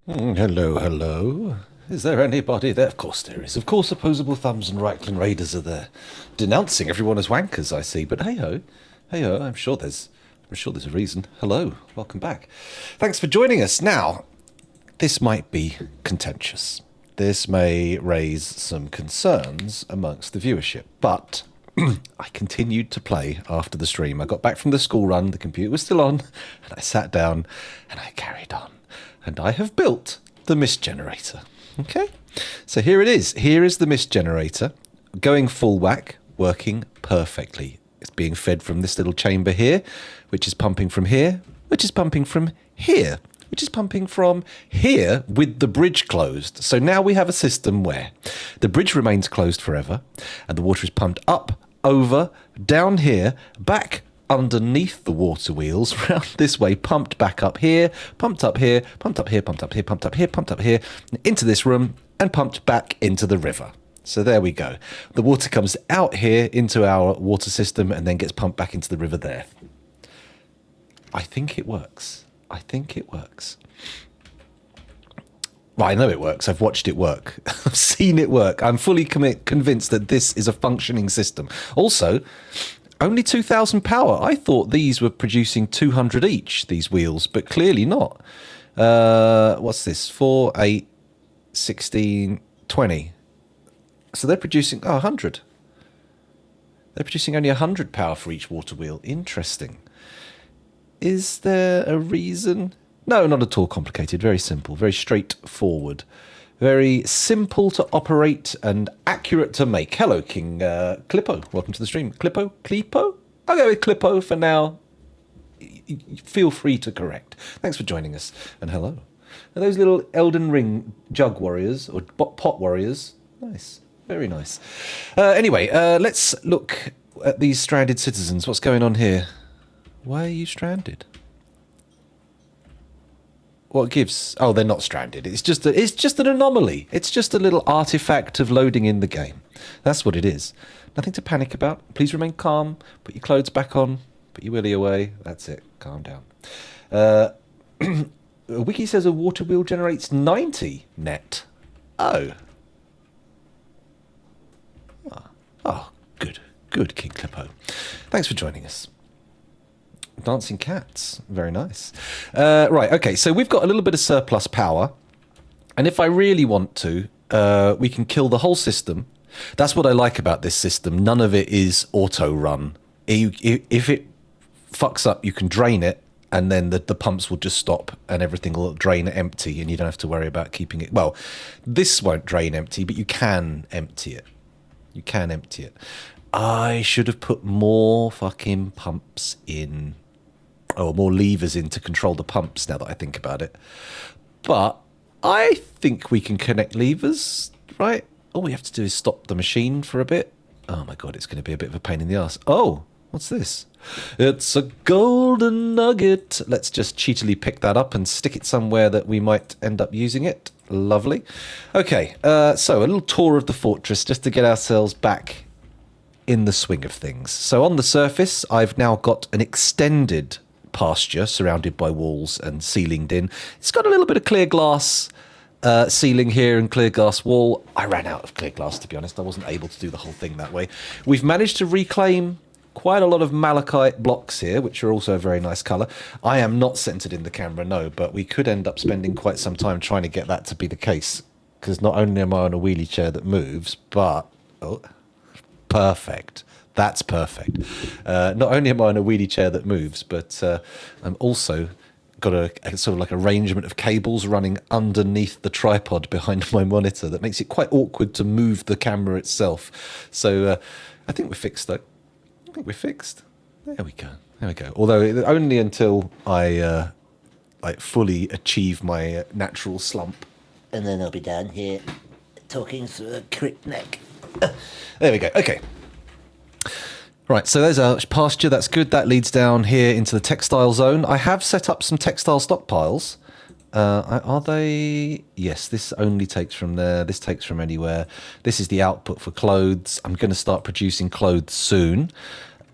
Hello, hello. Is there anybody there? Of course there is. Of course, opposable thumbs and Reichling Raiders are there, denouncing everyone as wankers. I see, but hey ho. I'm sure there's a reason. Hello, welcome back. Thanks for joining us. Now, this might be contentious. This may raise some concerns amongst the viewership, but I continued to play after the stream. I got back from the school run, the computer was still on, and I sat down and I carried on. And I have built the mist generator. Okay, so here it is. Here is the mist generator, going full whack, working perfectly. It's being fed from this little chamber here, which is pumping from here, which is pumping from here, which is pumping from here with the bridge closed. So now we have a system where the bridge remains closed forever, and the water is pumped up, over, down here, back underneath the water wheels, round this way, pumped back up here, pumped up here, pumped up here, pumped up here, pumped up here, pumped up here, into this room, and pumped back into the river. So there we go. The water comes out here into our water system and then gets pumped back into the river there. I think it works. Well, I know it works. I've watched it work. I've seen it work. I'm fully convinced that this is a functioning system. Also, only 2,000 power. I thought these were producing 200 each, these wheels, but clearly not. What's this? 4, 8, 16, 20. So they're producing 100. They're producing only 100 power for each water wheel. Interesting. Is there a reason? No, not at all complicated. Very simple. Very straightforward. Very simple to operate and accurate to make. Hello, King Clippo. Welcome to the stream. Clippo? I'll go with Clippo for now. Feel free to correct. Thanks for joining us. And hello. Are those little Elden Ring jug warriors or pot warriors? Nice. Very nice. Anyway, let's look at these stranded citizens. What's going on here? Why are you stranded? What gives? Oh, they're not stranded. It's just an anomaly. It's just a little artifact of loading in the game. That's what it is. Nothing to panic about. Please remain calm. Put your clothes back on. Put your willy away. That's it. Calm down. Wiki says a water wheel generates 90 net. Oh. Oh, good, King Clippo. Thanks for joining us. Dancing cats. Very nice. Right, okay, so we've got a little bit of surplus power. And if I really want to, we can kill the whole system. That's what I like about this system. None of it is auto-run. If it fucks up, you can drain it, and then the pumps will just stop, and everything will drain empty, and you don't have to worry about keeping it... Well, this won't drain empty, but you can empty it. You can empty it. I should have put more fucking pumps in... or more levers in to control the pumps now that I think about it. But I think we can connect levers, right? All we have to do is stop the machine for a bit. Oh my god, it's going to be a bit of a pain in the ass. Oh, what's this? It's a golden nugget. Let's just cheatily pick that up and stick it somewhere that we might end up using it. Lovely. Okay, so a little tour of the fortress just to get ourselves back in the swing of things. So on the surface, I've now got an extended pasture surrounded by walls and ceilinged in. It's got a little bit of clear glass ceiling here and clear glass wall. I ran out of clear glass, to be honest. I wasn't able to do the whole thing that way. We've managed to reclaim quite a lot of malachite blocks here, which are also a very nice colour. I am not centred in the camera, no, but we could end up spending quite some time trying to get that to be the case, because not only am I on a wheelie chair that moves, but... Oh, perfect. That's perfect. Not only am I on a wheelie chair that moves, but I'm also got a sort of like arrangement of cables running underneath the tripod behind my monitor that makes it quite awkward to move the camera itself. So I think we're fixed, though. I think we're fixed. There we go. Although only until I like fully achieve my natural slump. And then I'll be down here talking through a crypt neck. There we go. Okay. Right, so there's our pasture. That's good. That leads down here into the textile zone. I have set up some textile stockpiles. Are they? Yes, this only takes from there. This takes from anywhere. This is the output for clothes. I'm going to start producing clothes soon.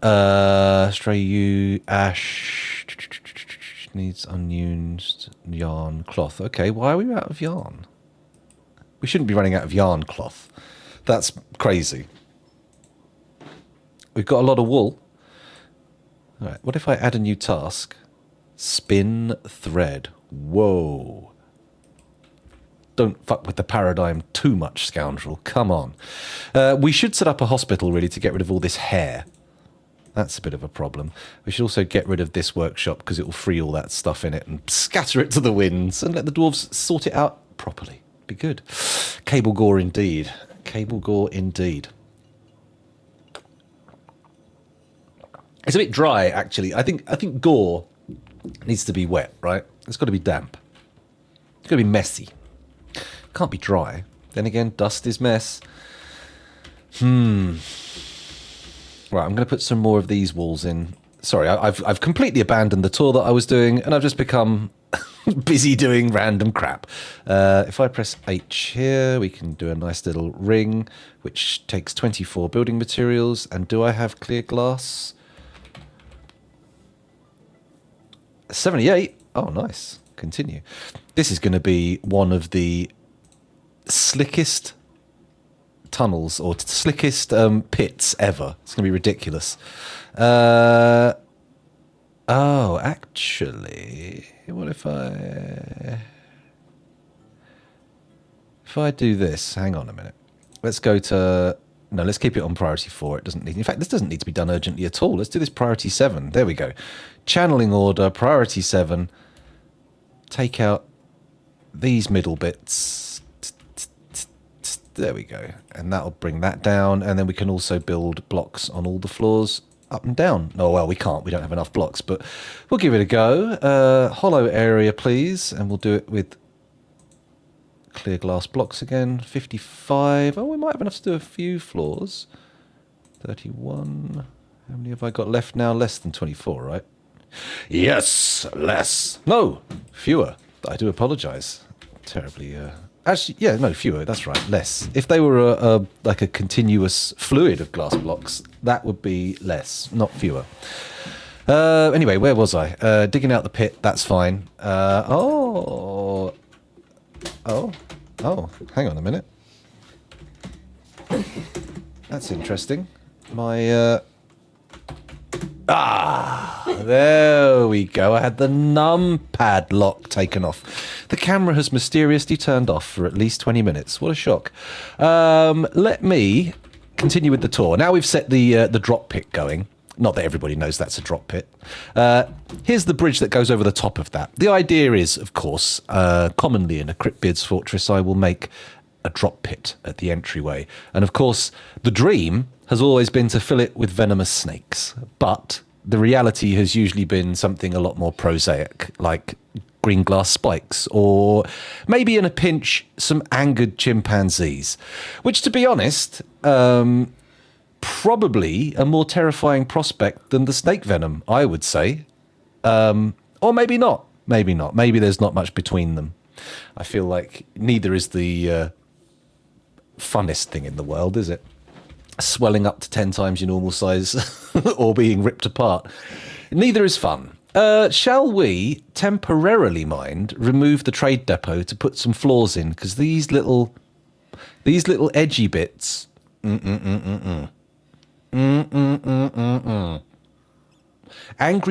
Stray you, Ash. needs unused yarn cloth. Okay, why are we out of yarn? We shouldn't be running out of yarn cloth. That's crazy. We've got a lot of wool. All right, what if I add a new task? Spin thread. Whoa. Don't fuck with the paradigm too much, scoundrel. Come on. We should set up a hospital, really, to get rid of all this hair. That's a bit of a problem. We should also get rid of this workshop because it will free all that stuff in it and scatter it to the winds and let the dwarves sort it out properly. Be good. Cable gore indeed. Cable gore indeed. It's a bit dry, actually. I think gore needs to be wet, right? It's got to be damp. It's got to be messy. Can't be dry. Then again, dust is mess. Right, I'm going to put some more of these walls in. Sorry, I've completely abandoned the tour that I was doing, and I've just become busy doing random crap. If I press H here, we can do a nice little ring, which takes 24 building materials. And do I have clear glass? 78. Oh, nice. Continue. This is going to be one of the slickest tunnels or slickest pits ever. It's going to be ridiculous. Oh, actually, what if I do this? Hang on a minute. Let's go to... No, let's keep it on priority 4. It doesn't need... In fact, this doesn't need to be done urgently at all. Let's do this priority 7. There we go. Channeling order, priority 7. Take out these middle bits. There we go. And that'll bring that down. And then we can also build blocks on all the floors up and down. Oh, well, we can't. We don't have enough blocks, but we'll give it a go. Hollow area, please. And we'll do it with clear glass blocks again. 55. Oh, we might have enough to do a few floors. 31. How many have I got left now? Less than 24, right? Yes, less. No, fewer. I do apologise. Terribly... Actually, yeah, no, fewer, that's right, less. If they were like a continuous fluid of glass blocks, that would be less, not fewer. Anyway, where was I? Digging out the pit, that's fine. Oh, hang on a minute. That's interesting. There we go. I had the numpad lock taken off. The camera has mysteriously turned off for at least 20 minutes. What a shock. Let me continue with the tour. Now we've set the drop pit going. Not that everybody knows that's a drop pit. Here's the bridge that goes over the top of that. The idea is, of course, commonly in a Cryptbeards fortress, I will make a drop pit at the entryway. And of course, the dream has always been to fill it with venomous snakes. But the reality has usually been something a lot more prosaic, like green glass spikes, or maybe in a pinch, some angered chimpanzees. Which, to be honest, probably a more terrifying prospect than the snake venom, I would say. Or maybe not. Maybe not. Maybe there's not much between them. I feel like neither is the funnest thing in the world, is it? Swelling up to 10 times your normal size or being ripped apart. Neither is fun. Shall we temporarily remove the trade depot to put some floors in? Because these little edgy bits. Angry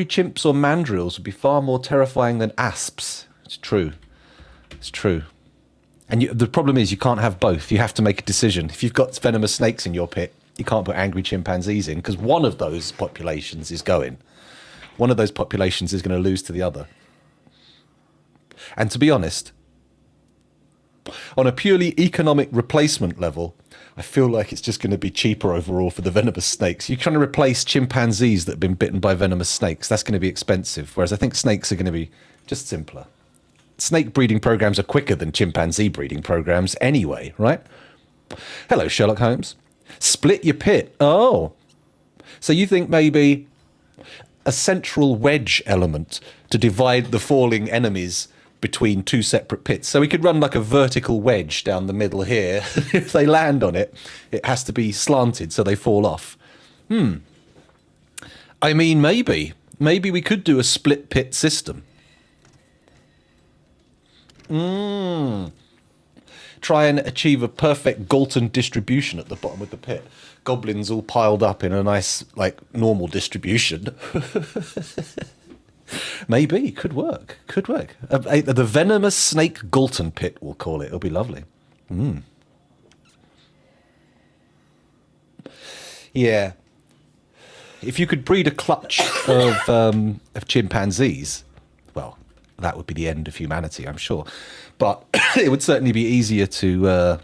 chimps or mandrills would be far more terrifying than asps. It's true. It's true. And the problem is you can't have both. You have to make a decision. If you've got venomous snakes in your pit, you can't put angry chimpanzees in because one of those populations is going. One of those populations is going to lose to the other. And to be honest, on a purely economic replacement level, I feel like it's just going to be cheaper overall for the venomous snakes. You're trying to replace chimpanzees that have been bitten by venomous snakes. That's going to be expensive, whereas I think snakes are going to be just simpler. Snake breeding programs are quicker than chimpanzee breeding programs anyway, right? Hello, Sherlock Holmes. Split your pit. Oh. So you think maybe a central wedge element to divide the falling enemies between two separate pits. So we could run like a vertical wedge down the middle here. If they land on it, it has to be slanted so they fall off. I mean, maybe we could do a split pit system. Try and achieve a perfect Galton distribution at the bottom of the pit. Goblins all piled up in a nice, like, normal distribution. Maybe. Could work. Could work. The venomous snake Galton pit, we'll call it. It'll be lovely. Yeah. If you could breed a clutch of chimpanzees, well, that would be the end of humanity, I'm sure. But it would certainly be easier to,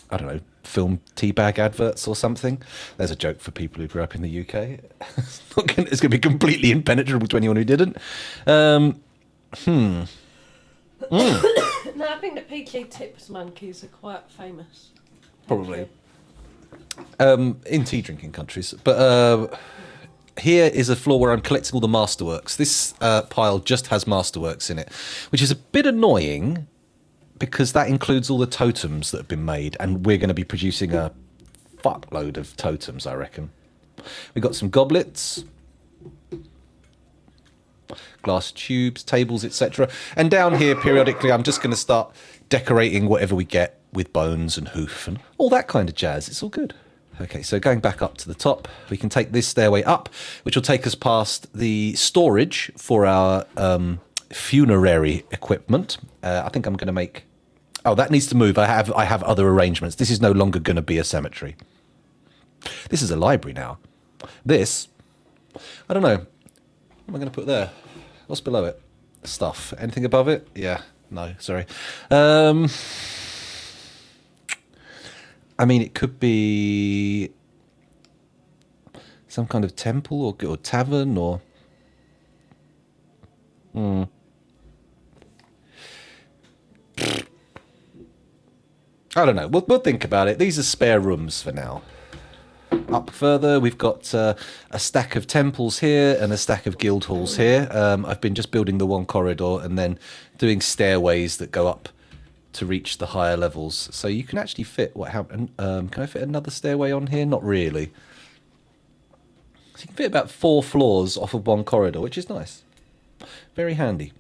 I don't know, film teabag adverts or something. There's a joke for people who grew up in the UK. It's going to be completely impenetrable to anyone who didn't. No, I think the PK tips monkeys are quite famous. Probably. In tea drinking countries. But here is a floor where I'm collecting all the masterworks. This pile just has masterworks in it, which is a bit annoying because that includes all the totems that have been made, and we're going to be producing a fuckload of totems, I reckon. We've got some goblets, glass tubes, tables, etc. And down here, periodically, I'm just going to start decorating whatever we get with bones and hoof and all that kind of jazz. It's all good. Okay, so going back up to the top, we can take this stairway up, which will take us past the storage for our funerary equipment. I think I'm going to make... Oh, that needs to move. I have other arrangements. This is no longer going to be a cemetery. This is a library now. This, I don't know. What am I going to put there? What's below it? Stuff. Anything above it? Yeah. No, sorry. I mean, it could be some kind of temple or tavern or... I don't know. We'll think about it. These are spare rooms for now. Up further, we've got a stack of temples here and a stack of guild halls here. I've been just building the one corridor and then doing stairways that go up to reach the higher levels. So you can actually fit what happened. Can I fit another stairway on here? Not really. So you can fit about 4 floors off of one corridor, which is nice. Very handy.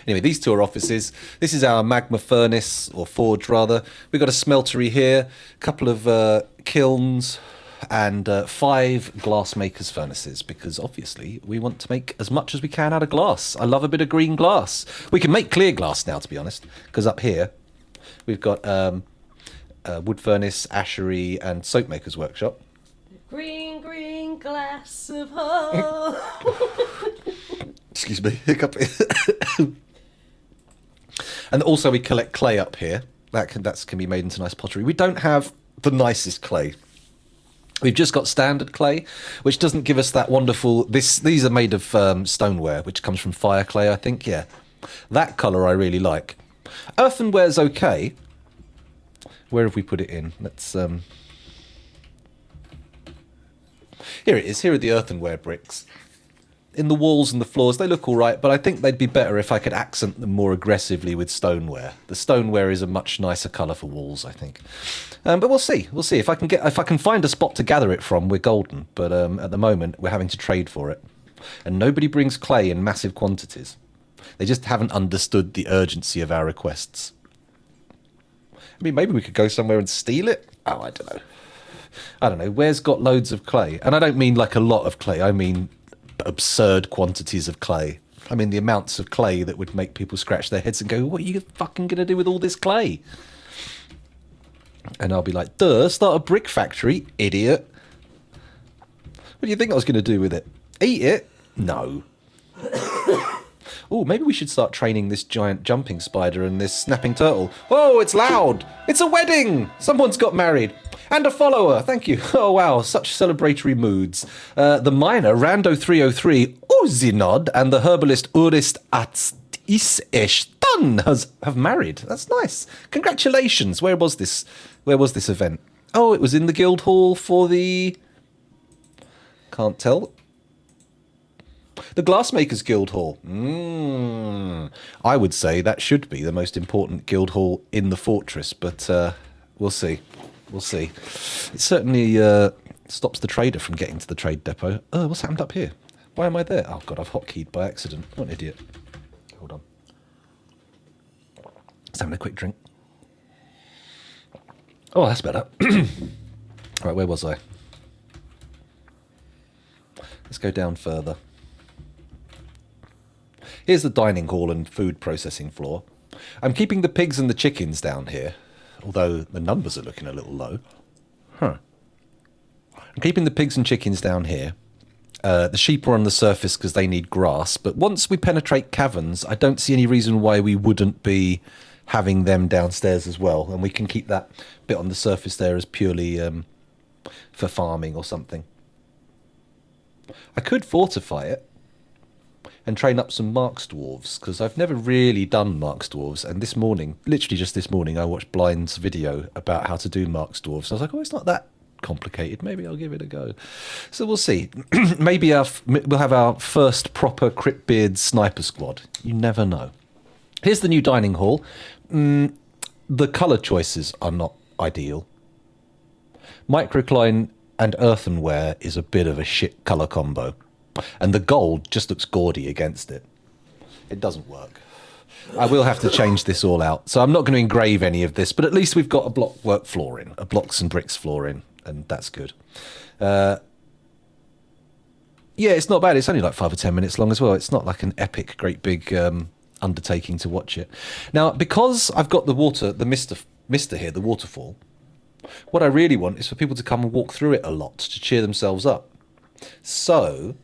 Anyway, these two are offices. This is our magma furnace, or forge rather. We've got a smeltery here, a couple of kilns, and 5 glassmakers' furnaces, because obviously we want to make as much as we can out of glass. I love a bit of green glass. We can make clear glass now, to be honest, because up here we've got wood furnace, ashery, and soapmaker's workshop. Green, green glass of hope. Excuse me, hiccup. And also we collect clay up here. That can be made into nice pottery. We don't have the nicest clay. We've just got standard clay, which doesn't give us that wonderful... These are made of stoneware, which comes from fire clay, I think, yeah. That colour I really like. Earthenware's okay. Where have we put it in? Let's... Here it is. Here are the earthenware bricks. In the walls and the floors, they look all right, but I think they'd be better if I could accent them more aggressively with stoneware. The stoneware is a much nicer colour for walls, I think. But we'll see. We'll see if I can find a spot to gather it from. We're golden, but at the moment we're having to trade for it, and nobody brings clay in massive quantities. They just haven't understood the urgency of our requests. I mean, maybe we could go somewhere and steal it. Oh, I don't know. Where's got loads of clay? And I don't mean like a lot of clay. I mean absurd quantities of clay. I mean the amounts of clay that would make people scratch their heads and go, what are you fucking going to do with all this clay? And I'll be like, duh, start a brick factory, idiot. What do you think I was going to do with it? Eat it? No. Oh, maybe we should start training this giant jumping spider and this snapping turtle. Oh, it's loud. It's a wedding. Someone's got married. And a follower. Thank you. Oh, wow. Such celebratory moods. The miner, Rando303, Uzinod, and the herbalist Urist Atsiseshtan have married. That's nice. Congratulations. Where was this event? Oh, it was in the guild hall for the... Can't tell. The Glassmakers Guild Hall. I would say that should be the most important guild hall in the fortress, but we'll see. We'll see. It certainly stops the trader from getting to the trade depot. Oh, what's happened up here? Why am I there? Oh, God, I've hotkeyed by accident. What an idiot. Hold on. Just having a quick drink. Oh, that's better. Right, where was I? Let's go down further. Here's the dining hall and food processing floor. I'm keeping the pigs and the chickens down here, although the numbers are looking a little low. I'm keeping the pigs and chickens down here. The sheep are on the surface because they need grass, but once we penetrate caverns, I don't see any reason why we wouldn't be having them downstairs as well, and we can keep that bit on the surface there as purely for farming or something. I could fortify it and train up some Marks dwarves, because I've never really done Marks dwarves, and this morning, literally just this morning, I watched Blind's video about how to do Marks dwarves. I was like, oh, it's not that complicated. Maybe I'll give it a go. So we'll see. Maybe we'll have our first proper Cryptbeards sniper squad. You never know. Here's the new dining hall. The colour choices are not ideal. Microcline and earthenware is a bit of a shit colour combo. And the gold just looks gaudy against it. It doesn't work. I will have to change this all out. So I'm not going to engrave any of this, but at least we've got a blockwork floor in, a blocks and bricks floor in, and that's good. Yeah, it's not bad. It's only like 5 or 10 minutes long as well. It's not like an epic, great big undertaking to watch it. Now, because I've got the mister here, the waterfall, what I really want is for people to come and walk through it a lot to cheer themselves up. So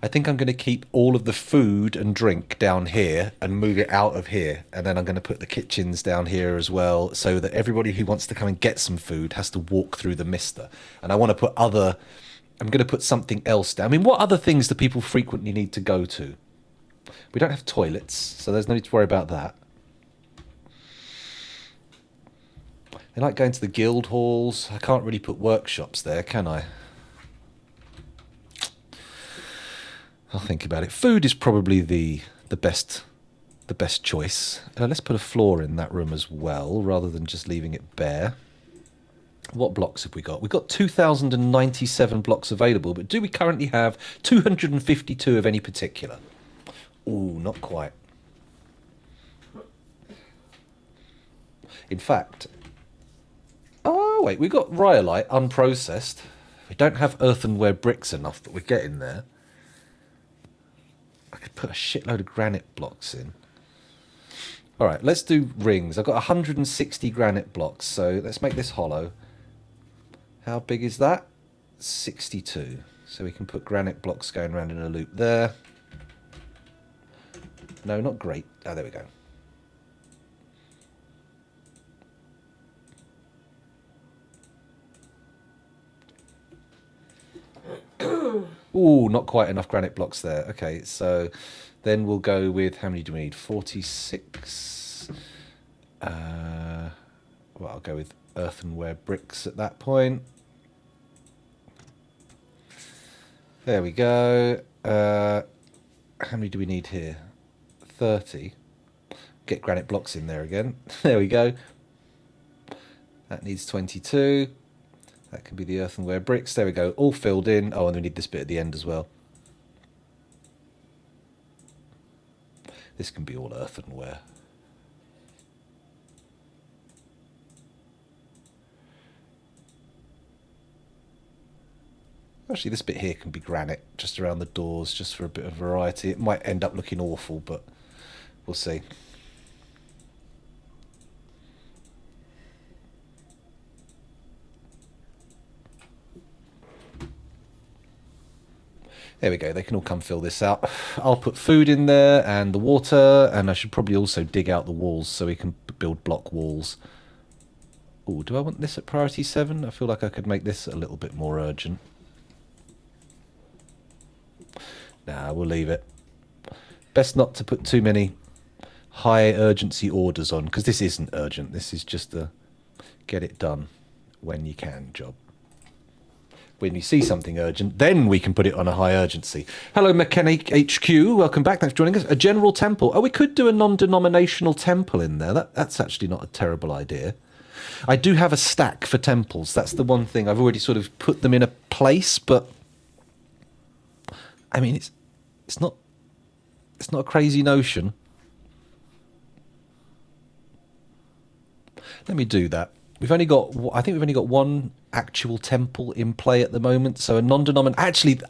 I think I'm going to keep all of the food and drink down here and move it out of here. And then I'm going to put the kitchens down here as well, so that everybody who wants to come and get some food has to walk through the mister. And I want to put I'm going to put something else down. I mean, what other things do people frequently need to go to? We don't have toilets, so there's no need to worry about that. They like going to the guild halls. I can't really put workshops there, can I? I'll think about it. Food is probably the best choice. Let's put a floor in that room as well, rather than just leaving it bare. What blocks have we got? We've got 2,097 blocks available, but do we currently have 252 of any particular? Ooh, not quite. In fact, oh wait, we've got rhyolite unprocessed. We don't have earthenware bricks enough, but we're getting there. I could put a shitload of granite blocks in. All right, let's do rings. I've got 160 granite blocks, so let's make this hollow. How big is that? 62. So we can put granite blocks going around in a loop there. No, not great. Oh, there we go. Ooh, not quite enough granite blocks there. Okay, so then we'll go with, how many do we need? 46. Well, I'll go with earthenware bricks at that point. There we go. How many do we need here? 30. Get granite blocks in there again. There we go. That needs 22. That can be the earthenware bricks. There we go. All filled in. Oh, and we need this bit at the end as well. This can be all earthenware. Actually, this bit here can be granite, just around the doors, just for a bit of variety. It might end up looking awful, but we'll see. There we go, they can all come fill this out. I'll put food in there and the water, and I should probably also dig out the walls so we can build block walls. Oh, do I want this at priority 7? I feel like I could make this a little bit more urgent. Nah, we'll leave it. Best not to put too many high urgency orders on, because this isn't urgent. This is just a get it done when you can job. When you see something urgent, then we can put it on a high urgency. Hello, Mechanic HQ. Welcome back. Thanks for joining us. A general temple. Oh, we could do a non-denominational temple in there. That's actually not a terrible idea. I do have a stack for temples. That's the one thing. I've already sort of put them in a place, but I mean, it's not a crazy notion. Let me do that. I think we've only got one actual temple in play at the moment. So a non-denominational. Actually,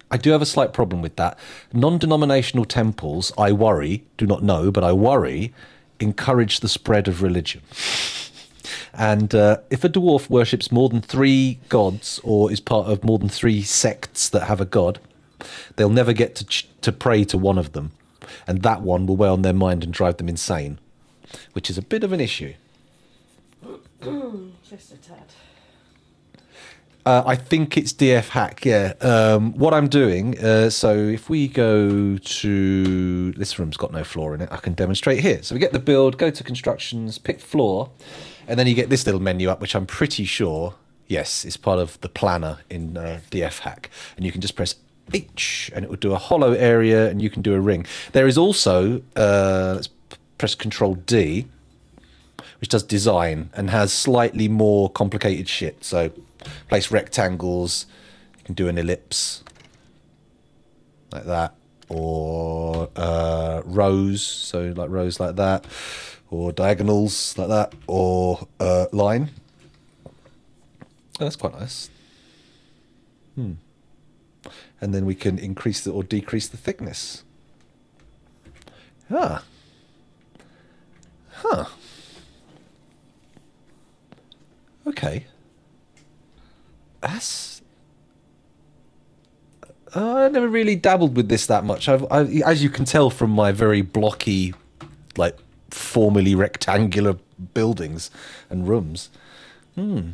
I do have a slight problem with that. Non-denominational temples, I worry, do not know, but I worry, encourage the spread of religion. And if a dwarf worships more than 3 gods or is part of more than 3 sects that have a god, they'll never get to pray to one of them. And that one will weigh on their mind and drive them insane, which is a bit of an issue. Just a tad. I think it's DF hack, yeah. What I'm doing, so if we go to... This room's got no floor in it. I can demonstrate here. So we get the build, go to constructions, pick floor, and then you get this little menu up, which I'm pretty sure, yes, is part of the planner in DF hack. And you can just press H, and it will do a hollow area, and you can do a ring. There is also, let's press Control D, which does design and has slightly more complicated shit. So place rectangles, you can do an ellipse like that, or rows, so like rows like that, or diagonals like that, or line. Oh, that's quite nice. And then we can increase or decrease the thickness. Ah. Huh. Okay. That's... I never really dabbled with this that much. As you can tell from my very blocky, like, formally rectangular buildings and rooms. No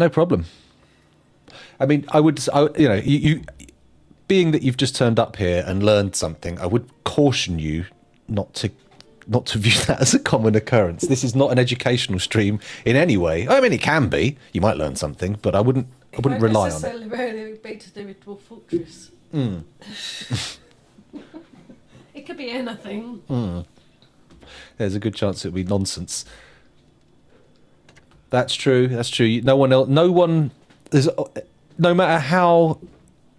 problem. I mean, you being that you've just turned up here and learned something, I would caution you not to view that as a common occurrence. This is not an educational stream in any way. I mean, it can be. You might learn something, but I wouldn't rely on it. Necessarily be to do with Dwarf Fortress. It could be anything. There's a good chance it'll be nonsense. That's true. No matter how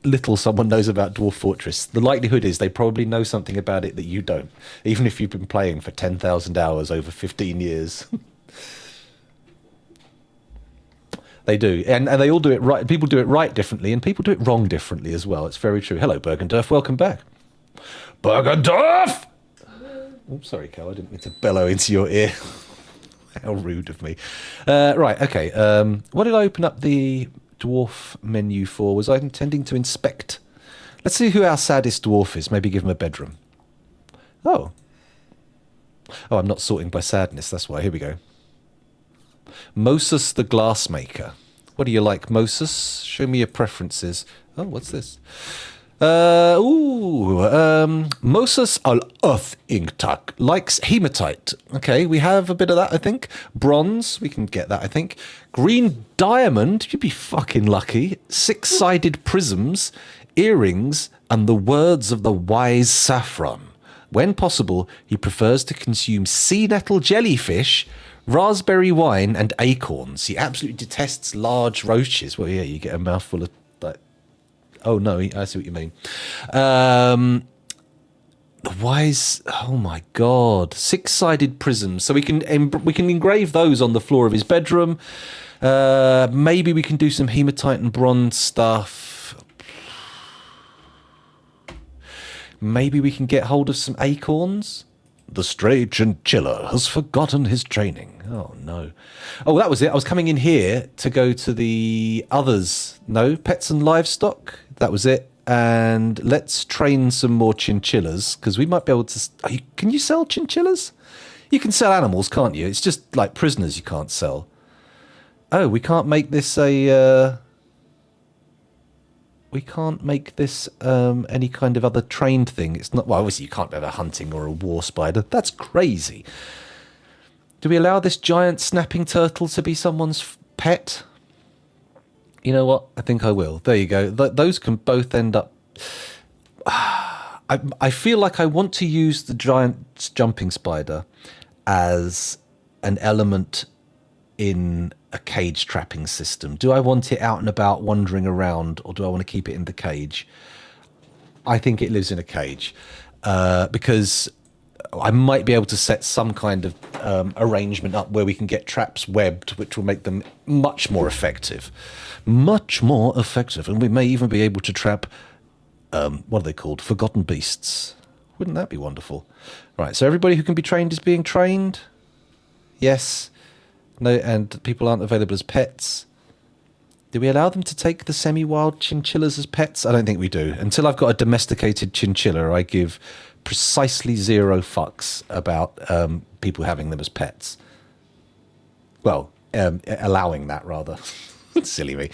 little someone knows about Dwarf Fortress, the likelihood is they probably know something about it that you don't, even if you've been playing for 10,000 hours over 15 years. They do, and they all do it right. People do it right differently, and people do it wrong differently as well. It's very true. Hello, Bergendorf. Welcome back. Bergendorf! Oh, sorry, Cal. I didn't mean to bellow into your ear. How rude of me. Right, okay. What did I open up the dwarf menu for? Was I intending to inspect? Let's see who our saddest dwarf is. Maybe give him a bedroom. Oh, I'm not sorting by sadness. That's why. Here we go. Moses the Glassmaker. What do you like, Moses? Show me your preferences. Oh, what's this? Moses al-Earth Inktak likes hematite. Okay, we have a bit of that, I think. Bronze, we can get that, I think. Green diamond, you'd be fucking lucky. 6-sided prisms, earrings, and the words of the wise saffron. When possible, he prefers to consume sea nettle jellyfish, raspberry wine, and acorns. He absolutely detests large roaches. Well, yeah, you get a mouthful of... Oh, no, I see what you mean. The wise... Oh, my God. 6-sided prisms. So we can engrave those on the floor of his bedroom. Maybe we can do some hematite and bronze stuff. Maybe we can get hold of some acorns. The stray chinchilla has forgotten his training. Oh, no. Oh, that was it. I was coming in here to go to the others. No, pets and livestock. That was it. And let's train some more chinchillas, because we might be able to... Can you sell chinchillas? You can sell animals, can't you? It's just like prisoners you can't sell. Oh, we can't make this a... We can't make this any kind of other trained thing. It's not... Well, obviously you can't have a hunting or a war spider. That's crazy. Do we allow this giant snapping turtle to be someone's pet? You know what? I think I will. There you go. Those can both end up... I feel like I want to use the giant jumping spider as an element in a cage trapping system? Do I want it out and about wandering around, or do I want to keep it in the cage? I think it lives in a cage because I might be able to set some kind of arrangement up where we can get traps webbed, which will make them much more effective. Much more effective. And we may even be able to trap, what are they called? Forgotten beasts. Wouldn't that be wonderful? Right, so everybody who can be trained is being trained? Yes. No, and people aren't available as pets. Do we allow them to take the semi-wild chinchillas as pets? I don't think we do. Until I've got a domesticated chinchilla, I give precisely 0 fucks about people having them as pets. Well, allowing that, rather. Silly me.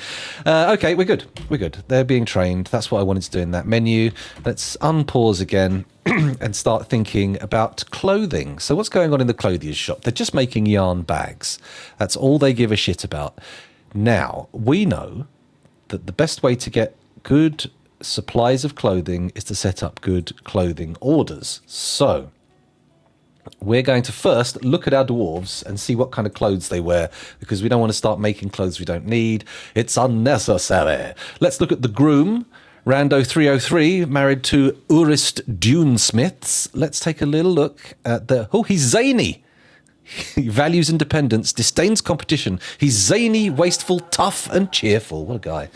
Okay, we're good. We're good. They're being trained. That's what I wanted to do in that menu. Let's unpause again and start thinking about clothing. So what's going on in the clothier's shop? They're just making yarn bags. That's all they give a shit about. Now, we know that the best way to get good supplies of clothing is to set up good clothing orders. So we're going to first look at our dwarves and see what kind of clothes they wear, because we don't want to start making clothes we don't need. It's unnecessary. Let's look at the groom, Rando 303, married to Urist Dunesmiths. Let's take a little look at the... Oh, he's zany. He values independence, disdains competition. He's zany, wasteful, tough, and cheerful. What a guy.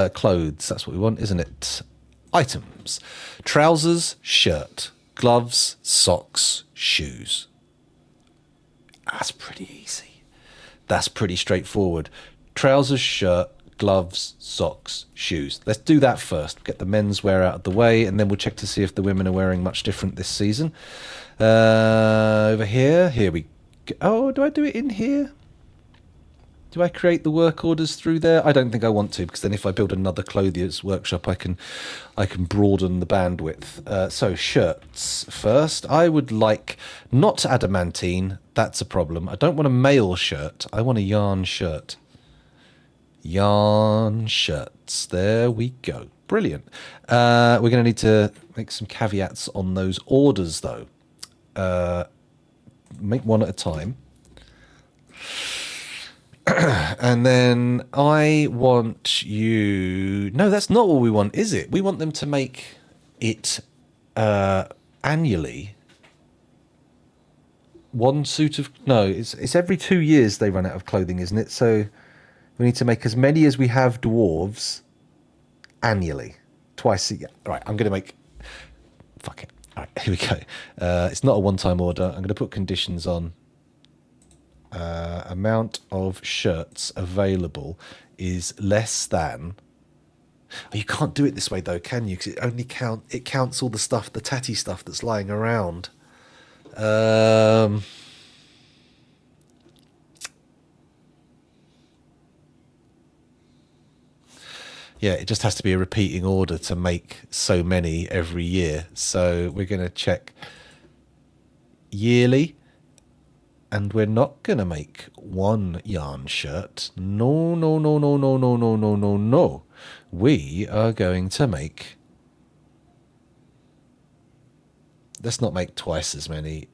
Clothes, that's what we want, isn't it? Items. Trousers, shirt, gloves, socks, shoes. That's pretty easy. That's pretty straightforward. Trousers, shirt, gloves, socks, shoes. Let's do that first. Get the menswear out of the way, and then we'll check to see if the women are wearing much different this season. Over here we go. Oh, do I do it in here? Do I create the work orders through there? I don't think I want to, because then if I build another clothier's workshop, I can broaden the bandwidth. So shirts first. I would like not adamantine. That's a problem. I don't want a mail shirt. I want a yarn shirt. Yarn shirts. There we go. Brilliant. We're going to need to make some caveats on those orders, though. Make one at a time. And then I want you... No, that's not what we want, is it? We want them to make it annually. One suit of... No, it's every 2 years they run out of clothing, isn't it? So we need to make as many as we have dwarves annually. Twice a year. Right, I'm going to make... Fuck it. All right, here we go. It's not a one-time order. I'm going to put conditions on. Amount of shirts available is less than... Oh, you can't do it this way, though, can you? Because it counts all the stuff, the tatty stuff that's lying around. Yeah, it just has to be a repeating order to make so many every year. So we're going to check yearly, and we're not going to make one yarn shirt. No, no, no, no, no, no, no, no, no, no. We are going to make... Let's not make twice as many.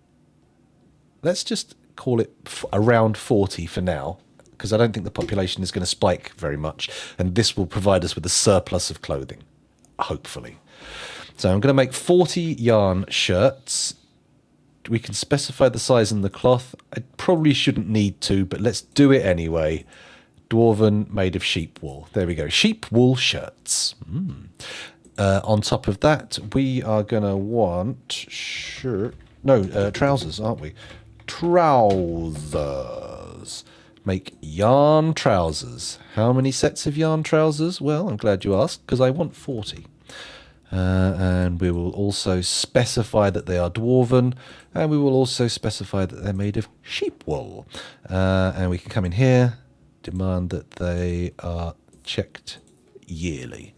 Let's just call it around 40 for now, because I don't think the population is going to spike very much, and this will provide us with a surplus of clothing, hopefully. So I'm going to make 40 yarn shirts. We can specify the size and the cloth. I probably shouldn't need to, but let's do it anyway. Dwarven, made of sheep wool. There we go. Sheep wool shirts. On top of that, we are going to want trousers, aren't we? Trousers. Make yarn trousers. How many sets of yarn trousers? Well, I'm glad you asked, because I want 40. And we will also specify that they are dwarven, and we will also specify that they're made of sheep wool. And we can come in here, demand that they are checked yearly.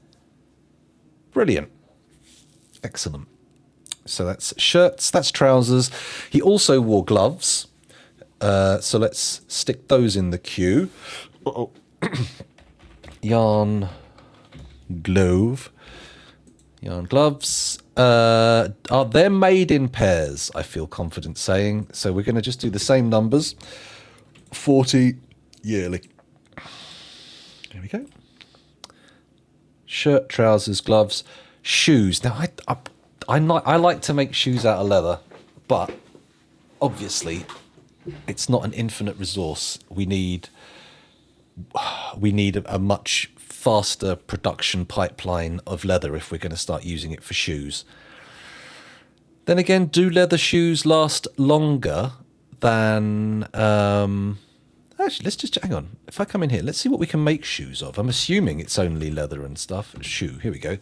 Brilliant. Excellent. So that's shirts, that's trousers. He also wore gloves. So let's stick those in the queue. Yarn glove. Yarn gloves. They're made in pairs, I feel confident saying. So we're going to just do the same numbers. 40 yearly. There we go. Shirt, trousers, gloves, shoes. Now, I like to make shoes out of leather, but obviously it's not an infinite resource. We need a much faster production pipeline of leather if we're going to start using it for shoes. Then again, do leather shoes last longer than... Actually, let's just... Hang on. If I come in here, let's see what we can make shoes of. I'm assuming it's only leather and stuff. Shoe. Here we go.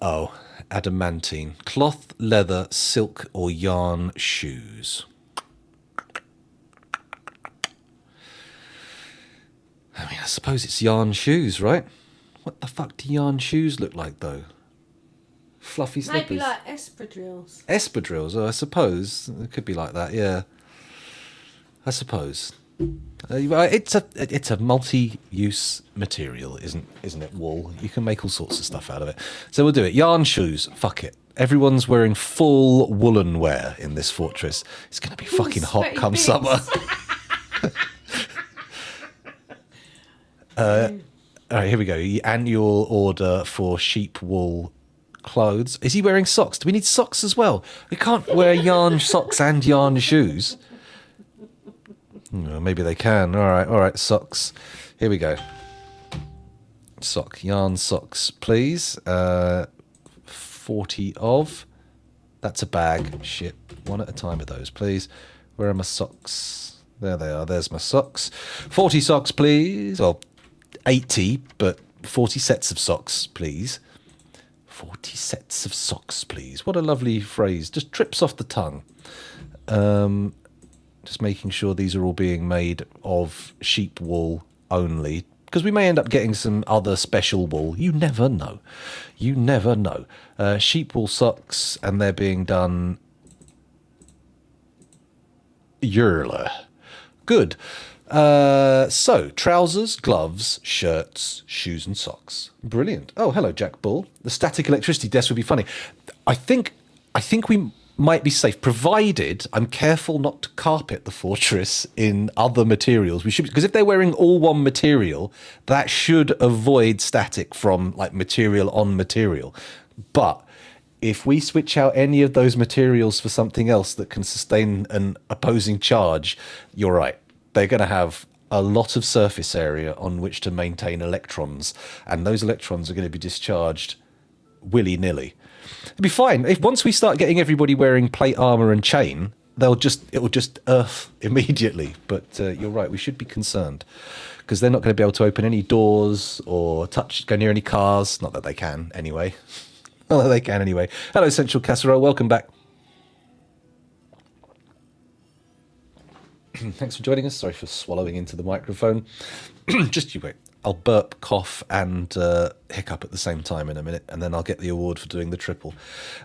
Oh, adamantine. Cloth, leather, silk, or yarn shoes. I mean, I suppose it's yarn shoes, right? What the fuck do yarn shoes look like, though? Fluffy slippers. Maybe like espadrilles. Espadrilles, oh, I suppose. It could be like that, yeah. I suppose. It's a multi-use material, isn't it? Wool. You can make all sorts of stuff out of it. So we'll do it. Yarn shoes. Fuck it. Everyone's wearing full woolen wear in this fortress. It's going to be fucking hot come bits. summer. All right, here we go. Annual order for sheep wool clothes. Is he wearing socks? Do we need socks as well? We can't wear yarn socks and yarn shoes. Maybe they can. All right, socks. Here we go. Yarn socks, please. 40 of. That's a bag. Shit. One at a time of those, please. Where are my socks? There they are. There's my socks. 40 socks, please. Well, 80, but 40 sets of socks, please. 40 sets of socks, please. What a lovely phrase. Just trips off the tongue. Just making sure these are all being made of sheep wool only, because we may end up getting some other special wool. You never know. You never know. Sheep wool socks, and they're being done yearly. Good. So, trousers, gloves, shirts, shoes, and socks. Brilliant. Oh, hello, Jack Bull. The static electricity desk would be funny. I think we might be safe, provided I'm careful not to carpet the fortress in other materials. We should, because if they're wearing all one material, that should avoid static from like material on material. But if we switch out any of those materials for something else that can sustain an opposing charge, you're right. They're going to have a lot of surface area on which to maintain electrons, and those electrons are going to be discharged willy-nilly. It'll be fine. If once we start getting everybody wearing plate armor and chain, it will just earth immediately. But you're right, we should be concerned, because they're not going to be able to open any doors or go near any cars. Not that they can anyway. Not that they can anyway. Hello, Central Casserole. Welcome back. Thanks for joining us. Sorry for swallowing into the microphone. Just you wait. I'll burp, cough, and hiccup at the same time in a minute, and then I'll get the award for doing the triple.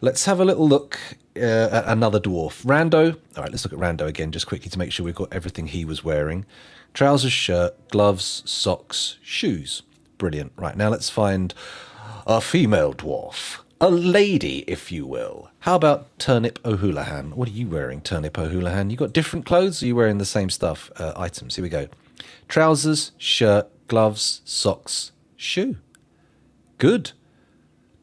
Let's have a little look at another dwarf. Rando. All right, let's look at Rando again just quickly to make sure we've got everything he was wearing. Trousers, shirt, gloves, socks, shoes. Brilliant. Right, now let's find a female dwarf. A lady, if you will. How about Turnip O'Houlihan? What are you wearing, Turnip O'Houlihan? You got different clothes, or are you wearing the same stuff? Items. Here we go. Trousers, shirt, gloves, socks, shoe. Good.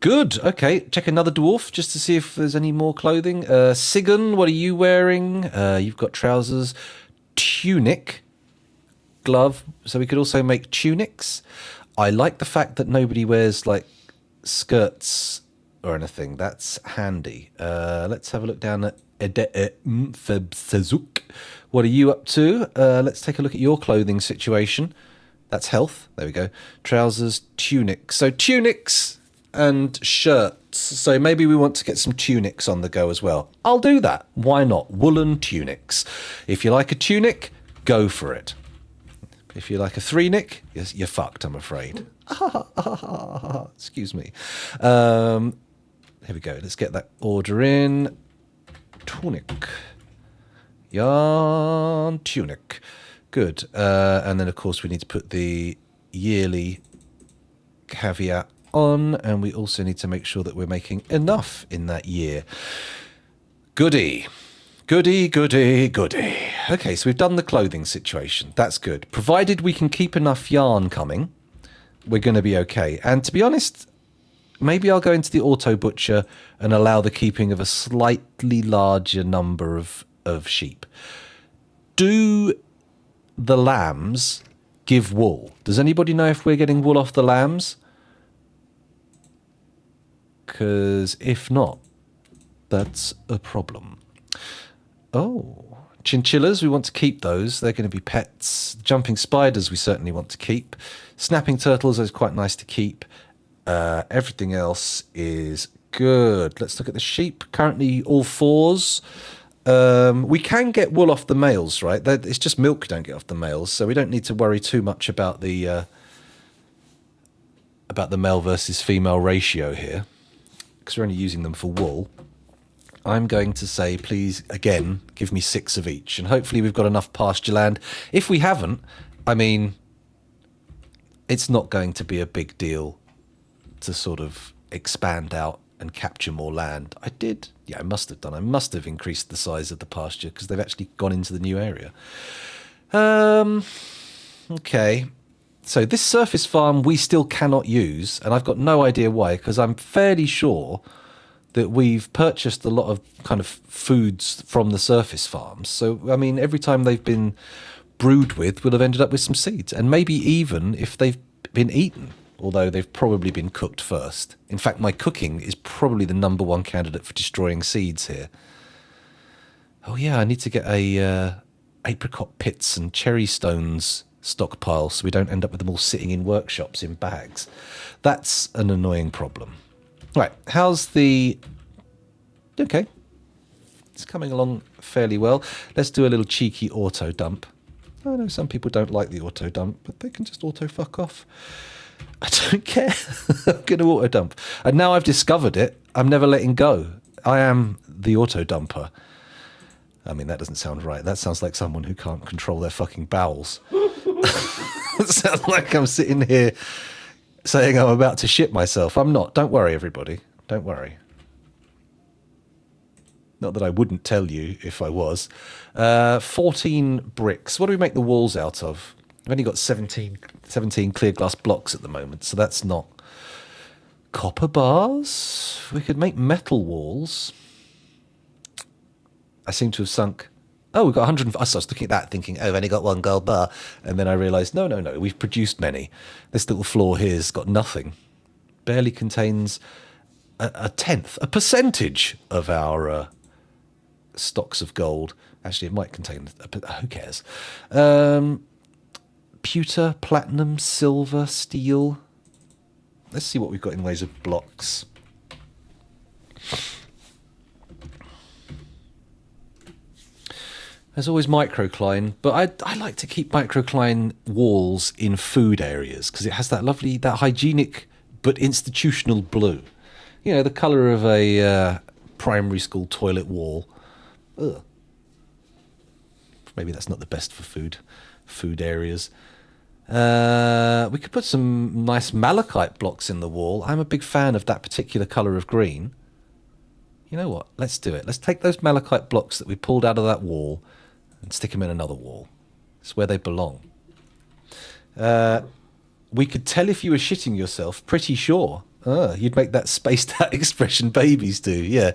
Okay, check another dwarf just to see if there's any more clothing. Sigun, what are you wearing? You've got trousers, tunic, glove. So we could also make tunics. I like the fact that nobody wears like skirts or anything. That's handy. Let's have a look down at Febsezuk. What are you up to? Let's take a look at your clothing situation. That's health. There we go. Trousers, tunic. So tunics and shirts. So maybe we want to get some tunics on the go as well. I'll do that. Why not? Woolen tunics. If you like a tunic, go for it. If you like a three-nick, you're fucked, I'm afraid. Excuse me. Here we go. Let's get that order in. Tunic. Yarn tunic. Good. And then, of course, we need to put the yearly caveat on, and we also need to make sure that we're making enough in that year. Goody. Goody, goody, goody. Okay, so we've done the clothing situation. That's good. Provided we can keep enough yarn coming, we're going to be okay. And to be honest, maybe I'll go into the auto butcher and allow the keeping of a slightly larger number of sheep. Do the lambs give wool? Does anybody know if we're getting wool off the lambs? Because if not, that's a problem. Oh, chinchillas, we want to keep those. They're going to be pets. Jumping spiders, we certainly want to keep. Snapping turtles is quite nice to keep. Everything else is good. Let's look at the sheep. Currently all fours. We can get wool off the males, right? It's just milk we don't get off the males, so we don't need to worry too much about the male versus female ratio here, because we're only using them for wool. I'm going to say, please, again, give me 6 of each, and hopefully we've got enough pasture land. If we haven't, I mean, it's not going to be a big deal to sort of expand out and capture more land. I must have done. I must have increased the size of the pasture because they've actually gone into the new area. Okay. So this surface farm we still cannot use, and I've got no idea why, because I'm fairly sure that we've purchased a lot of kind of foods from the surface farms. So, I mean, every time they've been brewed with, we'll have ended up with some seeds. And maybe even if they've been eaten, although they've probably been cooked first. In fact, my cooking is probably the #1 candidate for destroying seeds here. Oh yeah, I need to get a apricot pits and cherry stones stockpile so we don't end up with them all sitting in workshops in bags. That's an annoying problem. Right, how's the... Okay, it's coming along fairly well. Let's do a little cheeky auto dump. I know some people don't like the auto dump, but they can just auto fuck off. I don't care. I'm going to auto dump. And now I've discovered it, I'm never letting go. I am the auto dumper. I mean, that doesn't sound right. That sounds like someone who can't control their fucking bowels. It sounds like I'm sitting here saying I'm about to shit myself. I'm not. Don't worry, everybody. Don't worry. Not that I wouldn't tell you if I was. 14 bricks. What do we make the walls out of? I've only got 17 clear glass blocks at the moment, so that's not... Copper bars? We could make metal walls. I seem to have sunk... Oh, we've got 100... I was looking at that thinking, oh, I've only got 1 gold bar. And then I realised, no, we've produced many. This little floor here's got nothing. Barely contains a tenth, a percentage of our stocks of gold. Actually, it might contain... who cares? Pewter, platinum, silver, steel. Let's see what we've got in ways of blocks. There's always microcline, but I like to keep microcline walls in food areas because it has that lovely, that hygienic but institutional blue. You know, the colour of a primary school toilet wall. Ugh. Maybe that's not the best for food areas. We could put some nice malachite blocks in the wall. I'm a big fan of that particular colour of green. You know what? Let's do it. Let's take those malachite blocks that we pulled out of that wall and stick them in another wall. It's where they belong. We could tell if you were shitting yourself, pretty sure. You'd make that spaced out expression babies do, yeah.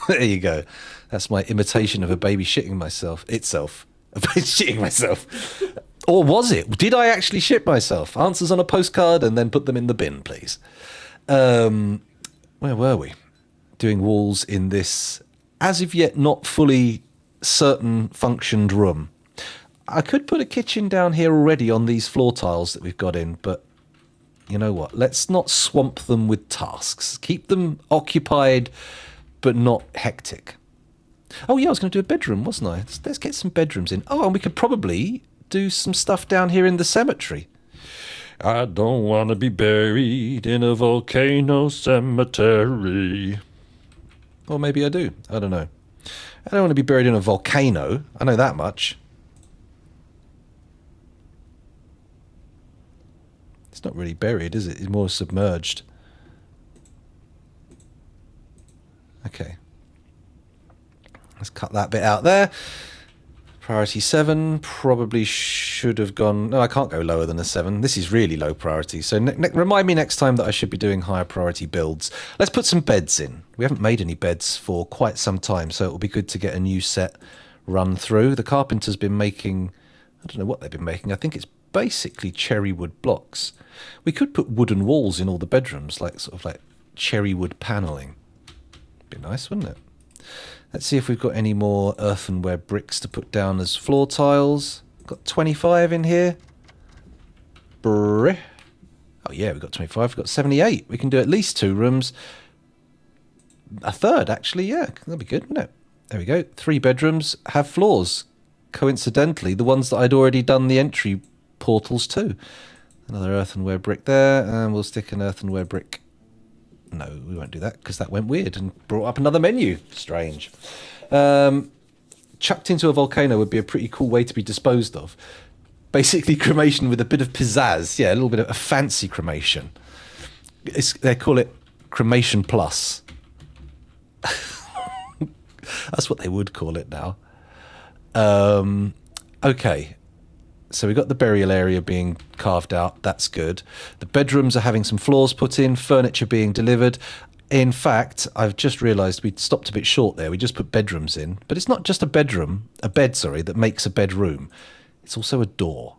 There you go. That's my imitation of a baby shitting itself. A baby shitting myself. Or was it? Did I actually shit myself? Answers on a postcard and then put them in the bin, please. Where were we? Doing walls in this, as of yet, not fully certain functioned room. I could put a kitchen down here already on these floor tiles that we've got in, but you know what? Let's not swamp them with tasks. Keep them occupied, but not hectic. Oh yeah, I was going to do a bedroom, wasn't I? Let's get some bedrooms in. Oh, and we could probably do some stuff down here in the cemetery. I don't want to be buried in a volcano cemetery. Or maybe I do. I don't know. I don't want to be buried in a volcano. I know that much. It's not really buried, is it? It's more submerged. Okay. Let's cut that bit out there. Priority 7 probably should have gone... No, I can't go lower than a 7. This is really low priority. So remind me next time that I should be doing higher priority builds. Let's put some beds in. We haven't made any beds for quite some time, so it will be good to get a new set run through. The carpenter's been making... I don't know what they've been making. I think it's basically cherry wood blocks. We could put wooden walls in all the bedrooms, like sort of like cherry wood panelling. Be nice, wouldn't it? Let's see if we've got any more earthenware bricks to put down as floor tiles. Got 25 in here. Oh yeah, we've got 25. We've got 78. We can do at least 2 rooms. A third, actually, yeah. That'll be good, wouldn't it? There we go. 3 bedrooms have floors. Coincidentally, the ones that I'd already done the entry portals to. Another earthenware brick there, and we'll stick an earthenware brick. No, we won't do that because that went weird and brought up another menu. Strange. Chucked into a volcano would be a pretty cool way to be disposed of. Basically cremation with a bit of pizzazz. Yeah, a little bit of a fancy cremation. They call it cremation plus. That's what they would call it now. Okay. So we've got the burial area being carved out. That's good. The bedrooms are having some floors put in, furniture being delivered. In fact, I've just realised we stopped a bit short there. We just put bedrooms in. But it's not just a bed, that makes a bedroom. It's also a door.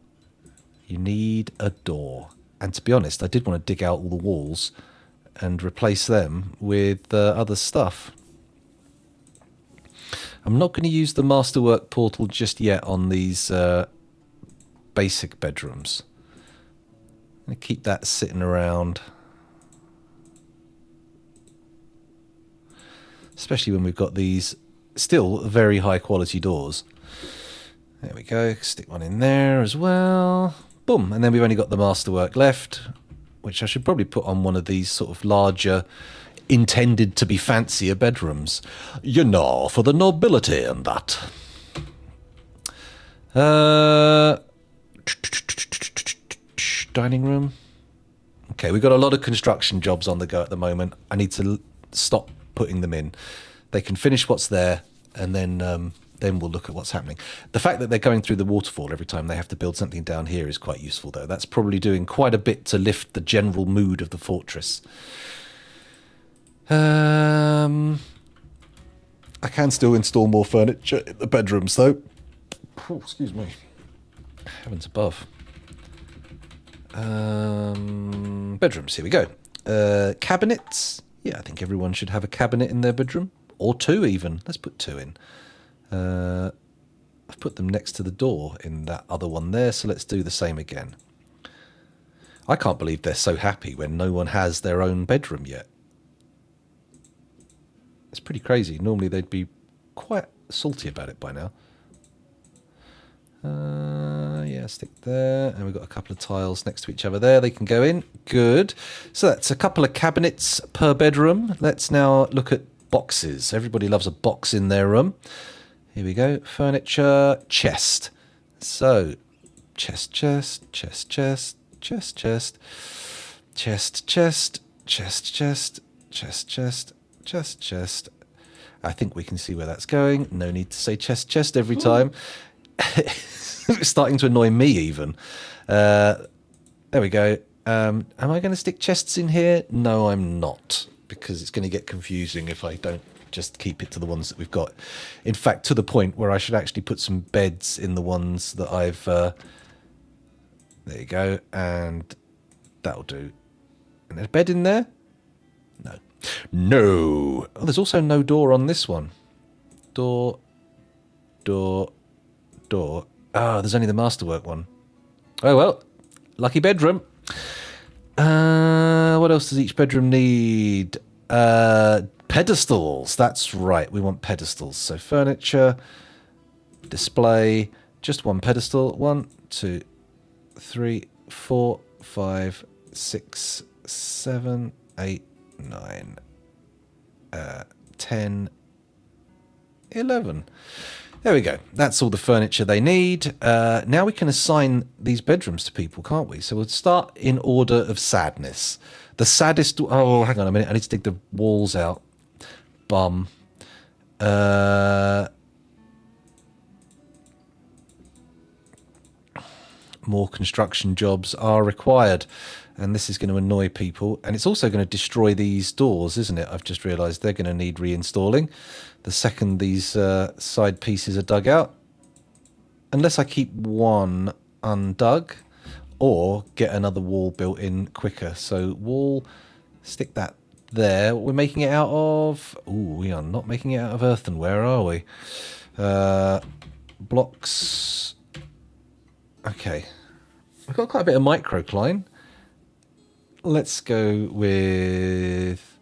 You need a door. And to be honest, I did want to dig out all the walls and replace them with other stuff. I'm not going to use the Masterwork portal just yet on these... basic bedrooms. I'm going to keep that sitting around. Especially when we've got these still very high quality doors. There we go. Stick one in there as well. Boom. And then we've only got the Masterwork left, which I should probably put on one of these sort of larger, intended to be fancier bedrooms. You know, for the nobility and that. Dining room. Okay, we've got a lot of construction jobs on the go at the moment. I need to stop putting them in. They can finish what's there, and then we'll look at what's happening. The fact that they're going through the waterfall every time they have to build something down here is quite useful, though. That's probably doing quite a bit to lift the general mood of the fortress. I can still install more furniture in the bedrooms, though. Oh, excuse me. Heavens above. Bedrooms, here we go. Cabinets. Yeah, I think everyone should have a cabinet in their bedroom. Or 2 even. Let's put 2 in. I've put them next to the door in that other one there, so let's do the same again. I can't believe they're so happy when no one has their own bedroom yet. It's pretty crazy. Normally they'd be quite salty about it by now. Yeah, stick there. And we've got a couple of tiles next to each other there. They can go in. Good. So that's a couple of cabinets per bedroom. Let's now look at boxes. Everybody loves a box in their room. Here we go. Furniture, chest. So, chest, chest, chest, chest, chest, chest, chest, chest, chest, chest, chest, chest, chest, chest. I think we can see where that's going. No need to say chest, chest every time. It's starting to annoy me even. There we go. Am I going to stick chests in here? No, I'm not, because it's going to get confusing if I don't just keep it to the ones that we've got. In fact, to the point where I should actually put some beds in the ones that I've... there you go, and that'll do. And there's a bed in there? No. No! Oh, there's also no door on this one. Door, door, door. Ah, there's only the Masterwork one. Oh, well. Lucky bedroom. What else does each bedroom need? Pedestals. That's right. We want pedestals. So furniture, display, just one pedestal. 1, 2, 3, 4, 5, 6, 7, 8, 9, 10, 11. There we go. That's all the furniture they need. Now we can assign these bedrooms to people, can't we? So we'll start in order of sadness. The saddest... Oh, hang on a minute. I need to dig the walls out. Bum. More construction jobs are required. And this is going to annoy people. And it's also going to destroy these doors, isn't it? I've just realised they're going to need reinstalling the second these side pieces are dug out. Unless I keep one undug or get another wall built in quicker. So wall, stick that there. We're making it out of... Ooh, we are not making it out of earthenware, are we? Blocks. Okay. We've got quite a bit of microcline. Let's go with...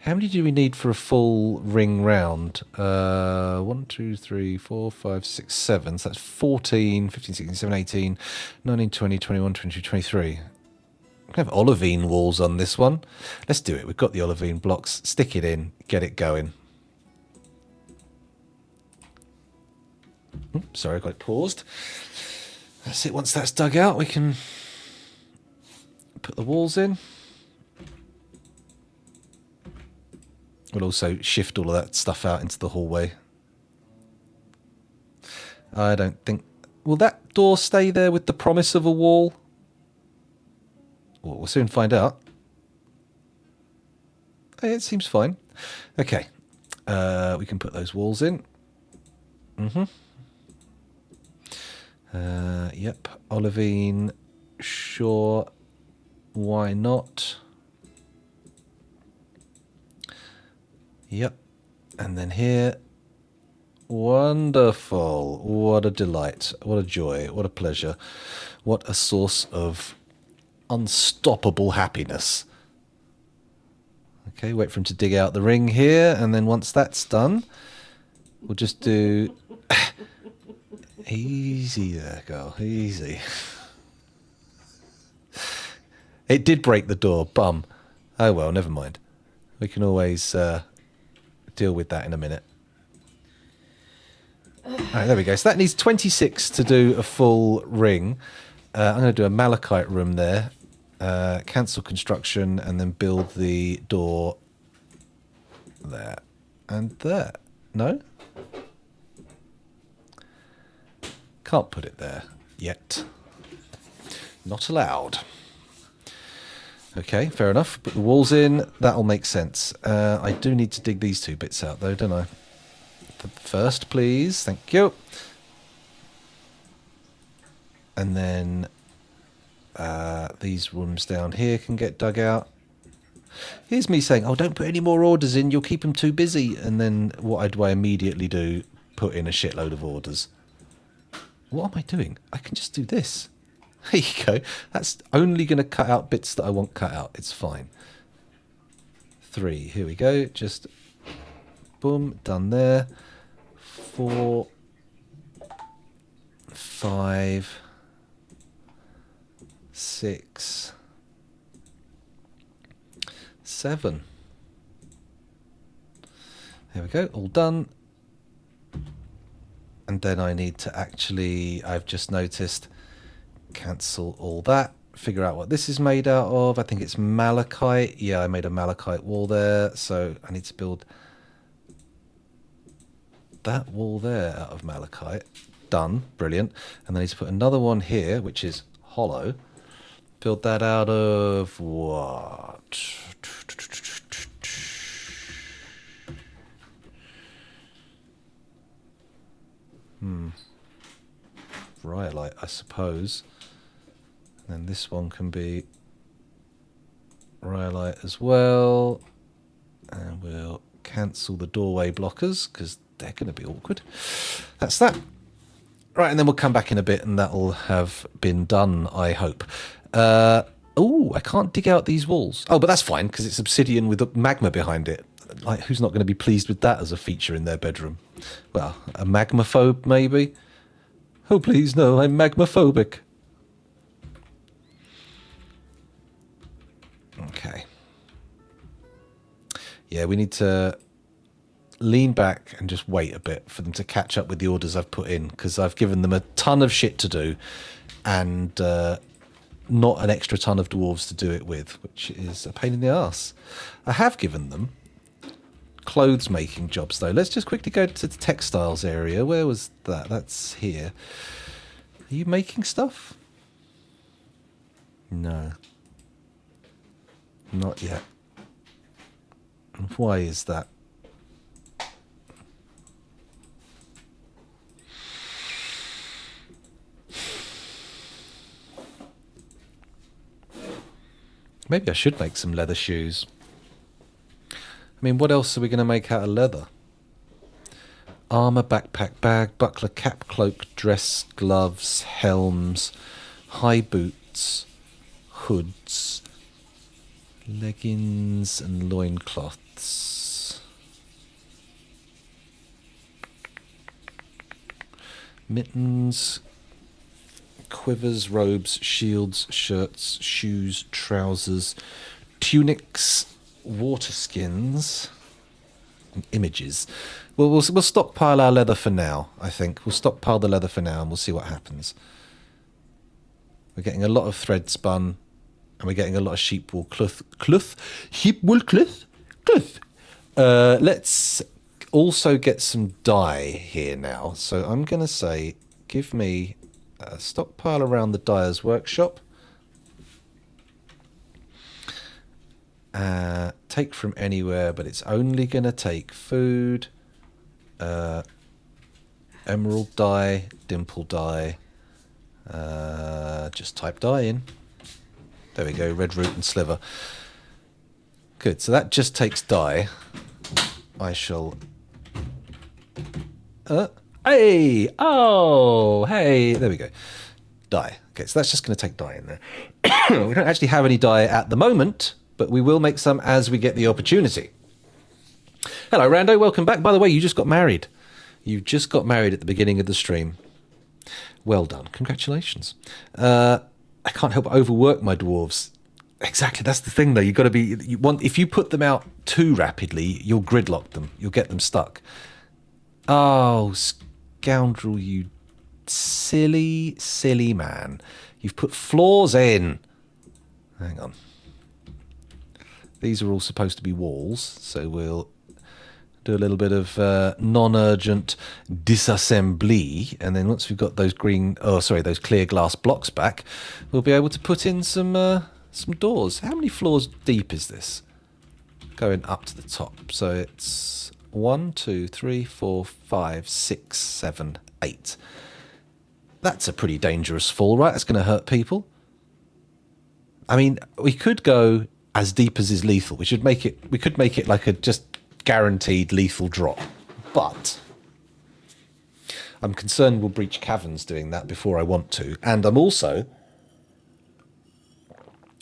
How many do we need for a full ring round? 1, 2, 3, 4, 5, 6, 7. So that's 14, 15, 16, 17, 18, 19, 20, 21, 22, 23. We can have olivine walls on this one. Let's do it. We've got the olivine blocks. Stick it in. Get it going. Oops, sorry, I got it paused. That's it. Once that's dug out, we can put the walls in. We'll also shift all of that stuff out into the hallway. I don't think... Will that door stay there with the promise of a wall? Well, we'll soon find out. It seems fine. Okay. We can put those walls in. Yep. Olivine. Sure. Why not? Yep. And then here. Wonderful. What a delight. What a joy. What a pleasure. What a source of unstoppable happiness. Okay, wait for him to dig out the ring here. And then once that's done, we'll just do... Easy there, girl. Easy. It did break the door. Bum. Oh, well, never mind. We can always... deal with that in a minute. Alright, there we go. So that needs 26 to do a full ring. I'm going to do a malachite room there. Cancel construction and then build the door there and there. No? Can't put it there yet. Not allowed. Okay, fair enough. Put the walls in. That'll make sense. I do need to dig these 2 bits out, though, don't I? First, please. Thank you. And then these rooms down here can get dug out. Here's me saying, oh, don't put any more orders in. You'll keep them too busy. And then what do I immediately do? Put in a shitload of orders. What am I doing? I can just do this. There you go. That's only going to cut out bits that I want cut out. It's fine. 3. Here we go. Just boom. Done there. 4. 5. 6. 7. There we go. All done. And then I need to actually... I've just noticed... Cancel all that. Figure out what this is made out of. I think it's malachite. Yeah, I made a malachite wall there. So I need to build that wall there out of malachite. Done. Brilliant. And then I need to put another one here, which is hollow. Build that out of what? Rhyolite, I suppose. And this one can be rhyolite as well. And we'll cancel the doorway blockers because they're going to be awkward. That's that. Right, and then we'll come back in a bit and that'll have been done, I hope. Oh, I can't dig out these walls. Oh, but that's fine because it's obsidian with magma behind it. Like, who's not going to be pleased with that as a feature in their bedroom? Well, a magmaphobe, maybe? Oh, please, no, I'm magmaphobic. Okay. Yeah, we need to lean back and just wait a bit for them to catch up with the orders I've put in, because I've given them a ton of shit to do and not an extra ton of dwarves to do it with, which is a pain in the arse. I have given them clothes making jobs though. Let's just quickly go to the textiles area. Where was that? That's here. Are you making stuff? No. Not yet. Why is that? Maybe I should make some leather shoes. I mean, what else are we going to make out of leather? Armour, backpack, bag, buckler, cap, cloak, dress, gloves, helms, high boots, hoods, leggings and loincloths. Mittens, quivers, robes, shields, shirts, shoes, trousers, tunics, water skins, and images. Well, we'll stockpile our leather for now, I think. We'll stockpile the leather for now and we'll see what happens. We're getting a lot of thread spun and we're getting a lot of sheep wool cloth. Sheep wool cloth? Let's also get some dye here now. So I'm going to say, give me a stockpile around the dyer's workshop. Take from anywhere, but it's only going to take food, emerald dye, dimple dye. Just type dye in. There we go, red root and sliver. Good, so that just takes dye. I shall... hey! Oh! Hey! There we go. Dye. Okay, so that's just going to take dye in there. We don't actually have any dye at the moment, but we will make some as we get the opportunity. Hello, Rando. Welcome back. By the way, you just got married. You just got married at the beginning of the stream. Well done. Congratulations. I can't help but overwork my dwarves. Exactly. That's the thing, though. You've got to be... if you put them out too rapidly, you'll gridlock them. You'll get them stuck. Oh, scoundrel, you silly, silly man. You've put floors in. Hang on. These are all supposed to be walls, so we'll do a little bit of non-urgent disassembly, and then once we've got those those clear glass blocks back, we'll be able to put in some doors. How many floors deep is this? Going up to the top, so it's 1, 2, 3, 4, 5, 6, 7, 8. That's a pretty dangerous fall, right? That's going to hurt people. I mean, we could go as deep as is lethal. We could make it like a just guaranteed lethal drop. But I'm concerned we'll breach caverns doing that before I want to. And I'm also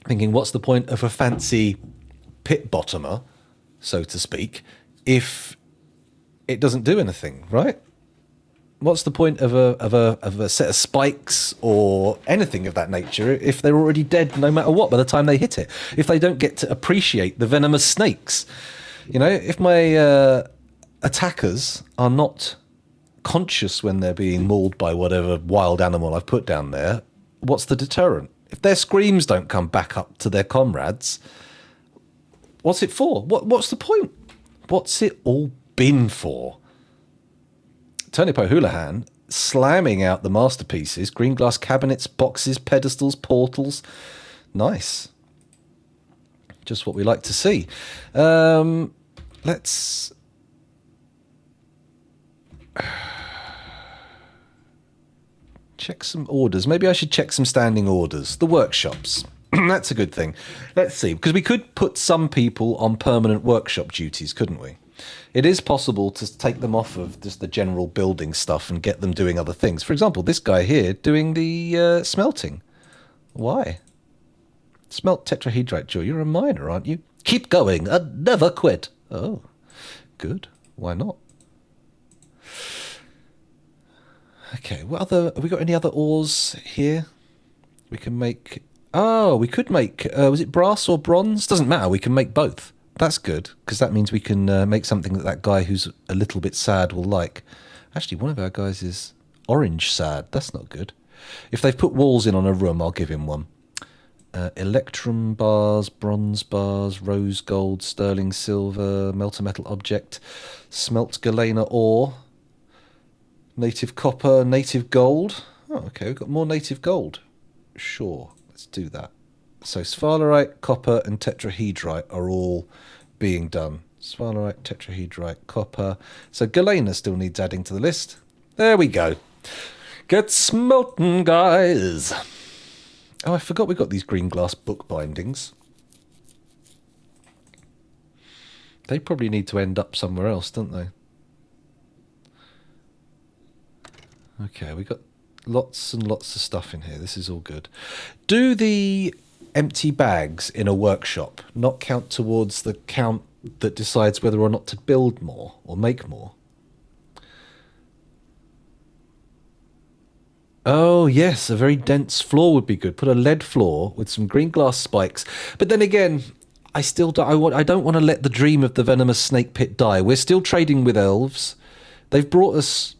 thinking, what's the point of a fancy pit bottomer, so to speak, if it doesn't do anything, right? What's the point of a set of spikes or anything of that nature if they're already dead no matter what by the time they hit it? If they don't get to appreciate the venomous snakes? You know, if my attackers are not conscious when they're being mauled by whatever wild animal I've put down there, what's the deterrent? If their screams don't come back up to their comrades, what's it for? What's the point? What's it all been for? Turnip O'Houlihan slamming out the masterpieces, green glass cabinets, boxes, pedestals, portals. Nice. Just what we like to see. Let's... check some orders. Maybe I should check some standing orders. The workshops. That's a good thing. Let's see. Because we could put some people on permanent workshop duties, couldn't we? It is possible to take them off of just the general building stuff and get them doing other things. For example, this guy here doing the smelting. Why? Smelt tetrahedrite jaw. You're a miner, aren't you? Keep going and never quit. Oh, good. Why not? Okay, have we got any other ores here? We can make... Oh, we could make... was it brass or bronze? Doesn't matter. We can make both. That's good, because that means we can make something that that guy who's a little bit sad will like. Actually, one of our guys is orange sad. That's not good. If they've put walls in on a room, I'll give him one. Electrum bars, bronze bars, rose gold, sterling silver, melter metal object, smelt galena ore, native copper, native gold. Oh, okay, we've got more native gold. Sure, let's do that. So sphalerite, copper, and tetrahedrite are all being done. Sphalerite, tetrahedrite, copper. So galena still needs adding to the list. There we go. Get smelting, guys. Oh, I forgot we got these green glass book bindings. They probably need to end up somewhere else, don't they? Okay, we got lots and lots of stuff in here. This is all good. Do the empty bags in a workshop not count towards the count that decides whether or not to build more or make more? Oh, yes, a very dense floor would be good. Put a lead floor with some green glass spikes. But then again, I don't want to let the dream of the venomous snake pit die. We're still trading with elves. They've brought us,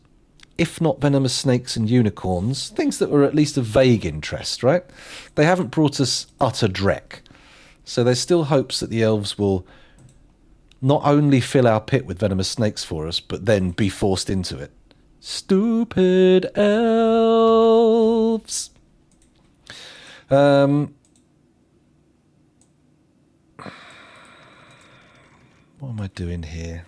if not venomous snakes and unicorns, things that were at least of vague interest, right? They haven't brought us utter dreck. So there's still hopes that the elves will not only fill our pit with venomous snakes for us, but then be forced into it. Stupid elves. What am I doing here?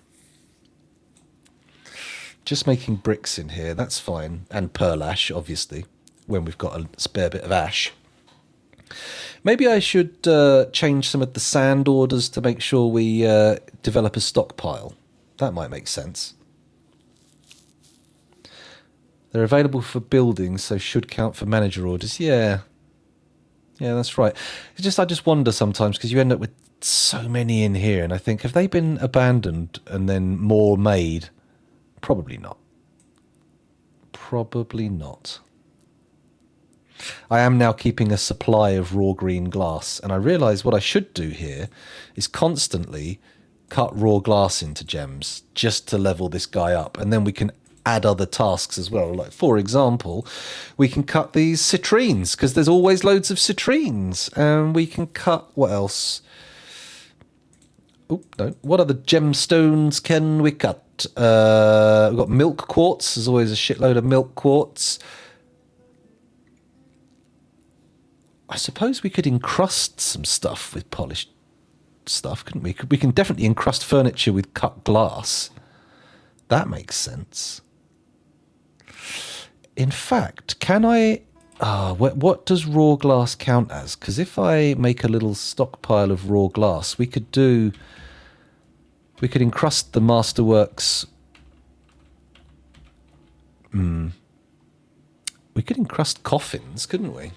Just making bricks in here, that's fine. And pearl ash, obviously, when we've got a spare bit of ash. Maybe I should change some of the sand orders to make sure we develop a stockpile. That might make sense. They're available for buildings, so should count for manager orders. Yeah, that's right. I just wonder sometimes, because you end up with so many in here, and I think, have they been abandoned and then more made? Probably not. Probably not. I am now keeping a supply of raw green glass, and I realise what I should do here is constantly cut raw glass into gems just to level this guy up, and then we can add other tasks as well. Like, for example, we can cut these citrines, because there's always loads of citrines, and we can cut, what else? Oh, no. What other gemstones can we cut? We've got milk quartz. There's always a shitload of milk quartz. I suppose we could encrust some stuff with polished stuff, couldn't we? We can definitely encrust furniture with cut glass. That makes sense. In fact, can I... what does raw glass count as? Because if I make a little stockpile of raw glass, we could encrust the Masterworks... We could encrust coffins, couldn't we?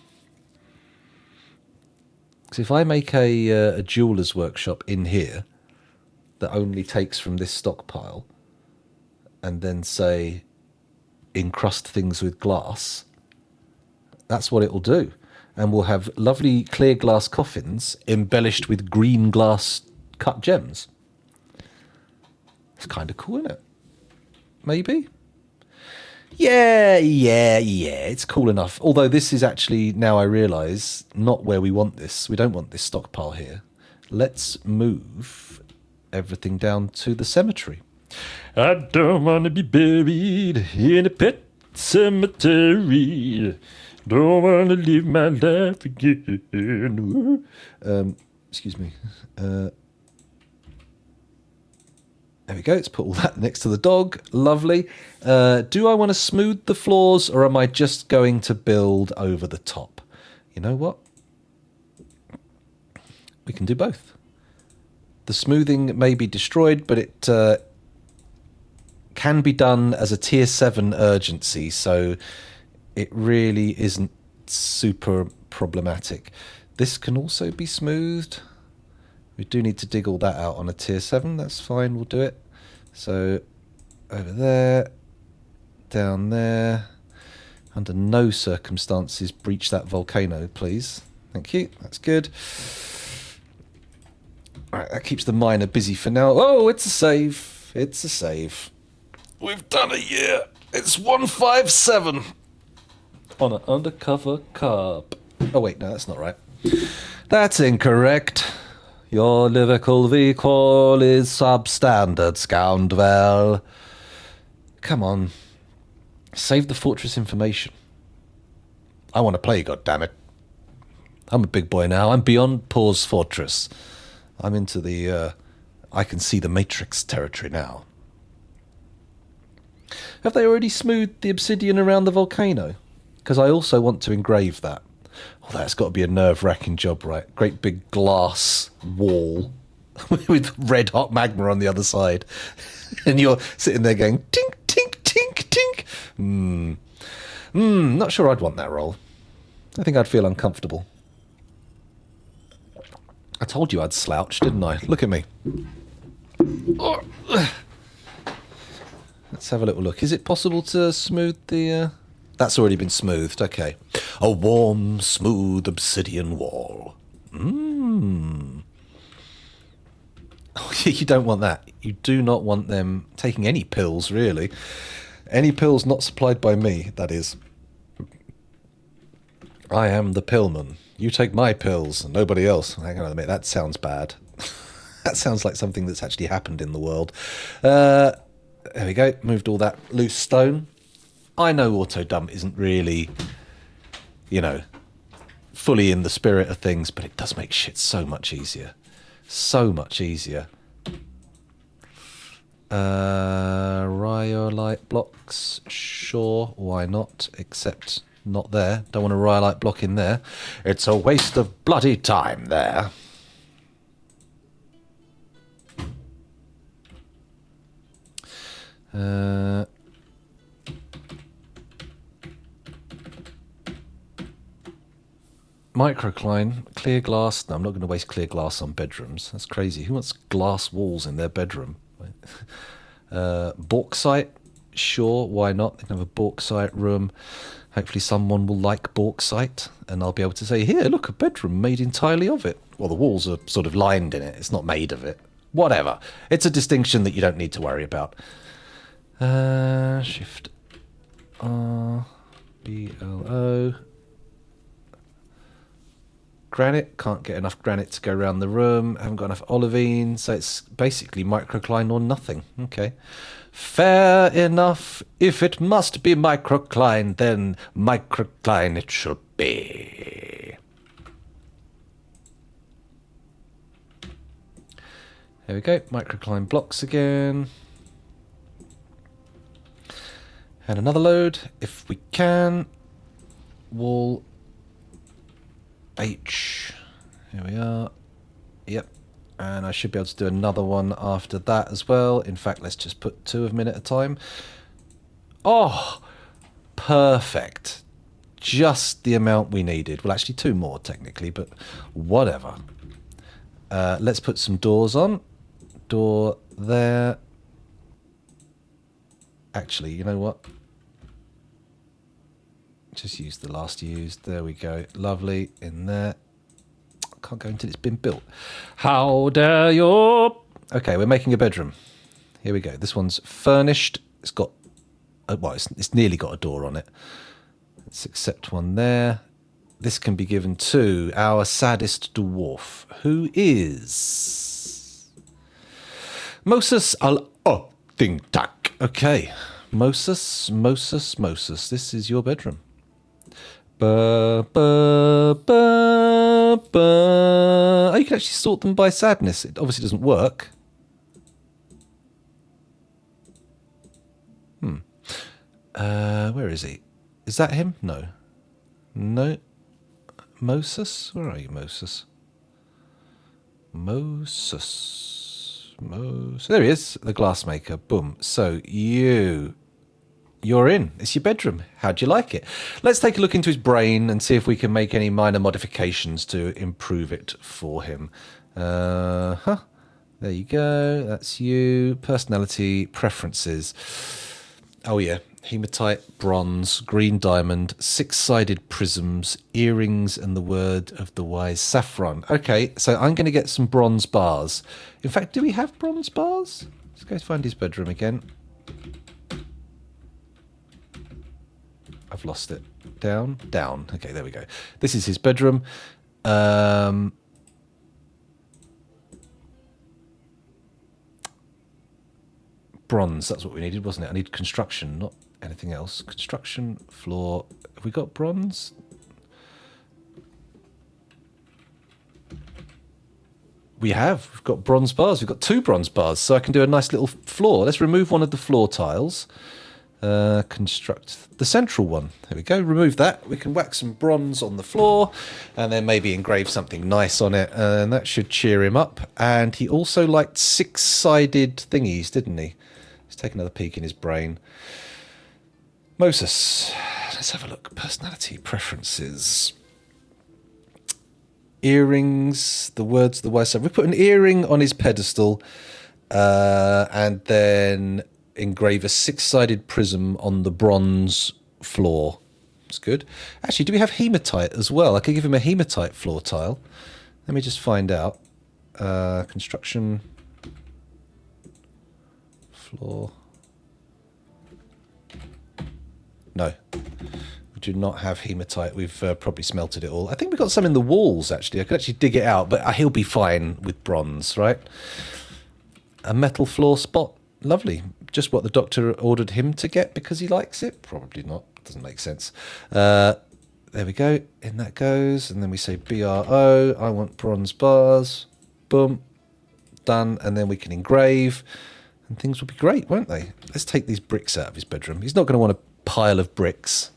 Because if I make a jeweller's workshop in here that only takes from this stockpile, and then say encrust things with glass, that's what it will do. And we'll have lovely clear glass coffins embellished with green glass cut gems. It's kind of cool, isn't it? Maybe? Yeah, it's cool enough. Although this is actually, now I realise, not where we want this. We don't want this stockpile here. Let's move everything down to the cemetery. I don't want to be buried in a pet cemetery. Don't want to live my life again. Excuse me. There we go. Let's put all that next to the dog. Lovely. Do I want to smooth the floors, or am I just going to build over the top? You know what? We can do both. The smoothing may be destroyed, but it can be done as a tier 7 urgency, so it really isn't super problematic. This can also be smoothed. We do need to dig all that out on a tier 7. That's fine, we'll do it. So, over there, down there. Under no circumstances breach that volcano, please. Thank you, that's good. Right, that keeps the miner busy for now. Oh, it's a save. It's a save. We've done a year. It's 157 on an undercover carp. Oh, wait, no, that's not right. That's incorrect. Your lyrical recall is substandard, scoundrel. Come on. Save the fortress information. I want to play, goddammit. I'm a big boy now. I'm beyond Paul's fortress. I'm into the, I can see the Matrix territory now. Have they already smoothed the obsidian around the volcano? Because I also want to engrave that. Oh, that's got to be a nerve-wracking job, right? Great big glass wall with red-hot magma on the other side. And you're sitting there going, tink, tink, tink, tink. Not sure I'd want that role. I think I'd feel uncomfortable. I told you I'd slouch, didn't I? Look at me. Oh. Let's have a little look. Is it possible to smooth the... That's already been smoothed, okay. A warm, smooth obsidian wall. Oh, you don't want that. You do not want them taking any pills, really. Any pills not supplied by me, that is. I am the pillman. You take my pills and nobody else. Hang on a minute, that sounds bad. That sounds like something that's actually happened in the world. There we go. Moved all that loose stone. I know auto dump isn't really, you know, fully in the spirit of things, but it does make shit so much easier. So much easier. Rhyolite blocks. Sure, why not? Except not there. Don't want a rhyolite block in there. It's a waste of bloody time there. Microcline, clear glass. No, I'm not going to waste clear glass on bedrooms. That's crazy. Who wants glass walls in their bedroom? Bauxite, sure, why not? They can have a bauxite room. Hopefully someone will like bauxite, and I'll be able to say, here, look, a bedroom made entirely of it. Well, the walls are sort of lined in it. It's not made of it. Whatever. It's a distinction that you don't need to worry about. Shift R, B, L, O. Granite, can't get enough granite to go around the room. Haven't got enough olivine, so it's basically microcline or nothing. Okay. Fair enough. If it must be microcline, then microcline it should be. There we go. Microcline blocks again. And another load, if we can. Wall H. Here we are. Yep. And I should be able to do another one after that as well. In fact, let's just put 2 of them in at a time. Oh, perfect. Just the amount we needed. Well, actually 2 more technically, but whatever. Let's put some doors on. Door there. Actually, you know what? Just use the last used. There we go. Lovely. In there. Can't go until it's been built. How dare you? Okay, we're making a bedroom. Here we go. This one's furnished. It's got... well, it's nearly got a door on it. Let's accept one there. This can be given to our saddest dwarf, who is... Moses al-Othingtak. Okay. Moses. This is your bedroom. Oh, you can actually sort them by sadness. It obviously doesn't work. Where is he? Is that him? No. No. Moses? Where are you, Moses? Moses. There he is, the glassmaker. Boom. So you're in. It's your bedroom. How'd you like it? Let's take a look into his brain and see if we can make any minor modifications to improve it for him. There you go. That's you. Personality, preferences. Oh, yeah. Hematite, bronze, green diamond, six-sided prisms, earrings, and the word of the wise saffron. Okay, so I'm going to get some bronze bars. In fact, do we have bronze bars? Let's go find his bedroom again. I've lost it. Down, down. Okay, there we go. This is his bedroom. Bronze, that's what we needed, wasn't it? I need construction, not anything else. Construction, floor. Have we got bronze? We have. We've got bronze bars. We've got 2 bronze bars, so I can do a nice little floor. Let's remove one of the floor tiles. Construct the central one. There we go. Remove that. We can whack some bronze on the floor and then maybe engrave something nice on it, and that should cheer him up. And he also liked 6-sided thingies, didn't he? Let's take another peek in his brain. Moses. Let's have a look. Personality preferences. Earrings. The words of the wise. We put an earring on his pedestal, and then engrave a 6-sided prism on the bronze floor. That's good. Actually, do we have hematite as well? I could give him a hematite floor tile. Let me just find out. Construction. Floor. No. We do not have hematite. We've probably smelted it all. I think we've got some in the walls, actually. I could actually dig it out, but he'll be fine with bronze, right? A metal floor spot. Lovely. Just what the doctor ordered him to get because he likes it? Probably not. Doesn't make sense. There we go. In that goes. And then we say BRO. I want bronze bars. Boom. Done. And then we can engrave. And things will be great, won't they? Let's take these bricks out of his bedroom. He's not going to want a pile of bricks.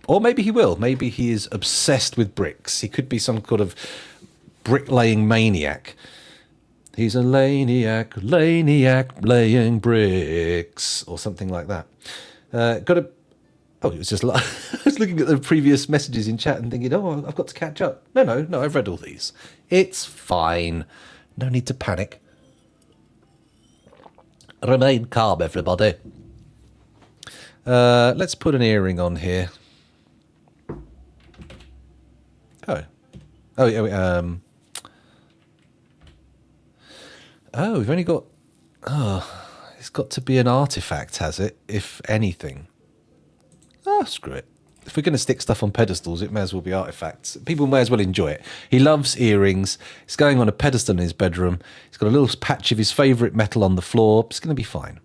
Or maybe he will. Maybe he is obsessed with bricks. He could be some sort of bricklaying maniac. He's a laniac laying bricks, or something like that. Oh, it was just like I was looking at the previous messages in chat and thinking, oh, I've got to catch up. No, I've read all these. It's fine. No need to panic. Remain calm, everybody. Let's put an earring on here. Oh, yeah. Oh, we've only got... Oh, it's got to be an artifact, has it? If anything. Oh, screw it. If we're going to stick stuff on pedestals, it may as well be artifacts. People may as well enjoy it. He loves earrings. It's going on a pedestal in his bedroom. He's got a little patch of his favourite metal on the floor. It's going to be fine.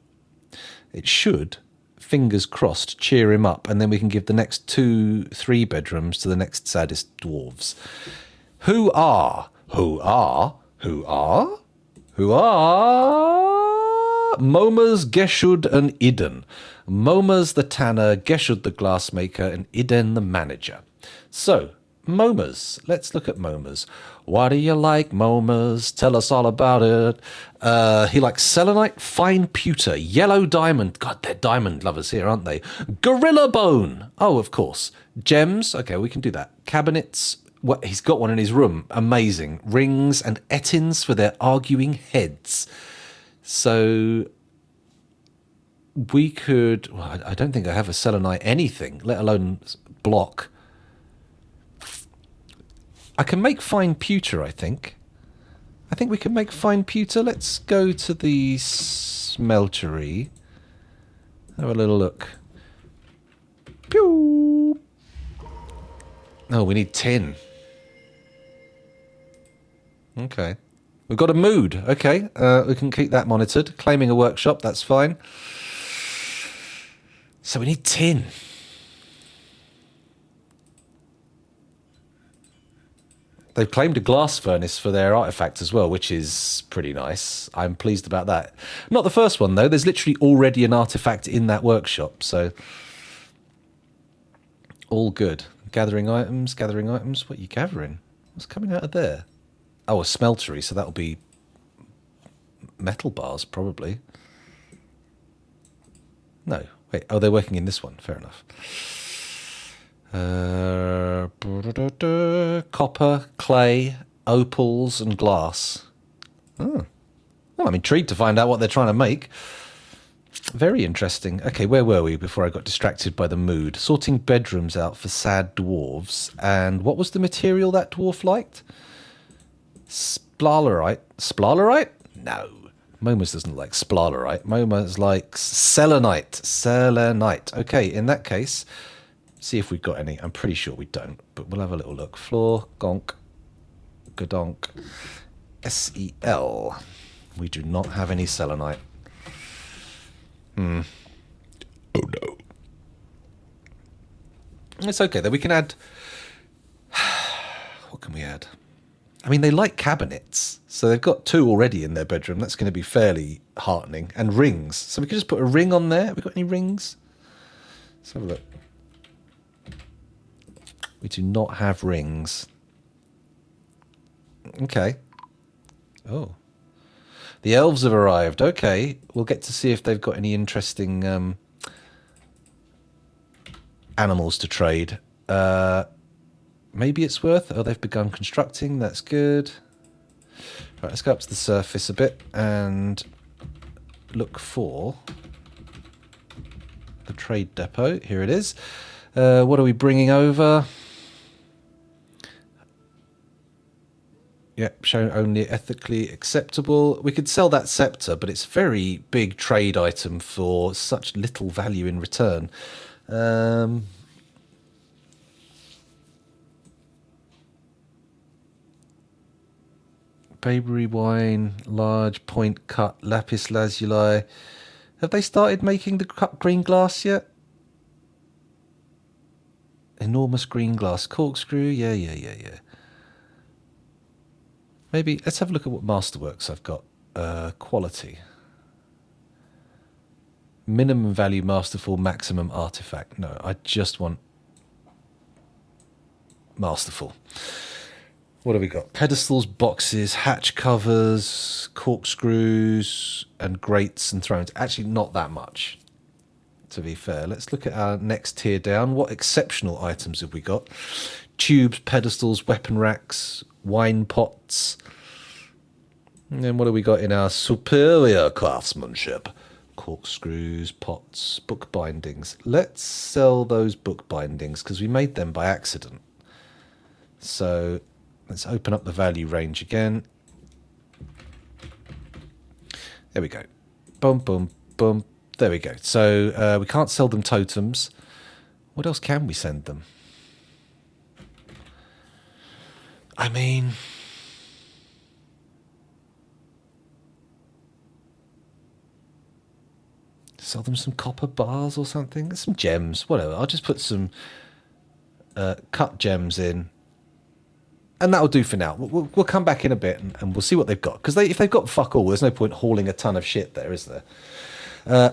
It should, fingers crossed, cheer him up, and then we can give the next 2-3 bedrooms to the next saddest dwarves. Who are Momas, Geshud, and Iden. Momas the tanner, Geshud the glassmaker, and Iden the manager. So, Momas. Let's look at Momas. What do you like, Momas? Tell us all about it. He likes selenite, fine pewter, yellow diamond. God, they're diamond lovers here, aren't they? Gorilla bone. Oh, of course. Gems. Okay, we can do that. Cabinets. What, he's got one in his room. Amazing. Rings and ettins for their arguing heads. So we could... Well, I don't think I have a selenite anything, let alone block. I can make fine pewter, I think. I think we can make fine pewter. Let's go to the smeltery. Have a little look. Pew! Oh, we need tin. Okay. We've got a mood. Okay. We can keep that monitored. Claiming a workshop, that's fine. So we need tin. They've claimed a glass furnace for their artifact as well, which is pretty nice. I'm pleased about that. Not the first one, though. There's literally already an artifact in that workshop, so... all good. Gathering items. What are you gathering? What's coming out of there? Oh, a smeltery, so that'll be metal bars, probably. No, wait. Oh, they're working in this one. Fair enough. Copper, clay, opals, and glass. Oh. Well, I'm intrigued to find out what they're trying to make. Very interesting. Okay, where were we before I got distracted by the mood? Sorting bedrooms out for sad dwarves. And what was the material that dwarf liked? Splarlerite. Splarlerite? No. Momas doesn't like splarlerite. Momas likes selenite. Selenite. Okay, in that case, see if we've got any. I'm pretty sure we don't, but we'll have a little look. Floor, gonk, gadonk, SEL. We do not have any selenite. Oh no. It's okay though. We can add. What can we add? I mean, they like cabinets, so they've got 2 already in their bedroom. That's going to be fairly heartening. And rings. So we could just put a ring on there. Have we got any rings? Let's have a look. We do not have rings. Okay. Oh. The elves have arrived. Okay. We'll get to see if they've got any interesting animals to trade. Maybe it's worth... Oh, they've begun constructing. That's good. Right, let's go up to the surface a bit and look for the trade depot. Here it is. What are we bringing over? Yep, shown only ethically acceptable. We could sell that scepter, but it's a very big trade item for such little value in return. Bayberry wine, large point cut lapis lazuli. Have they started making the cut green glass yet? Enormous green glass corkscrew. Yeah. Maybe let's have a look at what masterworks I've got. Quality. Minimum value masterful, maximum artifact. No, I just want masterful. What have we got? Pedestals, boxes, hatch covers, corkscrews, and grates and thrones. Actually, not that much, to be fair. Let's look at our next tier down. What exceptional items have we got? Tubes, pedestals, weapon racks, wine pots. And then what have we got in our superior craftsmanship? Corkscrews, pots, book bindings. Let's sell those book bindings because we made them by accident. So let's open up the value range again. There we go. Boom, boom, boom. There we go. So we can't sell them totems. What else can we send them? I mean, sell them some copper bars or something. Some gems, whatever. I'll just put some cut gems in. And that'll do for now. We'll come back in a bit and we'll see what they've got. Because if they've got fuck all, there's no point hauling a ton of shit there, is there?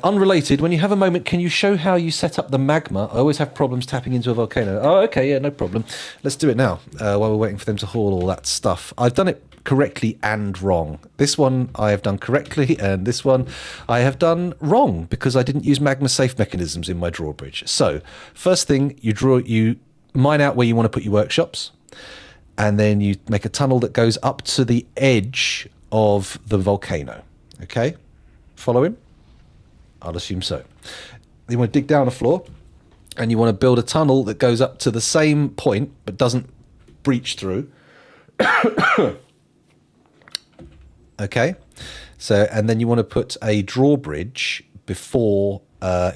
Unrelated, when you have a moment, can you show how you set up the magma? I always have problems tapping into a volcano. Oh, okay, yeah, no problem. Let's do it now while we're waiting for them to haul all that stuff. I've done it correctly and wrong. This one I have done correctly, and this one I have done wrong because I didn't use magma safe mechanisms in my drawbridge. So, first thing, you mine out where you want to put your workshops, and then you make a tunnel that goes up to the edge of the volcano. Okay? Following? I'll assume so. You want to dig down a floor, and you want to build a tunnel that goes up to the same point, but doesn't breach through. Okay? So, and then you want to put a drawbridge before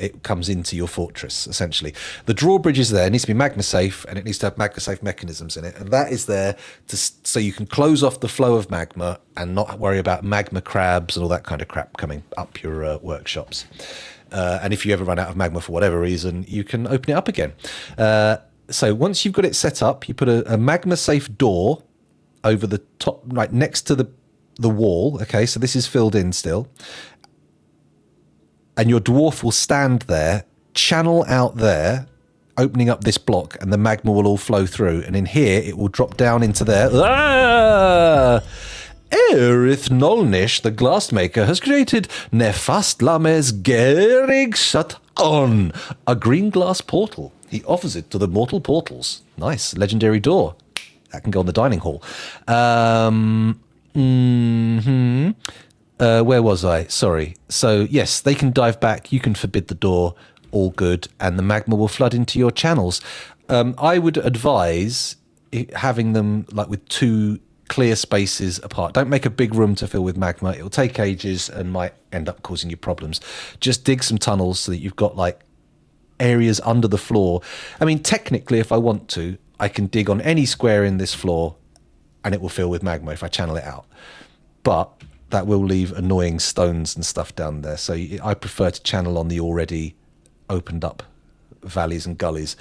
it comes into your fortress, essentially. The drawbridge is there. It needs to be magma safe, and it needs to have magma safe mechanisms in it. And that is there so you can close off the flow of magma and not worry about magma crabs and all that kind of crap coming up your workshops. And if you ever run out of magma for whatever reason, you can open it up again. So once you've got it set up, you put a magma safe door over the top, right next to the wall. Okay, so this is filled in still. And your dwarf will stand there, channel out there, opening up this block, and the magma will all flow through. And in here, it will drop down into there. Erith Nolnish, the glassmaker, has created Nefast Lames Gerig Shut On, a green glass portal. He offers it to the mortal portals. Nice, legendary door. That can go on the dining hall. Where was I? Sorry. So, yes, they can dive back. You can forbid the door. All good. And the magma will flood into your channels. I would advise having them like with 2 clear spaces apart. Don't make a big room to fill with magma. It'll take ages and might end up causing you problems. Just dig some tunnels so that you've got like areas under the floor. I mean, technically, if I want to, I can dig on any square in this floor and it will fill with magma if I channel it out. But that will leave annoying stones and stuff down there. So I prefer to channel on the already opened up valleys and gullies.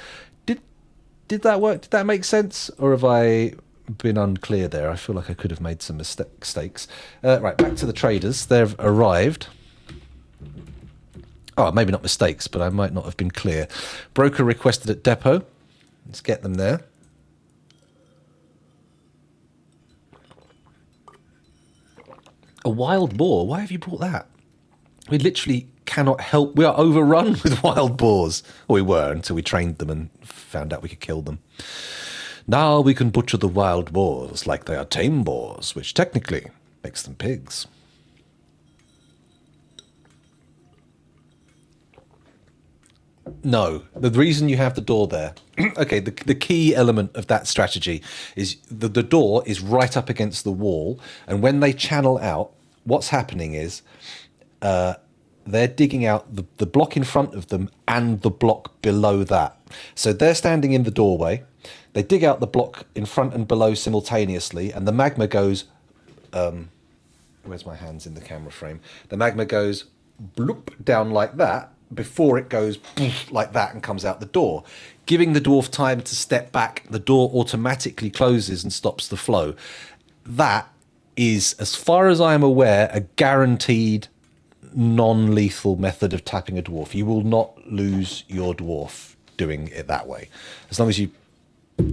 Did that work? Did that make sense? Or have I been unclear there? I feel like I could have made some mistakes. Right, back to the traders. They've arrived. Oh, maybe not mistakes, but I might not have been clear. Broker requested at depot. Let's get them there. A wild boar? Why have you brought that? We literally cannot help. We are overrun with wild boars. Or we were until we trained them and found out we could kill them. Now we can butcher the wild boars like they are tame boars, which technically makes them pigs. No, the reason you have the door there, okay, the key element of that strategy is the door is right up against the wall, and when they channel out, what's happening is they're digging out the block in front of them and the block below that. So they're standing in the doorway, they dig out the block in front and below simultaneously, and the magma goes, where's my hands in the camera frame? The magma goes bloop down like that, before it goes like that and comes out the door. Giving the dwarf time to step back, the door automatically closes and stops the flow. That is, as far as I am aware, a guaranteed non-lethal method of tapping a dwarf. You will not lose your dwarf doing it that way. As long as you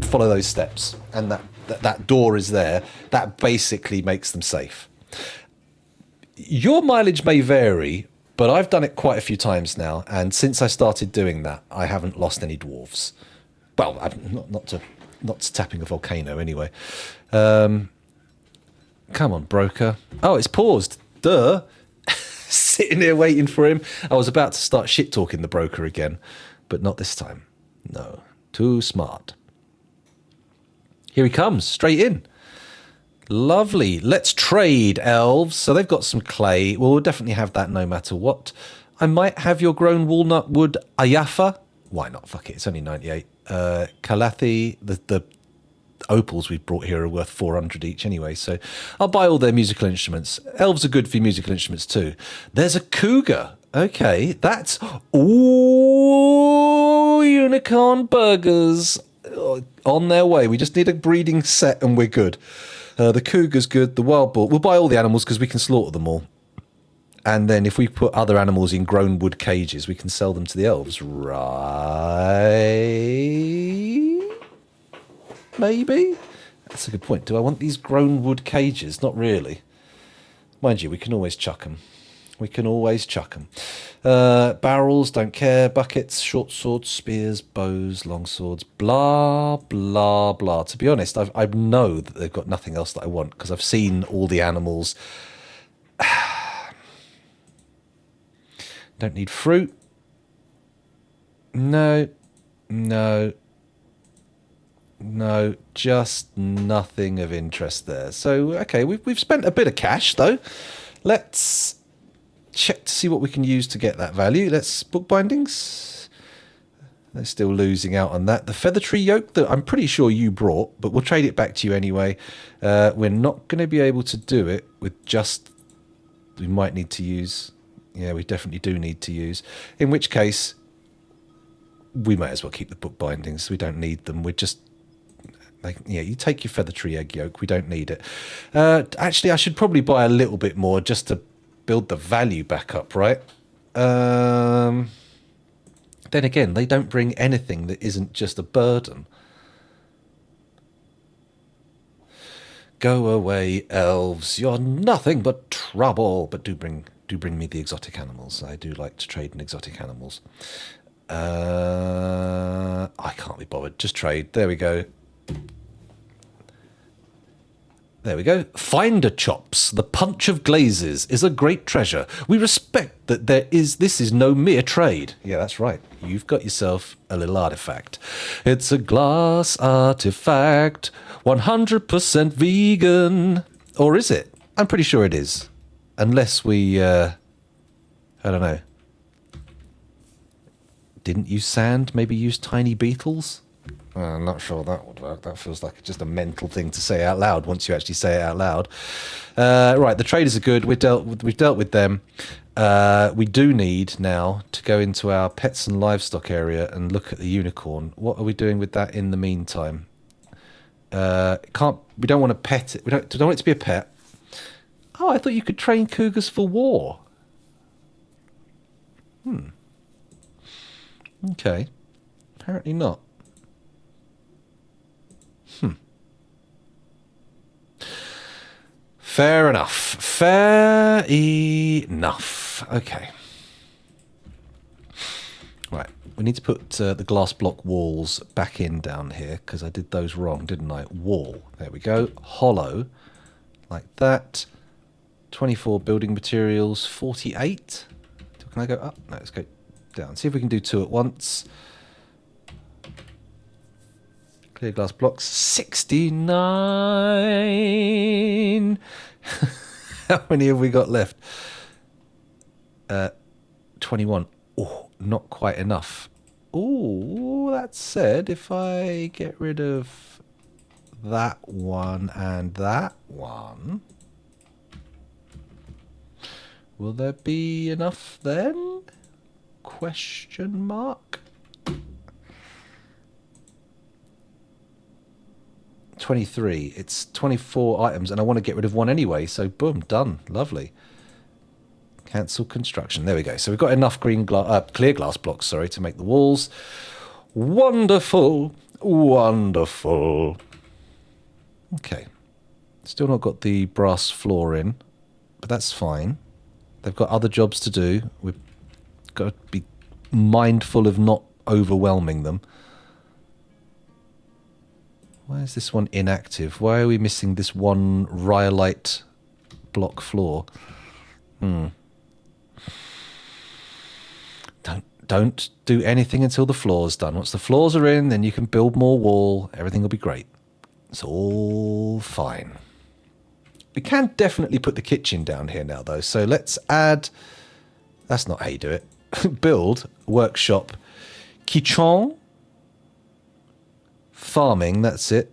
follow those steps and that door is there, that basically makes them safe. Your mileage may vary, but I've done it quite a few times now, and since I started doing that, I haven't lost any dwarves. Well, not to tapping a volcano anyway. Come on, broker. Oh, it's paused. Duh. Sitting here waiting for him. I was about to start shit-talking the broker again, but not this time. No, too smart. Here he comes, straight in. Lovely. Let's trade, elves. So they've got some clay. Well, we'll definitely have that no matter what. I might have your grown walnut wood Ayafa. Why not? Fuck it. It's only 98. Kalathi. The opals we've brought here are worth 400 each anyway. So I'll buy all their musical instruments. Elves are good for musical instruments too. There's a cougar. Okay. That's... Ooh, unicorn burgers. On their way. We just need a breeding set and we're good. The cougar's good, the wild boar. We'll buy all the animals because we can slaughter them all. And then if we put other animals in grown wood cages, we can sell them to the elves. Right? Maybe? That's a good point. Do I want these grown wood cages? Not really. Mind you, we can always chuck them. We can always chuck them. Barrels, don't care. Buckets, short swords, spears, bows, long swords, blah, blah, blah. To be honest, I know that they've got nothing else that I want because I've seen all the animals. Don't need fruit. No, no, no, just nothing of interest there. So, okay, we've spent a bit of cash, though. Let's check to see what we can use to get that value. Let's bookbindings. They're still losing out on that. The feather tree yoke that I'm pretty sure you brought, but we'll trade it back to you anyway. We're not going to be able to do it with just... We might need to use... Yeah, we definitely do need to use. In which case, we may as well keep the bookbindings. We don't need them. We're just... yeah, you take your feather tree egg yolk. We don't need it. Actually, I should probably buy a little bit more just to build the value back up, right? Then again, they don't bring anything that isn't just a burden. Go away, elves. You're nothing but trouble. But do bring me the exotic animals. I do like to trade in exotic animals. I can't be bothered. Just trade. There we go. There we go. Finder chops, the punch of glazes, is a great treasure. We respect that this is no mere trade. Yeah, that's right. You've got yourself a little artifact. It's a glass artifact, 100% vegan. Or is it? I'm pretty sure it is. Unless we, I don't know. Didn't use sand, maybe use tiny beetles? I'm not sure that would work. That feels like just a mental thing to say out loud once you actually say it out loud. Right, the traders are good. We've dealt with them. We do need now to go into our pets and livestock area and look at the unicorn. What are we doing with that in the meantime? We don't want to pet it. We don't want it to be a pet. Oh, I thought you could train cougars for war. Okay. Apparently not. Fair enough. Fair enough. Okay. Right. We need to put the glass block walls back in down here because I did those wrong, didn't I? Wall. There we go. Hollow. Like that. 24 building materials. 48. Can I go up? No, let's go down. See if we can do two at once. Clear glass blocks. 69. How many have we got left? 21. Oh, not quite enough. Oh, that said, if I get rid of that one and that one, will there be enough then? Question mark. 23. It's 24 items, and I want to get rid of one anyway. So boom, done. Lovely. Cancel construction. There we go. So we've got enough clear glass blocks, sorry, to make the walls. Wonderful, wonderful. Okay. Still not got the brass floor in, but that's fine. They've got other jobs to do. We've got to be mindful of not overwhelming them. Why is this one inactive? Why are we missing this one rhyolite block floor? Don't do anything until the floor's done. Once the floors are in, then you can build more wall. Everything will be great. It's all fine. We can definitely put the kitchen down here now, though. So let's add... That's not how you do it. Build, workshop, kitchen... Farming, that's it.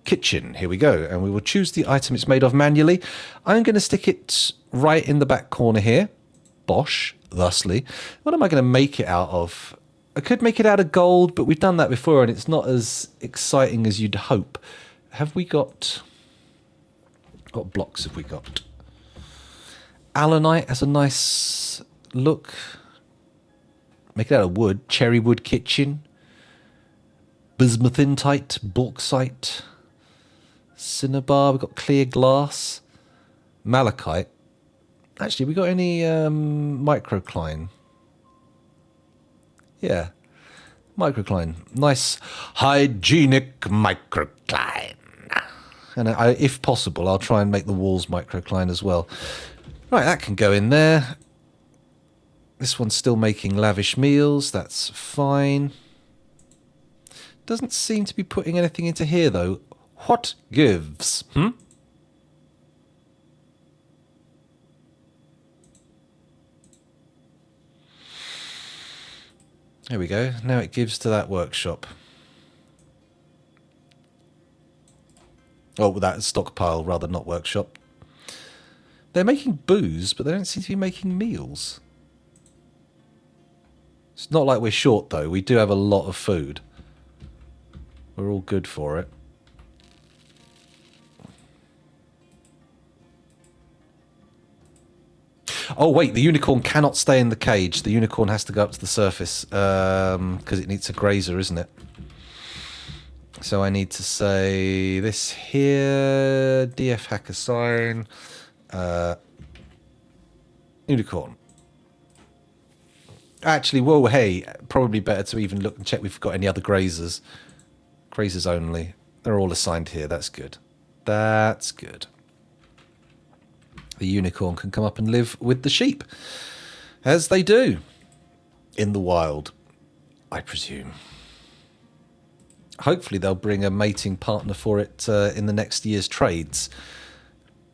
Kitchen, here we go. And we will choose the item it's made of manually. I'm going to stick it right in the back corner here. Bosh, thusly. What am I going to make it out of? I could make it out of gold, but we've done that before and it's not as exciting as you'd hope. Have we got... What blocks have we got? Allanite has a nice look. Make it out of wood. Cherry wood kitchen. Bismuthintite, bauxite, cinnabar, we've got clear glass, malachite. Actually, we got any microcline? Yeah, microcline. Nice hygienic microcline. And if possible, I'll try and make the walls microcline as well. Right, that can go in there. This one's still making lavish meals. That's fine. Doesn't seem to be putting anything into here, though. What gives? There we go. Now it gives to that workshop. Oh, that stockpile, rather, not workshop. They're making booze, but they don't seem to be making meals. It's not like we're short, though. We do have a lot of food. We're all good for it. Oh, wait, the unicorn cannot stay in the cage. The unicorn has to go up to the surface because it needs a grazer, isn't it? So I need to say this here, DF hacker sign, unicorn. Actually, whoa, hey, probably better to even look and check we've got any other grazers. Grazers only. They're all assigned here. That's good. That's good. The unicorn can come up and live with the sheep, as they do in the wild, I presume. Hopefully they'll bring a mating partner for it in the next year's trades,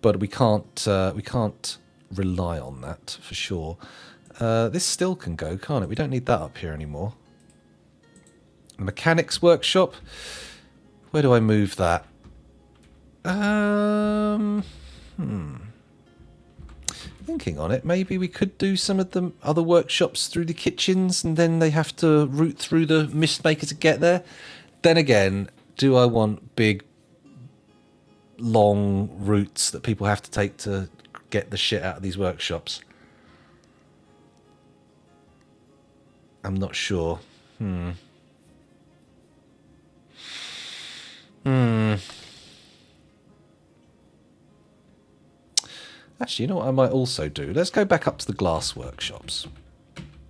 but we can't rely on that for sure. This still can go, can't it? We don't need that up here anymore. The mechanics workshop. Where do I move that? Thinking on it, maybe we could do some of the other workshops through the kitchens, and then they have to route through the mist maker to get there. Then again, do I want big, long routes that people have to take to get the shit out of these workshops? I'm not sure. Actually, you know what I might also do? Let's go back up to the glass workshops.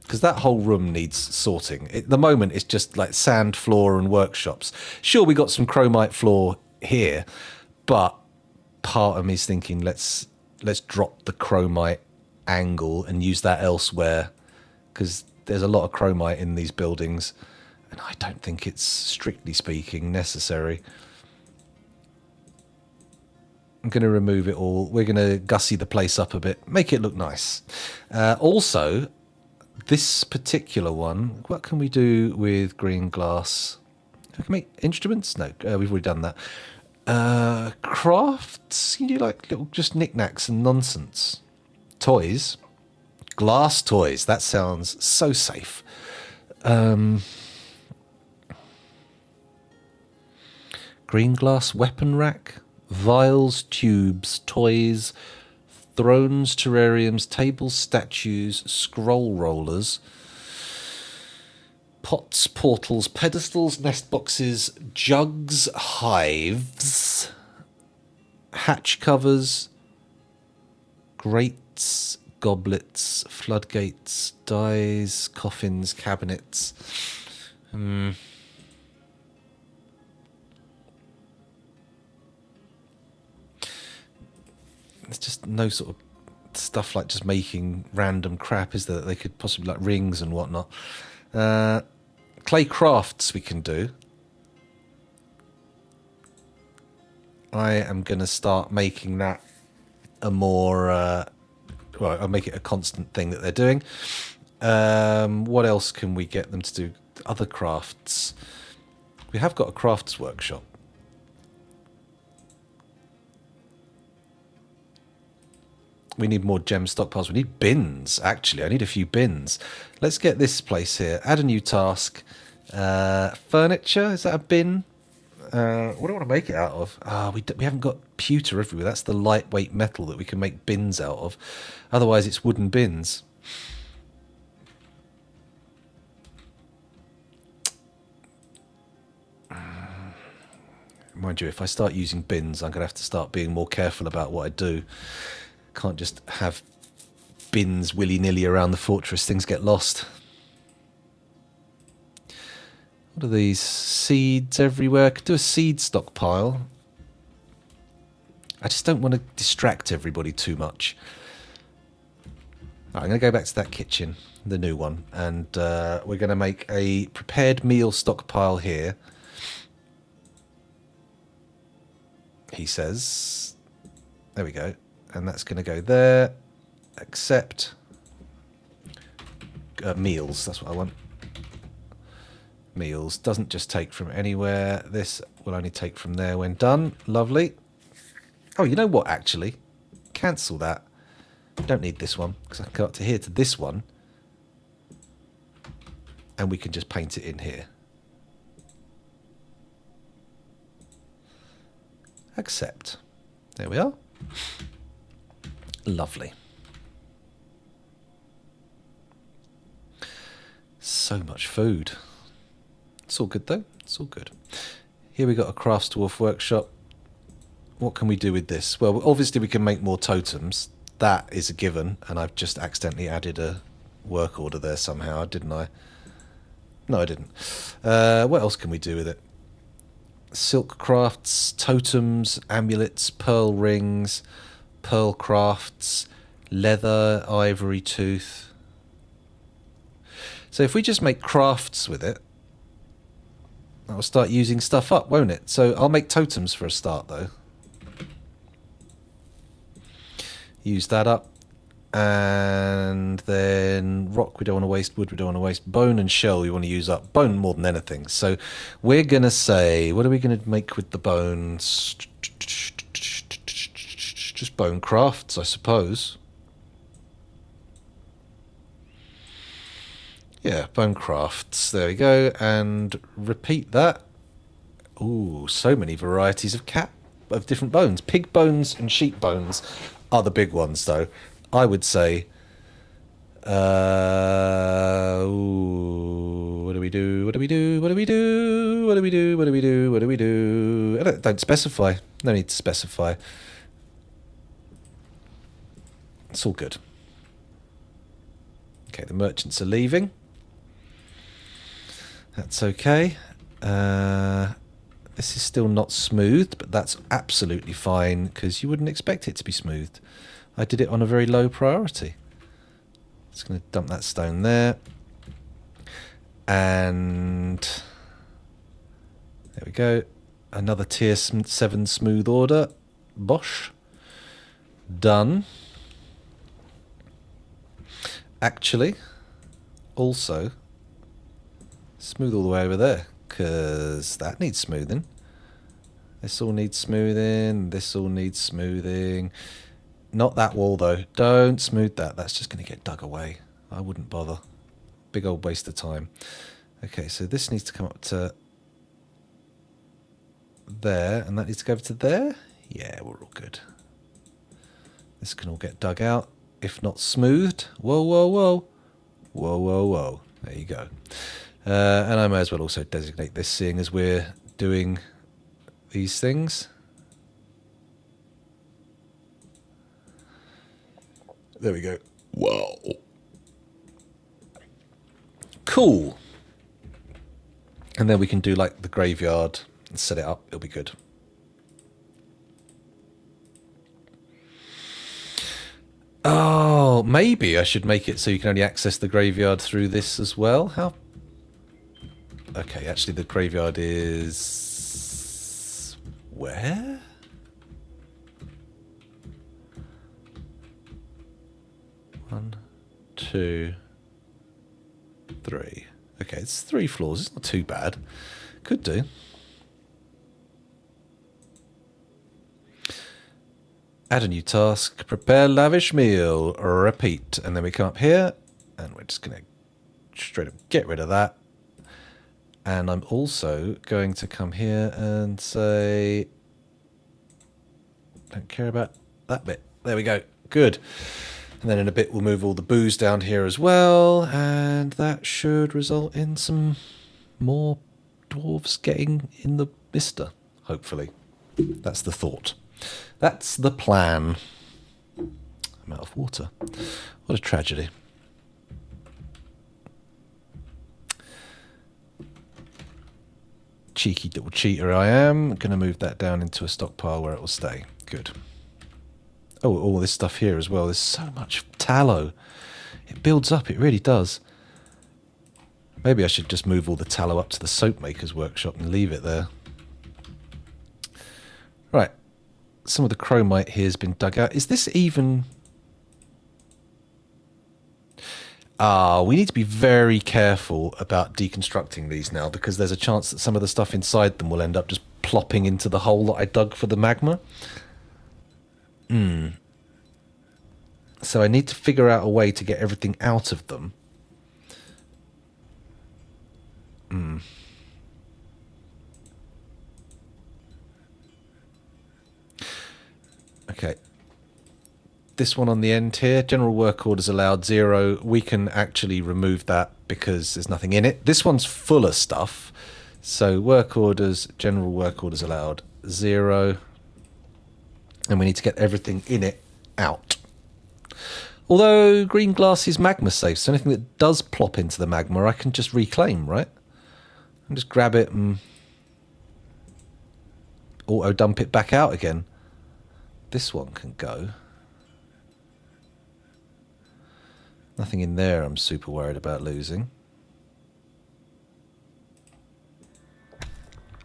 Because that whole room needs sorting. At the moment, it's just like sand floor and workshops. Sure, we got some chromite floor here, but part of me's thinking let's drop the chromite angle and use that elsewhere. Because there's a lot of chromite in these buildings, and I don't think it's, strictly speaking, necessary. I'm going to remove it all. We're going to gussy the place up a bit, make it look nice. Also, this particular one, what can we do with green glass? I can make instruments? No, we've already done that. Crafts? You do like little just knickknacks and nonsense. Toys? Glass toys. That sounds so safe. Green glass weapon rack? Vials, tubes, toys, thrones, terrariums, tables, statues, scroll rollers, pots, portals, pedestals, nest boxes, jugs, hives, hatch covers, grates, goblets, floodgates, dies, coffins, cabinets. There's just no sort of stuff like just making random crap, is there? They could possibly like rings and whatnot. Clay crafts we can do. I am going to start making that a more... well, I'll make it a constant thing that they're doing. What else can we get them to do? Other crafts. We have got a crafts workshop. We need more gem stockpiles. We need bins, actually. I need a few bins. Let's get this place here. Add a new task. Furniture, is that a bin? What do I want to make it out of? We haven't got pewter everywhere. That's the lightweight metal that we can make bins out of. Otherwise, it's wooden bins. Mind you, if I start using bins, I'm going to have to start being more careful about what I do. Can't just have bins willy-nilly around the fortress. Things get lost. What are these? Seeds everywhere. I could do a seed stockpile. I just don't want to distract everybody too much. Right, I'm going to go back to that kitchen, the new one, and we're going to make a prepared meal stockpile here. He says. There we go. And that's going to go there. Accept. Meals, that's what I want. Meals. Doesn't just take from anywhere. This will only take from there when done. Lovely. Oh, you know what, actually? Cancel that. Don't need this one, because I can go up to here to this one. And we can just paint it in here. Accept. There we are. Lovely. So much food. It's all good though. It's all good. Here we got a crafts dwarf workshop. What can we do with this? Well, obviously we can make more totems. That is a given, and I've just accidentally added a work order there somehow, didn't I? No, I didn't. What else can we do with it? silk crafts, totems, amulets, pearl rings, pearl crafts, leather, ivory tooth. So if we just make crafts with it, that'll start using stuff up, won't it? So I'll make totems for a start, though. Use that up. And then rock we don't want to waste, wood we don't want to waste, bone and shell we want to use up. Bone more than anything. So we're going to say, what are we going to make with the bones? Just bone crafts, I suppose. Yeah, bone crafts. There we go. And repeat that. Ooh, so many varieties of different bones. Pig bones and sheep bones are the big ones, though. I would say, what do we do? What do we do? What do we do? What do we do? What do we do? What do we do? Don't specify. No need to specify. It's all good. Okay, the merchants are leaving. That's okay. This is still not smoothed, but that's absolutely fine because you wouldn't expect it to be smoothed. I did it on a very low priority. Just going to dump that stone there. And there we go. Another tier 7 smooth order. Bosh. Done. Actually, also, smooth all the way over there, because that needs smoothing. This all needs smoothing. This all needs smoothing. Not that wall, though. Don't smooth that. That's just going to get dug away. I wouldn't bother. Big old waste of time. Okay, so this needs to come up to there, and that needs to go over to there. Yeah, we're all good. This can all get dug out, if not smoothed. Whoa, whoa, whoa. Whoa, whoa, whoa. There you go. And I may as well also designate this, seeing as we're doing these things. There we go. Wow. Cool. And then we can do like the graveyard and set it up. It'll be good. Oh, maybe I should make it so you can only access the graveyard through this as well. How? Okay, actually the graveyard is... where? One, two, three. Okay, it's 3 floors. It's not too bad. Could do. Add a new task. Prepare lavish meal. Repeat. And then we come up here. And we're just going to straight up get rid of that. And I'm also going to come here and say... don't care about that bit. There we go. Good. And then in a bit we'll move all the booze down here as well, and that should result in some more dwarves getting in the mister, hopefully. That's the thought. That's the plan. I'm out of water. What a tragedy. Cheeky little cheater I am. Going to move that down into a stockpile where it will stay. Good. Oh, all this stuff here as well. There's so much tallow. It builds up, it really does. Maybe I should just move all the tallow up to the soap maker's workshop and leave it there. Right. Some of the chromite here has been dug out. Is this even... we need to be very careful about deconstructing these now, because there's a chance that some of the stuff inside them will end up just plopping into the hole that I dug for the magma. So I need to figure out a way to get everything out of them. Okay. This one on the end here, general work orders allowed 0. We can actually remove that because there's nothing in it. This one's full of stuff. So work orders, general work orders allowed 0. And we need to get everything in it out. Although green glass is magma safe, so anything that does plop into the magma I can just reclaim, right? And just grab it and... auto dump it back out again. This one can go. Nothing in there I'm super worried about losing.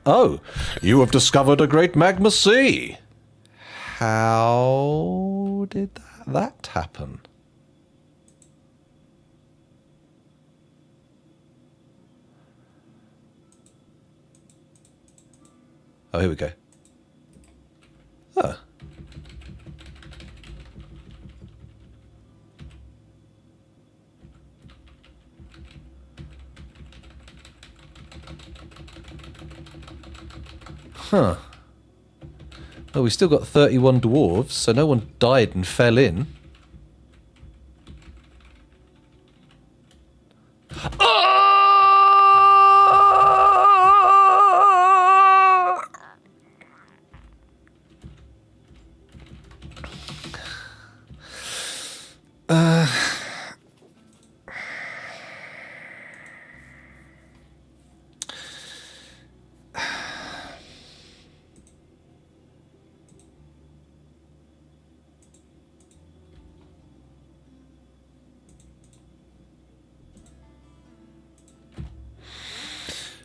Oh, you have discovered a great magma sea. How did that happen? Oh, here we go. Oh. Huh. Well, we still got 31 dwarves, so no one died and fell in.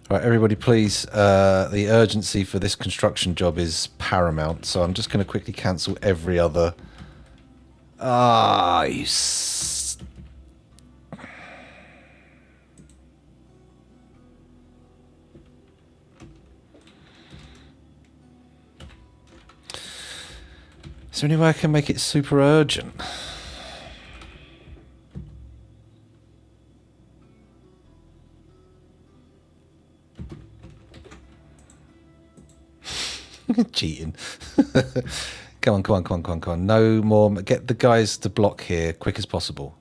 Right, everybody, please. The urgency for this construction job is paramount, so I'm just going to quickly cancel every other. Ah, you. Is there any way I can make it super urgent? Cheating. Come on, come on, come on, come on, come on. No more. Get the guys to block here quick as possible.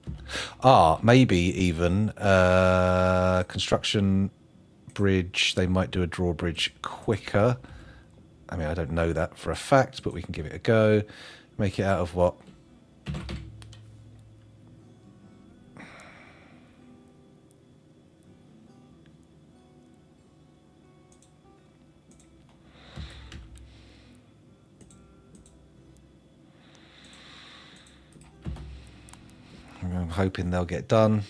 Ah, maybe even construction bridge. They might do a drawbridge quicker. I mean, I don't know that for a fact, but we can give it a go. Make it out of what? I'm hoping they'll get done.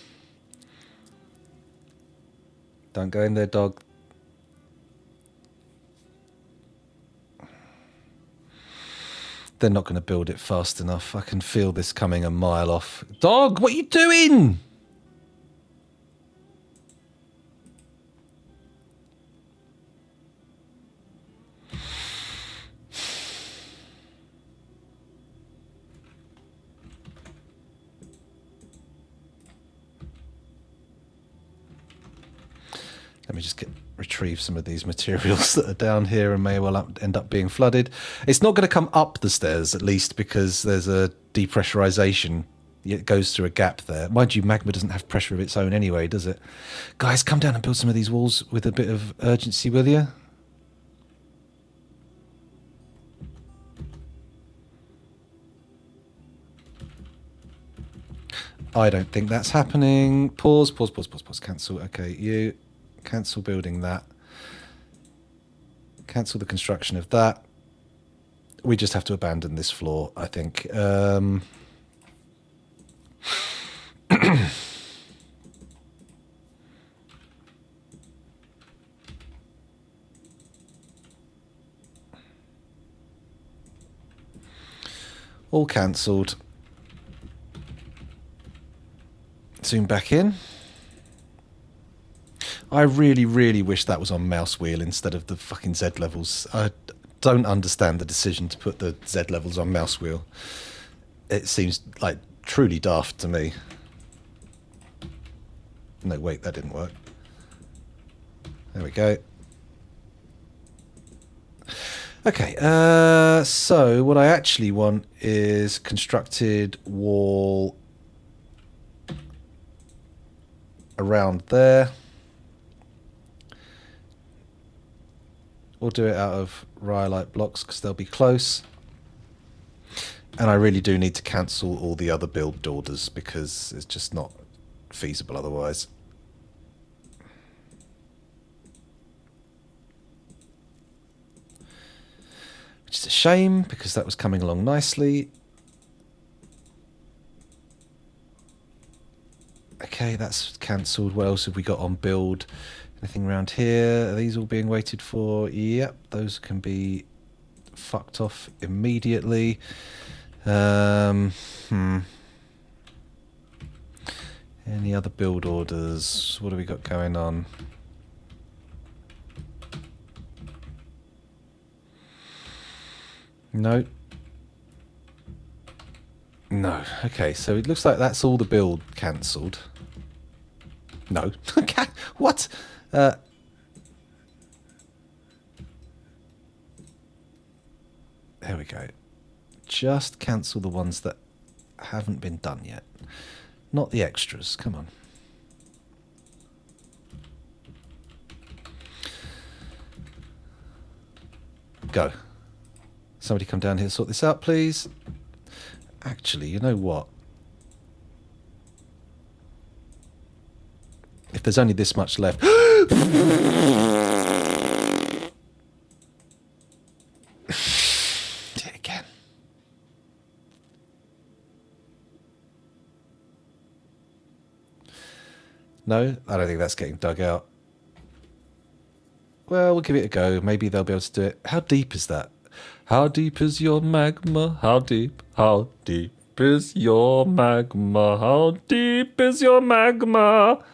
Don't go in there, dog. They're not going to build it fast enough. I can feel this coming a mile off. Dog, what are you doing? Let me just retrieve some of these materials that are down here and may well end up being flooded. It's not going to come up the stairs, at least, because there's a depressurization. It goes through a gap there. Mind you, magma doesn't have pressure of its own anyway, does it? Guys, come down and build some of these walls with a bit of urgency, will you? I don't think that's happening. Pause, pause, pause, pause, pause. Cancel. Okay, you cancel building that. Cancel the construction of that. We just have to abandon this floor, I think. All cancelled. Zoom back in. I really, really wish that was on mouse wheel instead of the fucking Z levels. I don't understand the decision to put the Z levels on mouse wheel. It seems like truly daft to me. No, wait, that didn't work. There we go. Okay, so what I actually want is constructed wall around there. We'll do it out of rhyolite blocks because they'll be close. And I really do need to cancel all the other build orders because it's just not feasible otherwise. is a shame because that was coming along nicely. Okay, that's cancelled. What else have we got on build? Anything around here? Are these all being waited for? Yep, those can be fucked off immediately. Any other build orders? What have we got going on? No. No. Okay, so it looks like that's all the build cancelled. No. What? There we go. Just cancel the ones that haven't been done yet. Not the extras. Come on. Go. Somebody come down here, sort this out, please. Actually, you know what? If there's only this much left... Did it again. No, I don't think that's getting dug out. Well, we'll give it a go. Maybe they'll be able to do it. How deep is that? How deep is your magma? How deep? How deep is your magma? How deep is your magma?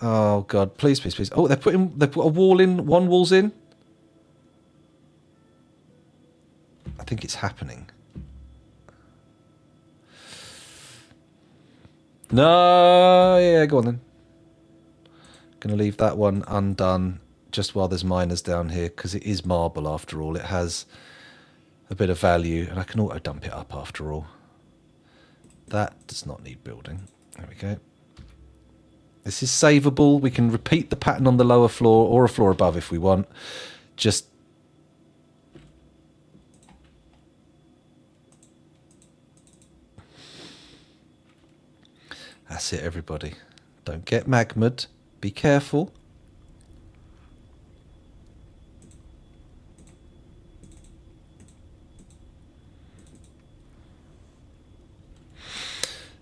Oh God! Please, please, please! Oh, they put a wall in. One wall's in. I think it's happening. No, yeah, go on then. Gonna leave that one undone just while there's miners down here because it is marble after all. It has a bit of value, and I can auto dump it up after all. That does not need building. There we go. This is savable. We can repeat the pattern on the lower floor or a floor above if we want. Just that's it, everybody. Don't get magma'd. Be careful.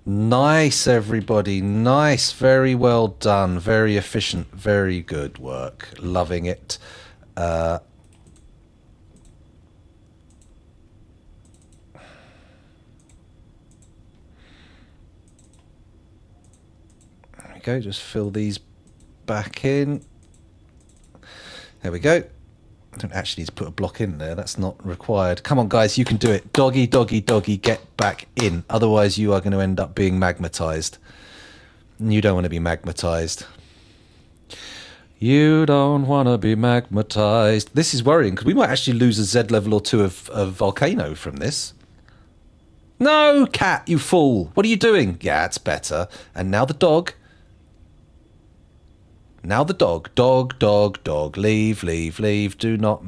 Nice, everybody. Nice. Very well done. Very efficient. Very good work. Loving it. There we go. Just fill these back in. There we go. I don't actually need to put a block in there. That's not required. Come on, guys. You can do it. Doggy, doggy, doggy. Get back in. Otherwise, you are going to end up being magmatized. You don't want to be magmatized. You don't want to be magmatized. This is worrying because we might actually lose a Z level or two of volcano from this. No, cat, you fool. What are you doing? Yeah, it's better. And now the dog. Now the dog. Dog, dog, dog. Leave, leave, leave. Do not...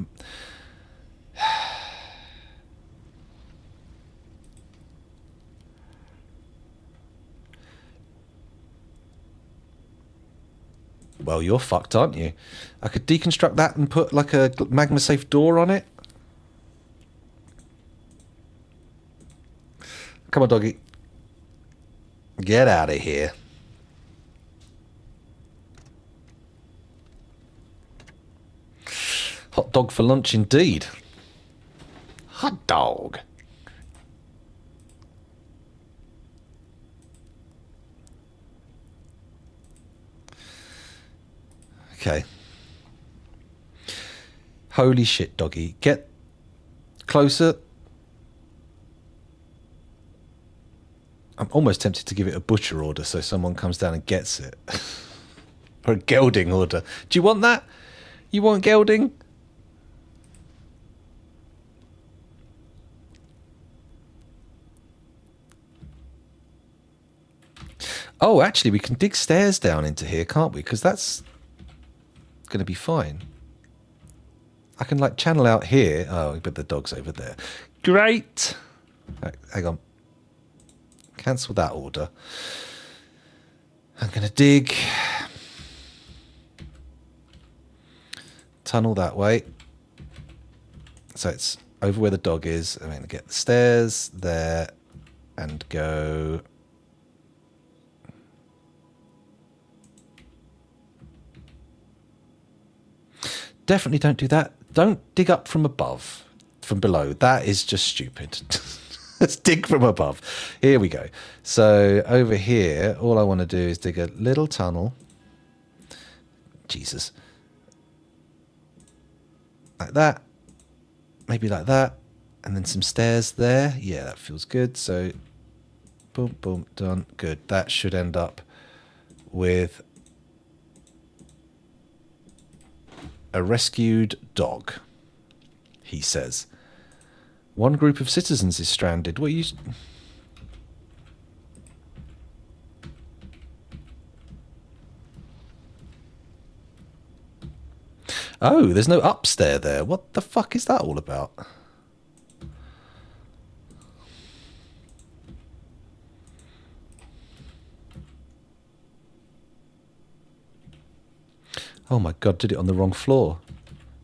Well, you're fucked, aren't you? I could deconstruct that and put like a magma safe door on it. Come on, doggy. Get out of here. Hot dog for lunch indeed. Hot dog. Okay. Holy shit, doggy. Get closer. I'm almost tempted to give it a butcher order so someone comes down and gets it. Or a gelding order. Do you want that? You want gelding? Oh, actually, we can dig stairs down into here, can't we? Because that's going to be fine. I can, like, channel out here. Oh, but the dog's over there. Great. Right, hang on. Cancel that order. I'm going to dig. Tunnel that way. So it's over where the dog is. I'm going to get the stairs there and go... Definitely don't do that. Don't dig up from above, from below. That is just stupid. Let's dig from above. Here we go. So over here, all I want to do is dig a little tunnel. Jesus. Like that. Maybe like that. And then some stairs there. Yeah, that feels good. So, boom, boom, done. Good. That should end up with a rescued dog, he says. One group of citizens is stranded. What are you... Oh, there's no upstairs there. What the fuck is that all about? Oh my god, did it on the wrong floor.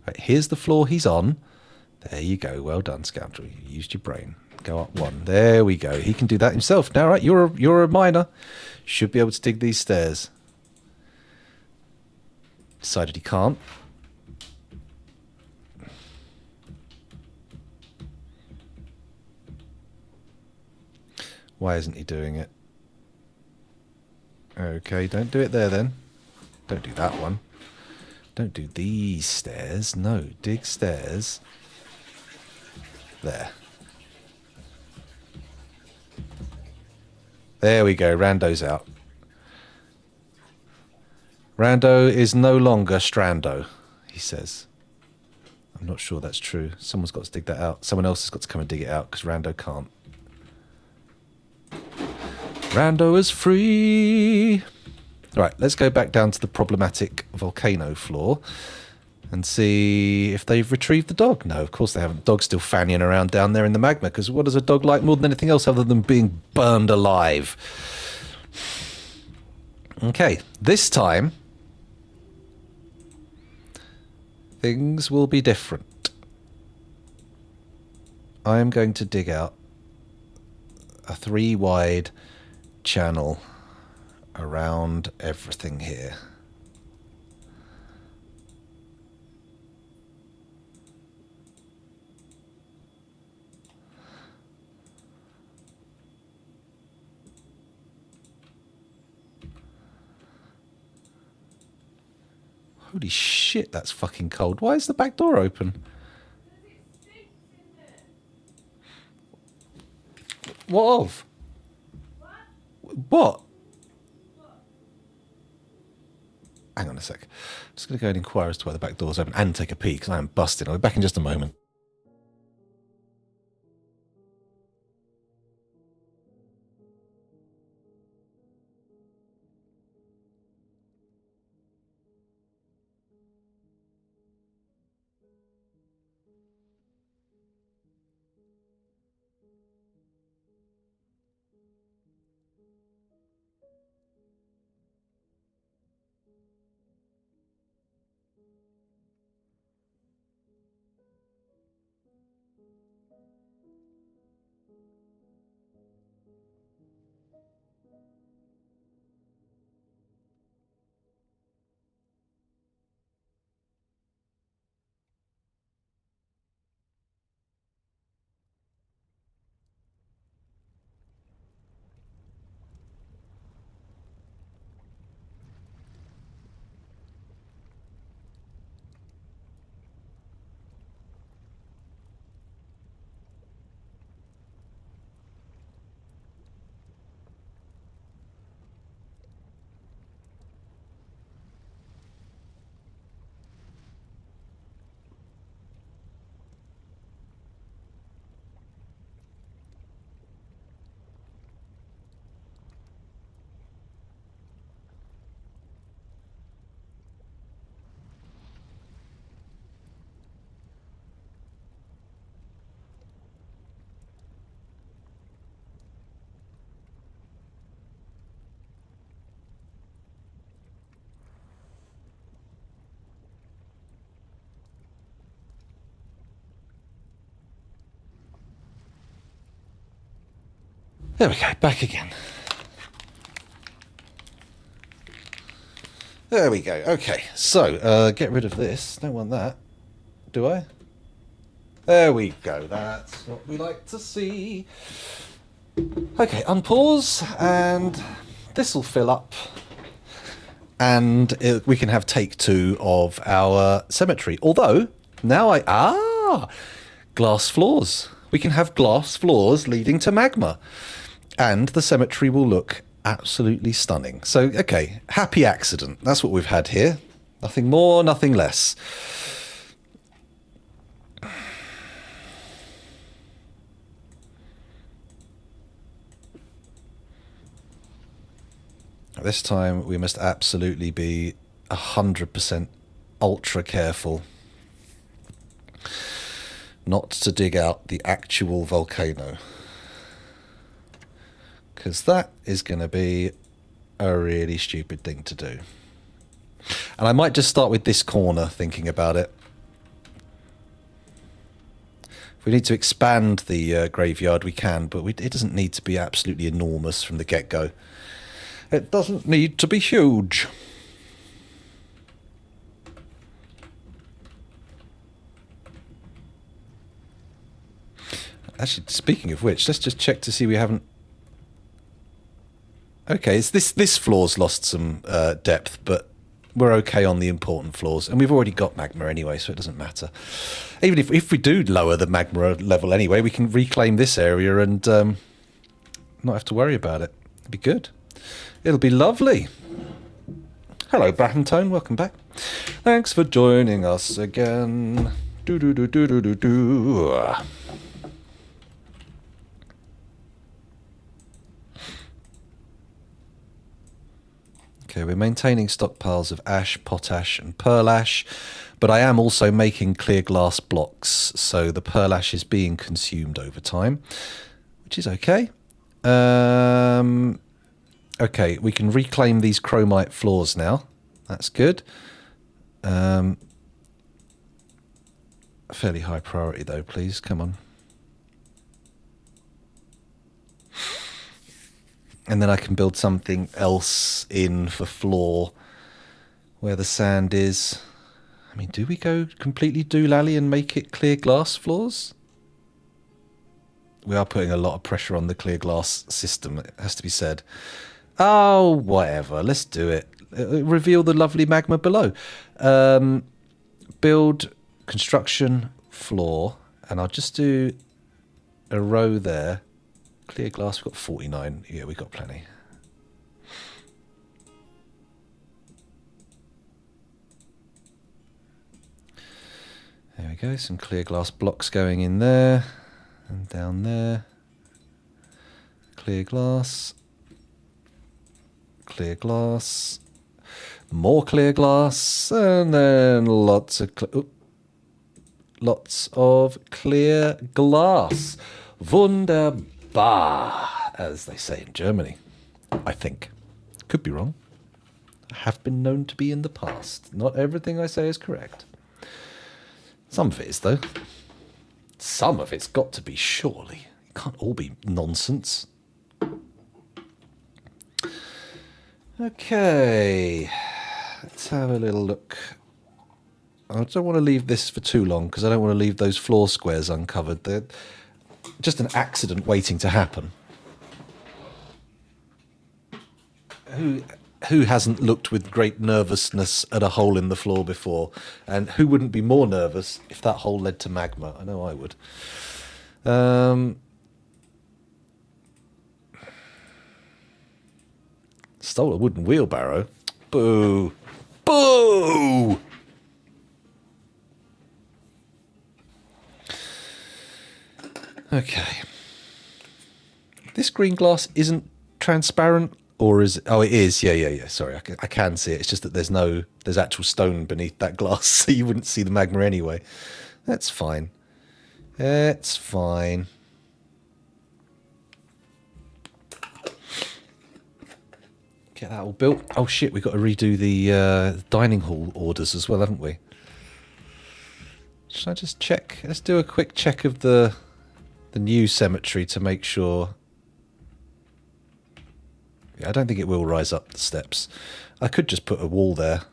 Right, here's the floor he's on. There you go. Well done, scoundrel. You used your brain. Go up one. There we go. He can do that himself. Now, right, you're a miner. Should be able to dig these stairs. Decided he can't. Why isn't he doing it? Okay, don't do it there then. Don't do that one. Don't do these stairs. No, dig stairs. There. There we go. Rando's out. Rando is no longer Strando, he says. I'm not sure that's true. Someone's got to dig that out. Someone else has got to come and dig it out because Rando can't. Rando is free. All right, let's go back down to the problematic volcano floor and see if they've retrieved the dog. No, of course they haven't. The dog's still fanning around down there in the magma because what does a dog like more than anything else other than being burned alive? Okay, this time things will be different. I am going to dig out a 3-wide channel around everything here. Holy shit, that's fucking cold. Why is the back door open? What of? What? Hang on a sec. I'm just going to go and inquire as to why the back door's open and take a pee because I am busted. I'll be back in just a moment. There we go, back again. There we go. Okay, so get rid of this. Don't want that. Do I? There we go. That's what we like to see. Okay, unpause, and this will fill up. And we can have take 2 of our cemetery. Although, now glass floors. We can have glass floors leading to magma. And the cemetery will look absolutely stunning. So, okay, happy accident. That's what we've had here. Nothing more, nothing less. This time we must absolutely be 100% ultra careful not to dig out the actual volcano, because that is going to be a really stupid thing to do. And I might just start with this corner, thinking about it. If we need to expand the graveyard, we can, but it doesn't need to be absolutely enormous from the get-go. It doesn't need to be huge. Actually, speaking of which, let's just check to see we haven't... Okay, it's this floor's lost some depth, but we're okay on the important floors. And we've already got magma anyway, so it doesn't matter. Even if we do lower the magma level anyway, we can reclaim this area and not have to worry about it. It'd be good. It'll be lovely. Hello, Brattentone. Welcome back. Thanks for joining us again. Do. Okay, we're maintaining stockpiles of ash, potash, and pearl ash, but I am also making clear glass blocks, so the pearl ash is being consumed over time, which is okay. Okay, we can reclaim these chromite floors now. That's good. Fairly high priority though, please. Come on. And then I can build something else in for floor where the sand is. I mean, do we go completely doolally and make it clear glass floors? We are putting a lot of pressure on the clear glass system, it has to be said. Oh, whatever. Let's do it. Reveal the lovely magma below. Build construction floor. And I'll just do a row there. Clear glass, we've got 49. Yeah, we've got plenty. There we go. Some clear glass blocks going in there. And down there. Clear glass. Clear glass, more clear glass, and then lots of clear glass. Wunderbar, as they say in Germany. I think. Could be wrong. I have been known to be in the past. Not everything I say is correct. Some of it is, though. Some of it's got to be, surely. It can't all be nonsense. Okay, let's have a little look. I don't want to leave this for too long because I don't want to leave those floor squares uncovered. They're just an accident waiting to happen. Who hasn't looked with great nervousness at a hole in the floor before? And who wouldn't be more nervous if that hole led to magma? I know I would. Stole a wooden wheelbarrow. Boo. Boo! Okay. This green glass isn't transparent, or is it? Oh, it is. Yeah. Sorry, I can see it. It's just that there's actual stone beneath that glass, so you wouldn't see the magma anyway. That's fine. It's fine. Get that all built. Oh shit, we've got to redo the dining hall orders as well, haven't we? Should I just check? Let's do a quick check of the new cemetery to make sure Yeah, I don't think it will rise up the steps. I could just put a wall there.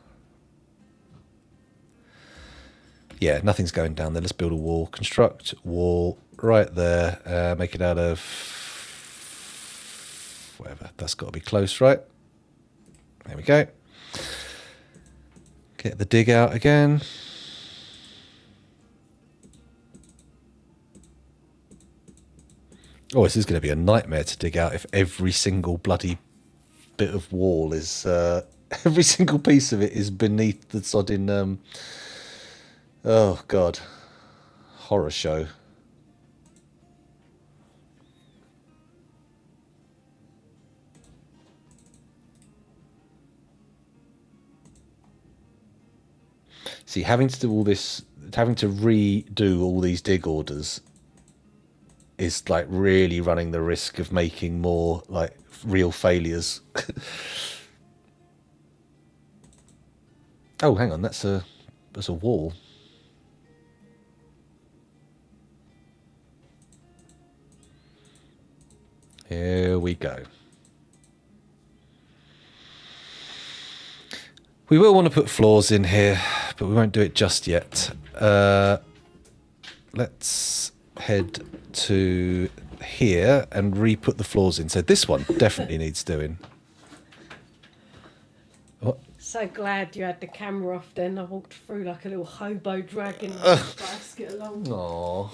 Yeah, nothing's going down there. Let's build a wall. Construct wall right there. Make it out of whatever. That's got to be close, right? There we go. Get the dig out again. Oh, this is going to be a nightmare to dig out if every single bloody bit of wall is... every single piece of it is beneath the sodding... oh, God. Horror show. See, having to do all this, having to redo all these dig orders is like really running the risk of making more like real failures. Oh, hang on, that's a wall. Here we go. We will want to put floors in here, but we won't do it just yet. Let's head to here and re-put the floors in. So this one definitely needs doing. What? So glad you had the camera off then. I walked through like a little hobo dragging a basket along. Aww.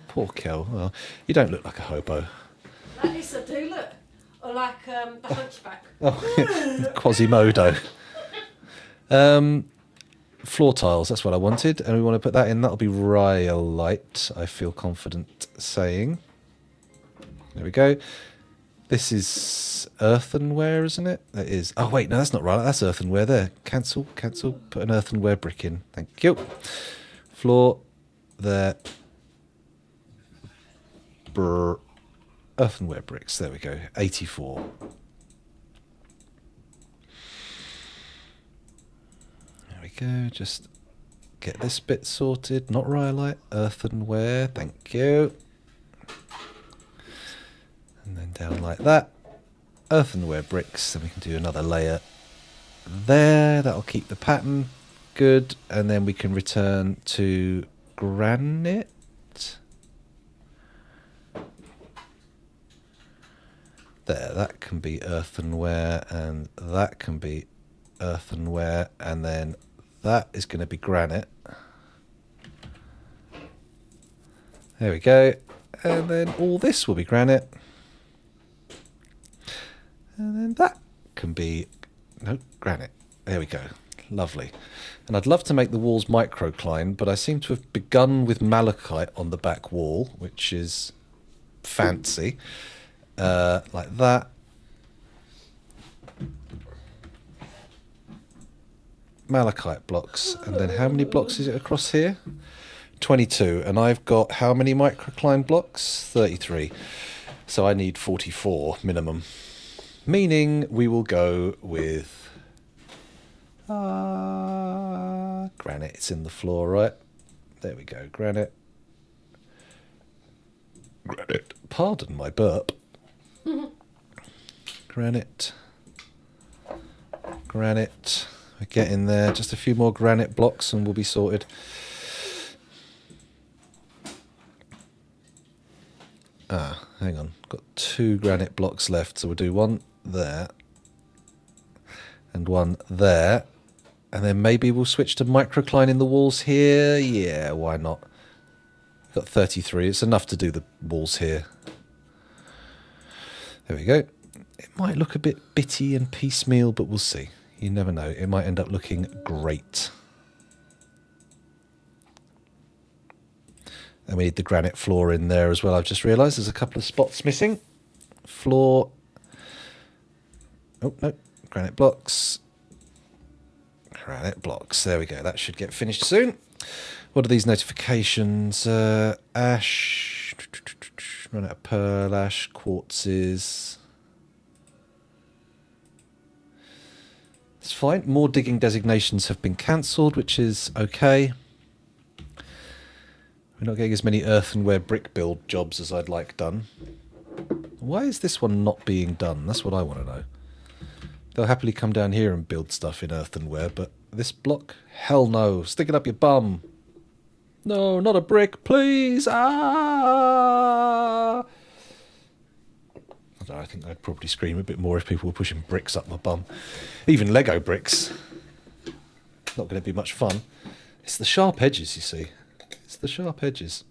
Poor Kel. Well, you don't look like a hobo. At least I do, look. Or like the hunchback. Oh, Quasimodo. Floor tiles, that's what I wanted, and we want to put that in. That'll be rhyolite, I feel confident saying. There we go. This is earthenware, isn't it? That is. Oh, wait, no, that's not rhyolite. That's earthenware there. Cancel. Put an earthenware brick in. Thank you. Floor there. Brr. Earthenware bricks. There we go. 84. Go, just get this bit sorted. Not rhyolite, earthenware. Thank you. And then down like that. Earthenware bricks. Then we can do another layer there. That'll keep the pattern good. And then we can return to granite. There, that can be earthenware, and that can be earthenware, and then that is going to be granite. There we go. And then all this will be granite. And then that can be... no, granite. There we go. Lovely. And I'd love to make the walls microcline, but I seem to have begun with malachite on the back wall, which is fancy. Like that. Malachite blocks, and then how many blocks is it across here? 22, and I've got how many microcline blocks? 33. So I need 44 minimum, meaning we will go with granite. It's in the floor, right? There we go. Granite. Pardon my burp. Granite. We get in there, just a few more granite blocks and we'll be sorted. Hang on, got 2 granite blocks left, so we'll do one there and one there, and then maybe we'll switch to microcline in the walls here. Yeah, why not? Got 33, it's enough to do the walls here. There we go. It might look a bit bitty and piecemeal, but we'll see. You never know. It might end up looking great. And we need the granite floor in there as well. I've just realised there's a couple of spots missing. Floor. Oh, no. Granite blocks. Granite blocks. There we go. That should get finished soon. What are these notifications? Ash. Run out of pearl ash. Quartzes. It's fine. More digging designations have been cancelled, which is okay. We're not getting as many earthenware brick build jobs as I'd like done. Why is this one not being done? That's what I want to know. They'll happily come down here and build stuff in earthenware, but this block? Hell no. Stick it up your bum. No, not a brick, please. Ah! I don't know, I think I'd probably scream a bit more if people were pushing bricks up my bum. Even Lego bricks. Not going to be much fun. It's the sharp edges, you see. It's the sharp edges.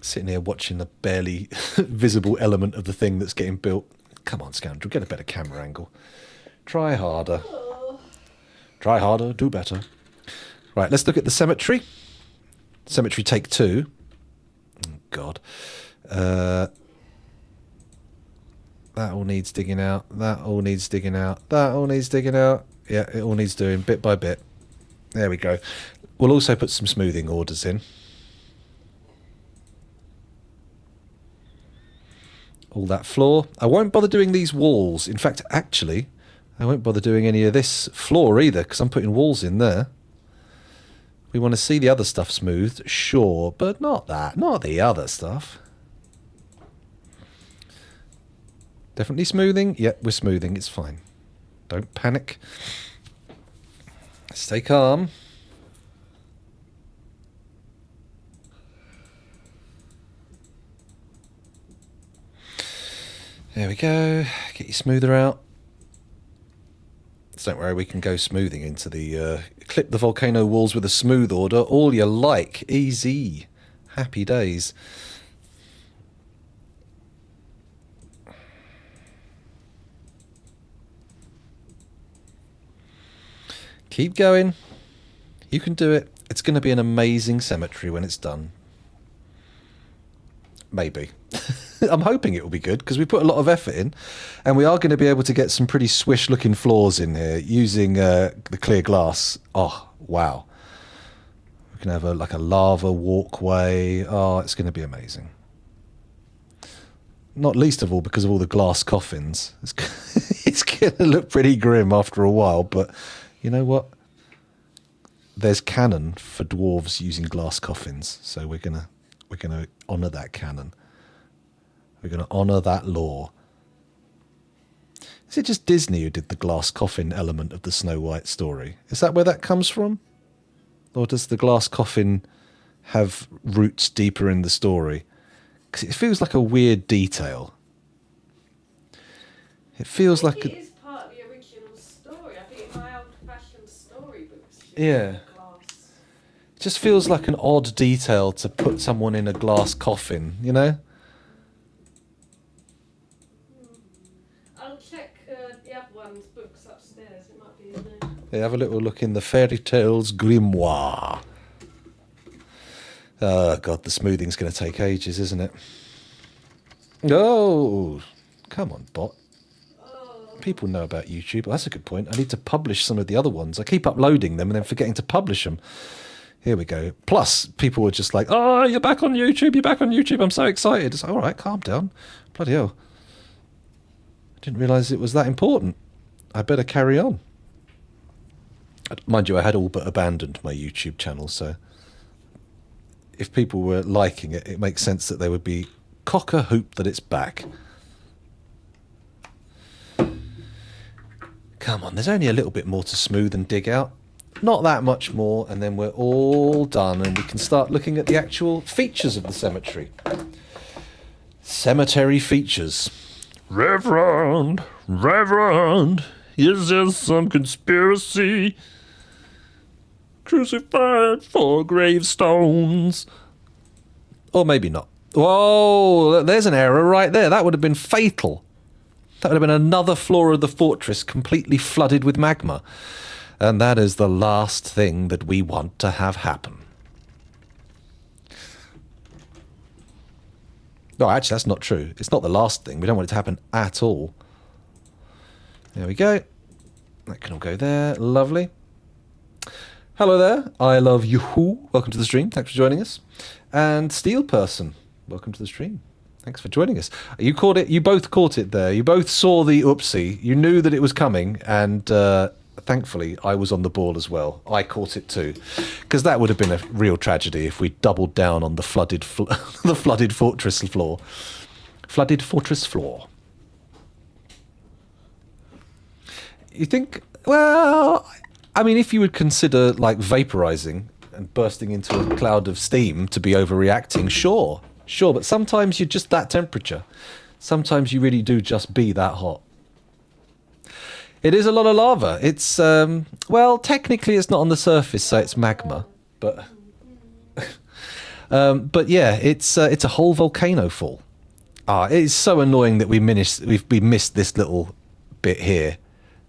Sitting here watching the barely visible element of the thing that's getting built. Come on, scoundrel, get a better camera angle. Try harder. Try harder, do better. Right, let's look at the cemetery. Cemetery take 2. Oh, God. That all needs digging out. That all needs digging out. That all needs digging out. Yeah, it all needs doing bit by bit. There we go. We'll also put some smoothing orders in. All that floor. I won't bother doing these walls. In fact, actually, I won't bother doing any of this floor either, because I'm putting walls in there. We want to see the other stuff smoothed, sure, but not that. Not the other stuff. Definitely smoothing? Yep, we're smoothing. It's fine. Don't panic. Stay calm. There we go. Get your smoother out. So don't worry, we can go smoothing into the... clip the volcano walls with a smooth order. All you like. Easy. Happy days. Keep going. You can do it. It's going to be an amazing cemetery when it's done. Maybe. I'm hoping it will be good because we put a lot of effort in, and we are going to be able to get some pretty swish looking floors in here using the clear glass. Oh, wow. We can have like a lava walkway. Oh, it's going to be amazing. Not least of all because of all the glass coffins. It's going to look pretty grim after a while, but you know what? There's canon for dwarves using glass coffins, so we're gonna honour that canon. We're going to honour that law. Is it just Disney who did the glass coffin element of the Snow White story? Is that where that comes from? Or does the glass coffin have roots deeper in the story? Because it feels like a weird detail. It feels like... It is part of the original story. I think in my old-fashioned storybooks. Yeah. Glass. It just feels like an odd detail to put someone in a glass coffin, you know? I'll check the other one's books upstairs. It might be in there. Yeah, have a little look in the Fairy Tales Grimoire. Oh, God, the smoothing's going to take ages, isn't it? Oh, come on, bot. People know about YouTube. That's a good point. I need to publish some of the other ones. I keep uploading them and then forgetting to publish them. Here we go. Plus, people were just like, oh, you're back on YouTube. You're back on YouTube. I'm so excited. It's like, all right, calm down. Bloody hell. I didn't realise it was that important. I better carry on. Mind you, I had all but abandoned my YouTube channel, so if people were liking it, it makes sense that they would be cock-a-hoop that it's back. Come on, there's only a little bit more to smooth and dig out. Not that much more, and then we're all done, and we can start looking at the actual features of the cemetery. Cemetery features. Reverend, is there some conspiracy? Crucified for gravestones. Or maybe not. Whoa, there's an error right there. That would have been fatal. That would have been another floor of the fortress completely flooded with magma. And that is the last thing that we want to have happen. No, actually, that's not true. It's not the last thing. We don't want it to happen at all. There we go. That can all go there. Lovely. Hello there. I love you. Welcome to the stream. Thanks for joining us. And Steel Person, welcome to the stream. Thanks for joining us. You caught it. You both caught it there. You both saw the oopsie. You knew that it was coming, and thankfully, I was on the ball as well. I caught it too, because that would have been a real tragedy if we doubled down on the flooded the flooded fortress floor. Flooded fortress floor. You think? Well, I mean, if you would consider like vaporizing and bursting into a cloud of steam to be overreacting, sure. But sometimes you're just that temperature. Sometimes you really do just be that hot. It is a lot of lava. It's, well, technically it's not on the surface, so it's magma. But but yeah, it's a whole volcano fall. It is so annoying that we missed this little bit here.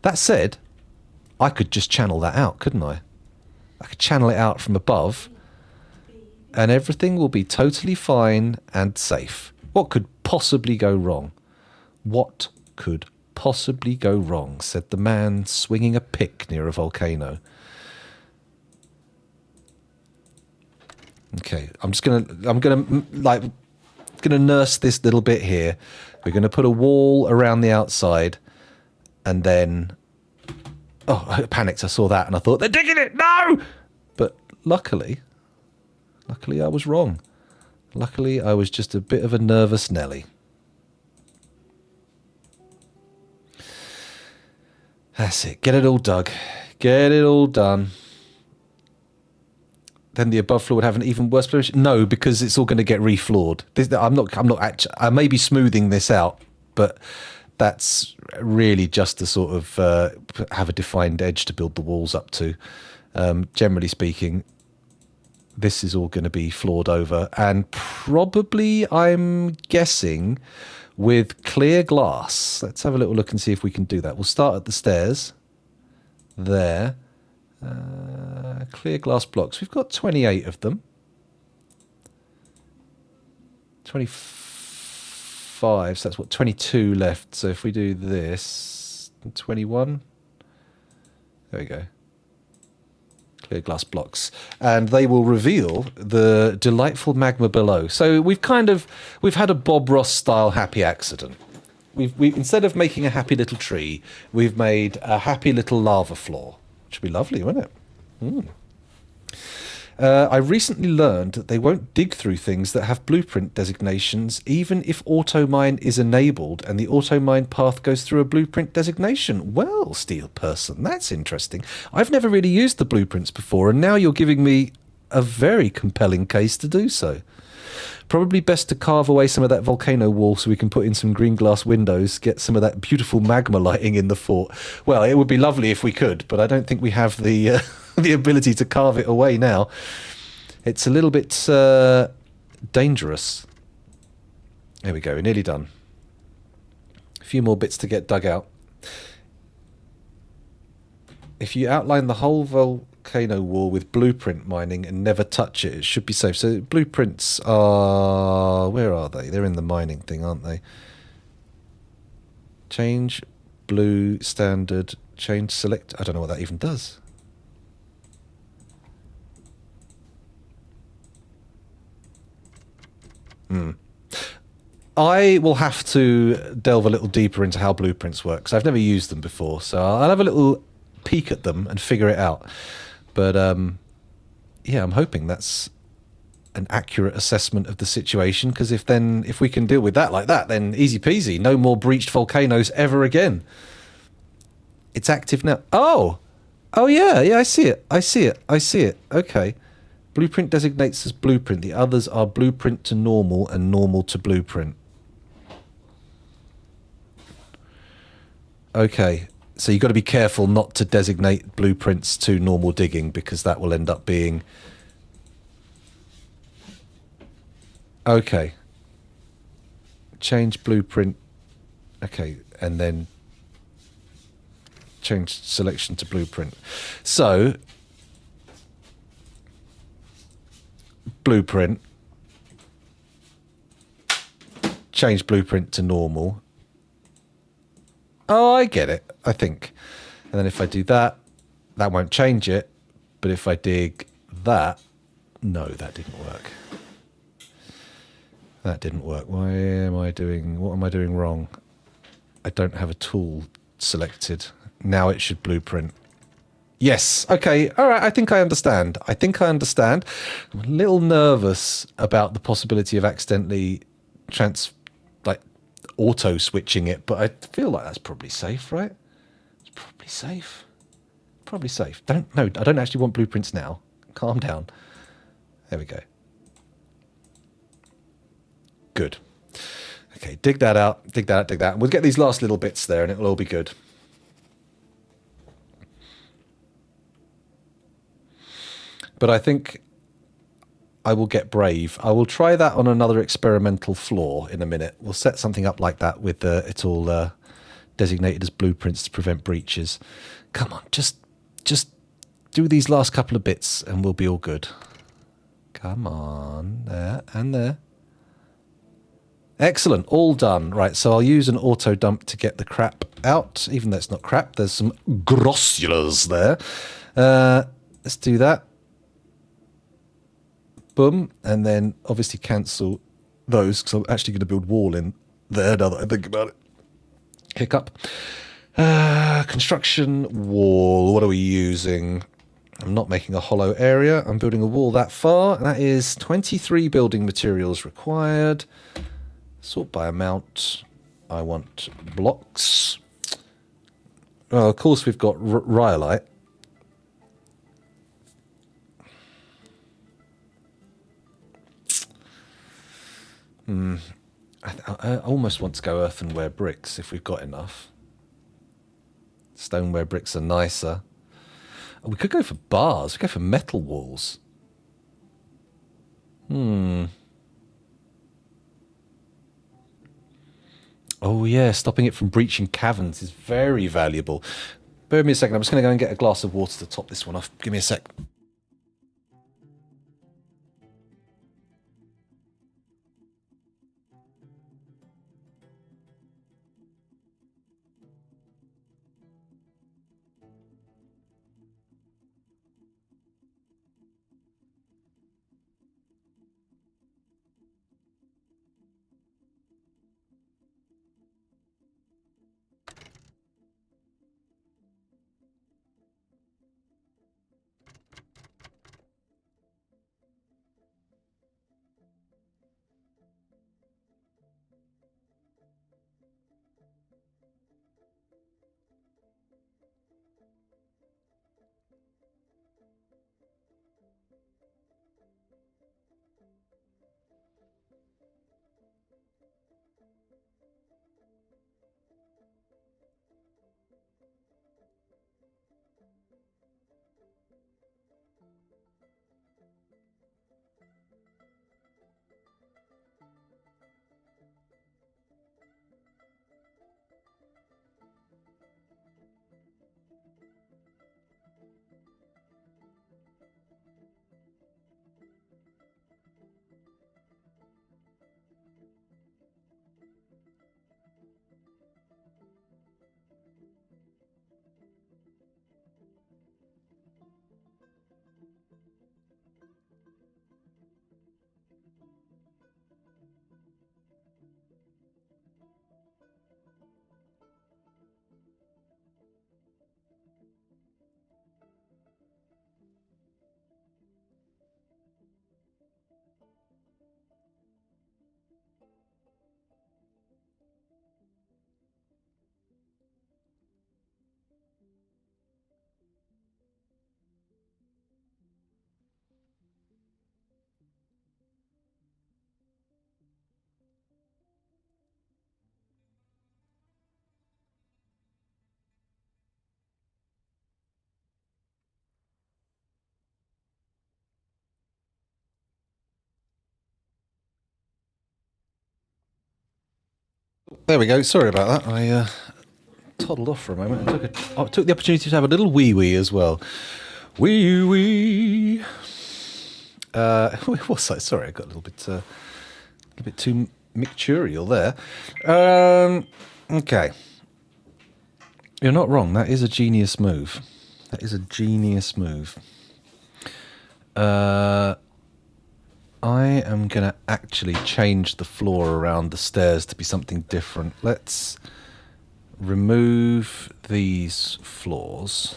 That said, I could just channel that out, couldn't I? I could channel it out from above, and everything will be totally fine and safe. What could possibly go wrong? What could possibly go wrong? Said the man swinging a pick near a volcano. Okay, I'm gonna nurse this little bit here. We're gonna put a wall around the outside, and then, oh, I panicked. I saw that and I thought, they're digging it. No, but luckily I was wrong. Luckily, I was just a bit of a nervous Nelly. That's it. Get it all dug. Get it all done. Then the above floor would have an even worse position. No, because it's all going to get refloored. I'm not actually. I may be smoothing this out, but that's really just to sort of have a defined edge to build the walls up to. Generally speaking, this is all going to be floored over, and probably, I'm guessing, with clear glass. Let's have a little look and see if we can do that. We'll start at the stairs. There. Clear glass blocks. We've got 28 of them. 25, so that's what, 22 left. So if we do this, 21. There we go. Clear glass blocks, and they will reveal the delightful magma below. So we've had a Bob Ross style happy accident. We instead of making a happy little tree, we've made a happy little lava floor, which would be lovely, wouldn't it? I recently learned that they won't dig through things that have blueprint designations, even if auto-mine is enabled and the auto-mine path goes through a blueprint designation. Well, Steel Person, that's interesting. I've never really used the blueprints before, and now you're giving me a very compelling case to do so. Probably best to carve away some of that volcano wall so we can put in some green glass windows, get some of that beautiful magma lighting in the fort. Well, it would be lovely if we could, but I don't think we have the the ability to carve it away now. It's a little bit dangerous. There we go, we're nearly done. A few more bits to get dug out. If you outline the whole volcano wall with blueprint mining and never touch it, it should be safe. So blueprints are... where are they? They're in the mining thing, aren't they? Change, blue, standard, change, select. I don't know what that even does. I will have to delve a little deeper into how blueprints work, because I've never used them before. So I'll have a little peek at them and figure it out. But yeah, I'm hoping that's an accurate assessment of the situation, because if we can deal with that like that, then easy peasy, no more breached volcanoes ever again. It's active now. Oh yeah, I see it. Okay. Blueprint designates as blueprint. The others are blueprint to normal and normal to blueprint. Okay. So you've got to be careful not to designate blueprints to normal digging, because that will end up being... Okay. Change blueprint. Okay. And then change selection to blueprint. So... blueprint, change blueprint to normal. Oh, I get it, I think. And then if I do that, that won't change it. But if I dig that, no, that didn't work. That didn't work. What am I doing wrong? I don't have a tool selected. Now it should blueprint. Yes. Okay. All right. I think I understand. I'm a little nervous about the possibility of accidentally like auto switching it, but I feel like that's probably safe, right? It's probably safe. Probably safe. No, I don't actually want blueprints now. Calm down. There we go. Good. Okay, dig that out, dig that out, dig that. We'll get these last little bits there and it'll all be good. But I think I will get brave. I will try that on another experimental floor in a minute. We'll set something up like that with it all designated as blueprints to prevent breaches. Come on, just do these last couple of bits and we'll be all good. Come on, there and there. Excellent, all done. Right, so I'll use an auto dump to get the crap out, even though it's not crap. There's some grossulas there. Let's do that. Boom, and then obviously cancel those because I'm actually going to build wall in there now that I think about it. Hiccup. Construction wall. What are we using? I'm not making a hollow area. I'm building a wall that far. That is 23 building materials required. Sort by amount. I want blocks. Well, of course, we've got rhyolite. I almost want to go earthenware bricks if we've got enough. Stoneware bricks are nicer. We could go for bars. We could go for metal walls. Oh yeah, stopping it from breaching caverns is very valuable. Bear with me a second. I'm just going to go and get a glass of water to top this one off. Give me a sec. There we go. Sorry about that. I toddled off for a moment. I took the opportunity to have a little wee as well. Wee. What's that? Sorry, I got a little bit too micturial there. Okay. You're not wrong. That is a genius move. I am going to actually change the floor around the stairs to be something different. Let's remove these floors.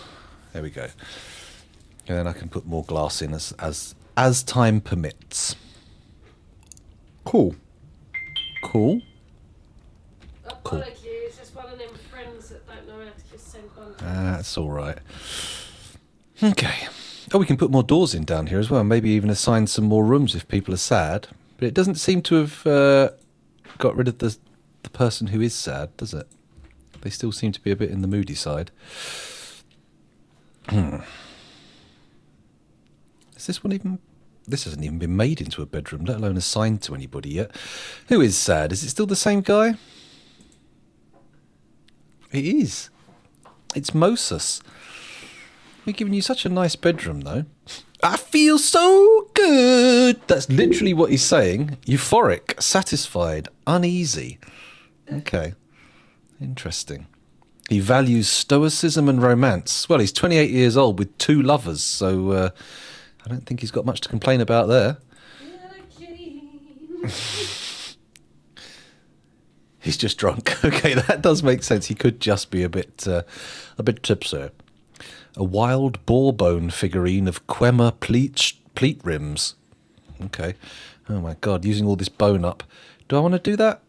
There we go. And then I can put more glass in as time permits. Cool. Cool. Apologies, it's just one of them friends that don't know how to just send one. That's all right. Okay. Oh, we can put more doors in down here as well. Maybe even assign some more rooms if people are sad. But it doesn't seem to have got rid of the person who is sad, does it? They still seem to be a bit in the moody side. Is this one even... This hasn't even been made into a bedroom, let alone assigned to anybody yet. Who is sad? Is it still the same guy? It is. It's Moses. We're giving you such a nice bedroom, though. I feel so good. That's literally what he's saying. Euphoric, satisfied, uneasy. Okay. Interesting. He values stoicism and romance. Well, he's 28 years old with 2 lovers, so I don't think he's got much to complain about there. He's just drunk. Okay, that does make sense. He could just be a bit tipsy. A wild boar bone figurine of Quema pleat rims. Okay. Oh my god, using all this bone up. Do I want to do that?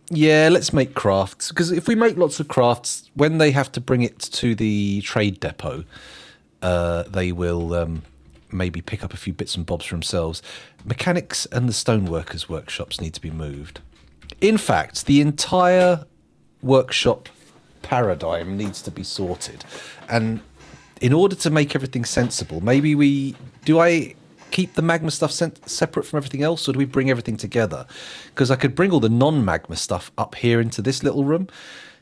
Yeah, let's make crafts. Because if we make lots of crafts, when they have to bring it to the trade depot, they will maybe pick up a few bits and bobs for themselves. Mechanics and the stoneworkers' workshops need to be moved. In fact, the entire workshop paradigm needs to be sorted. And in order to make everything sensible, maybe do I keep the magma stuff separate from everything else, or do we bring everything together? Because I could bring all the non-magma stuff up here into this little room.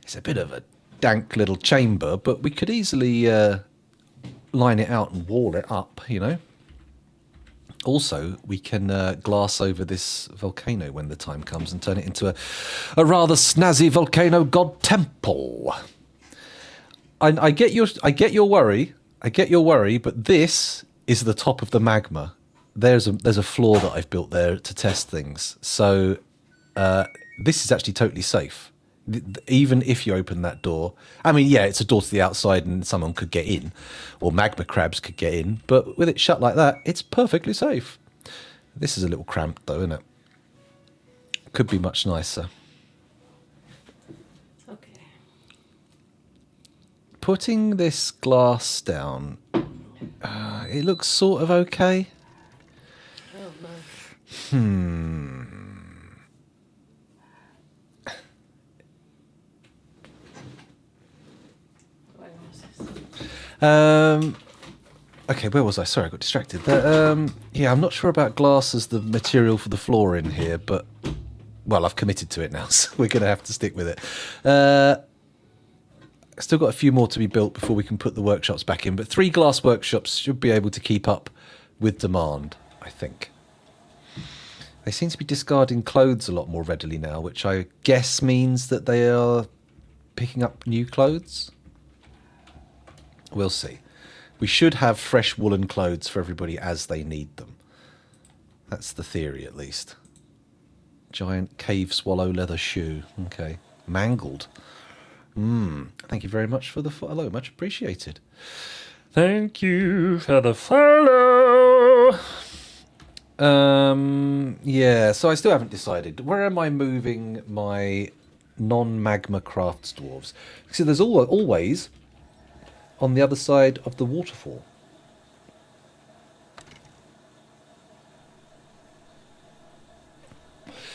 It's a bit of a dank little chamber, but we could easily line it out and wall it up, you know. Also, we can glass over this volcano when the time comes and turn it into a rather snazzy volcano god temple. I get your worry, but this is the top of the magma. There's a floor that I've built there to test things. So this is actually totally safe. Even if you open that door, I mean, yeah, it's a door to the outside and someone could get in, or magma crabs could get in, but with it shut like that, it's perfectly safe. This is a little cramped though, isn't it? Could be much nicer. Okay. Putting this glass down, it looks sort of okay. Oh no. Okay, where was I? Sorry, I got distracted. Yeah, I'm not sure about glass as the material for the floor in here, but, well, I've committed to it now, so we're going to have to stick with it. Still got a few more to be built before we can put the workshops back in, but 3 glass workshops should be able to keep up with demand, I think. They seem to be discarding clothes a lot more readily now, which I guess means that they are picking up new clothes. We'll see. We should have fresh woolen clothes for everybody as they need them. That's the theory, at least. Giant cave swallow leather shoe. Okay. Mangled. Thank you very much for the follow. Much appreciated. Thank you for the follow. Yeah, so I still haven't decided. Where am I moving my non-magma crafts dwarves? See, there's always on the other side of the waterfall.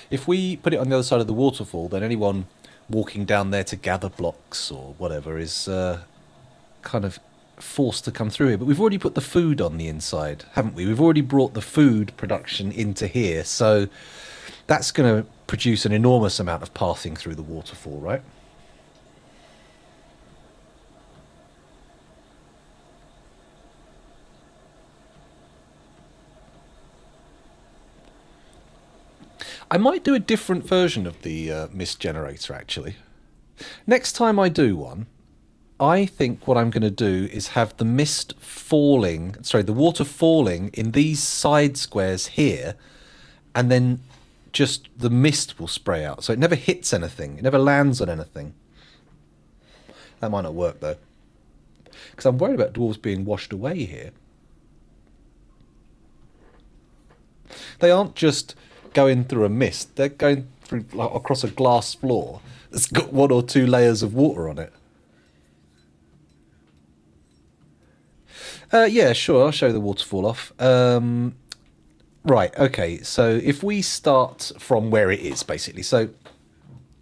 If we put it on the other side of the waterfall, then anyone walking down there to gather blocks or whatever is kind of forced to come through here. But we've already put the food on the inside, haven't we? We've already brought the food production into here, so that's going to produce an enormous amount of passing through the waterfall, right? I might do a different version of the mist generator, actually. Next time I do one, I think what I'm going to do is have the the water falling in these side squares here, and then just the mist will spray out. So it never hits anything. It never lands on anything. That might not work, though. Because I'm worried about dwarves being washed away here. They aren't just going through a mist. They're going through like, across a glass floor that's got 1 or 2 layers of water on it. Yeah, sure. I'll show the waterfall off. Right, okay. So if we start from where it is, basically. So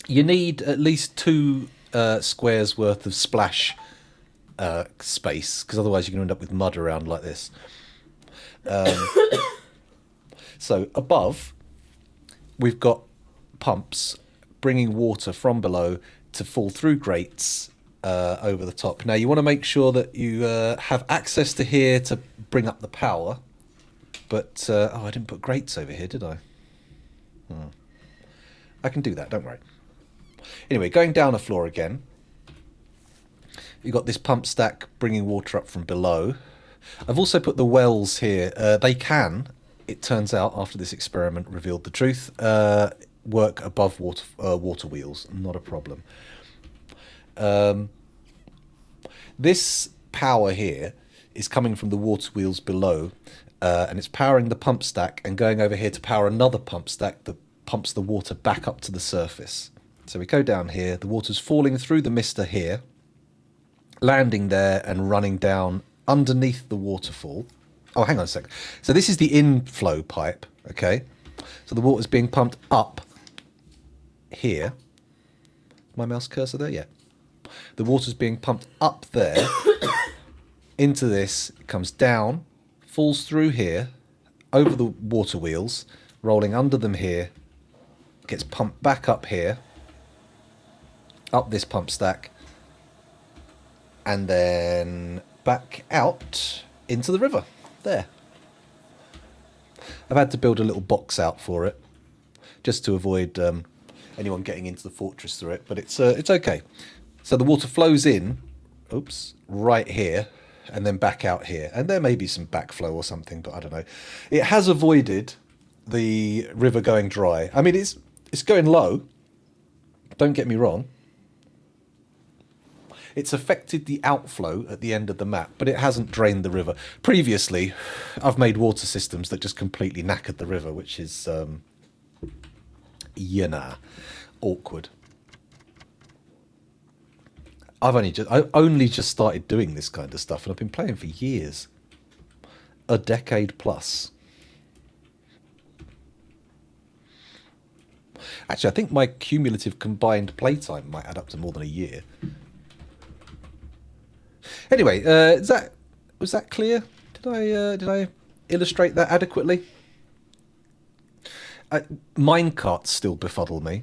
you need at least 2 squares worth of splash space, because otherwise you're going to end up with mud around like this. So above, we've got pumps bringing water from below to fall through grates over the top. Now you want to make sure that you have access to here to bring up the power. But, oh, I didn't put grates over here, did I? I can do that, don't worry. Anyway, going down a floor again. You've got this pump stack bringing water up from below. I've also put the wells here. They can, it turns out, after this experiment revealed the truth, work above water wheels. Not a problem. This power here is coming from the water wheels below, and it's powering the pump stack and going over here to power another pump stack that pumps the water back up to the surface. So we go down here, the water's falling through the mister here, landing there and running down underneath the waterfall. Oh, hang on a sec. So this is the inflow pipe, okay? So the water's being pumped up here. My mouse cursor there? Yeah. The water's being pumped up there into this. It comes down, falls through here, over the water wheels, rolling under them here, gets pumped back up here, up this pump stack, and then back out into the river. There. I've had to build a little box out for it, just to avoid anyone getting into the fortress through it, but it's okay. So the water flows in, right here, and then back out here. And there may be some backflow or something, but I don't know. It has avoided the river going dry. I mean, it's going low, don't get me wrong. It's affected the outflow at the end of the map, but it hasn't drained the river. Previously, I've made water systems that just completely knackered the river, which is, awkward. I only just started doing this kind of stuff, and I've been playing for years. A decade plus. Actually, I think my cumulative combined playtime might add up to more than a year. Anyway, was that clear? Did I illustrate that adequately? Minecarts still befuddle me.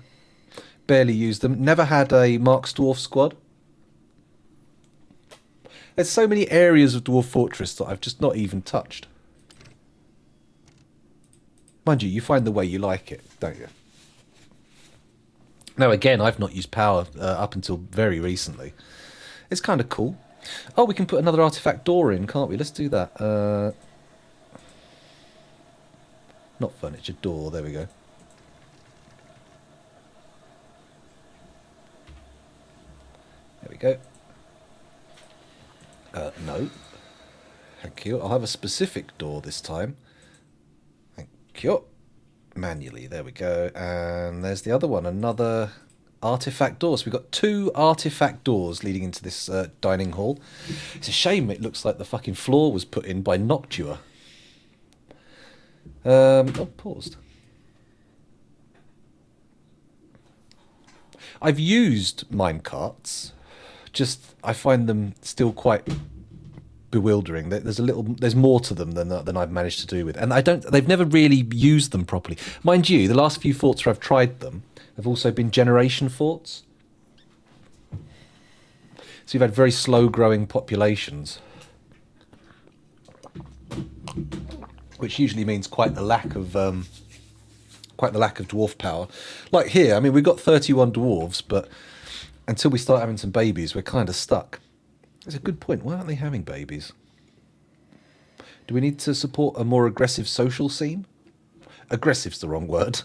Barely used them. Never had a Mark's Dwarf squad. There's so many areas of Dwarf Fortress that I've just not even touched. Mind you, you find the way you like it, don't you? Now, again, I've not used power up until very recently. It's kind of cool. Oh, we can put another artifact door in, can't we? Let's do that. Not furniture, door. There we go. There we go. No. Thank you. I'll have a specific door this time. Thank you. Manually. There we go. And there's the other one. Another artifact door. So we've got 2 artifact doors leading into this dining hall. It's a shame it looks like the fucking floor was put in by Noctua. Paused. I've used minecarts. Just, I find them still quite bewildering. There's more to them than I've managed to do with. And they've never really used them properly. Mind you, the last few forts where I've tried them have also been generation forts. So you've had very slow growing populations, which usually means quite the lack of dwarf power. Like here, I mean, we've got 31 dwarves, but until we start having some babies, we're kind of stuck. That's a good point. Why aren't they having babies? Do we need to support a more aggressive social scene? Aggressive's the wrong word.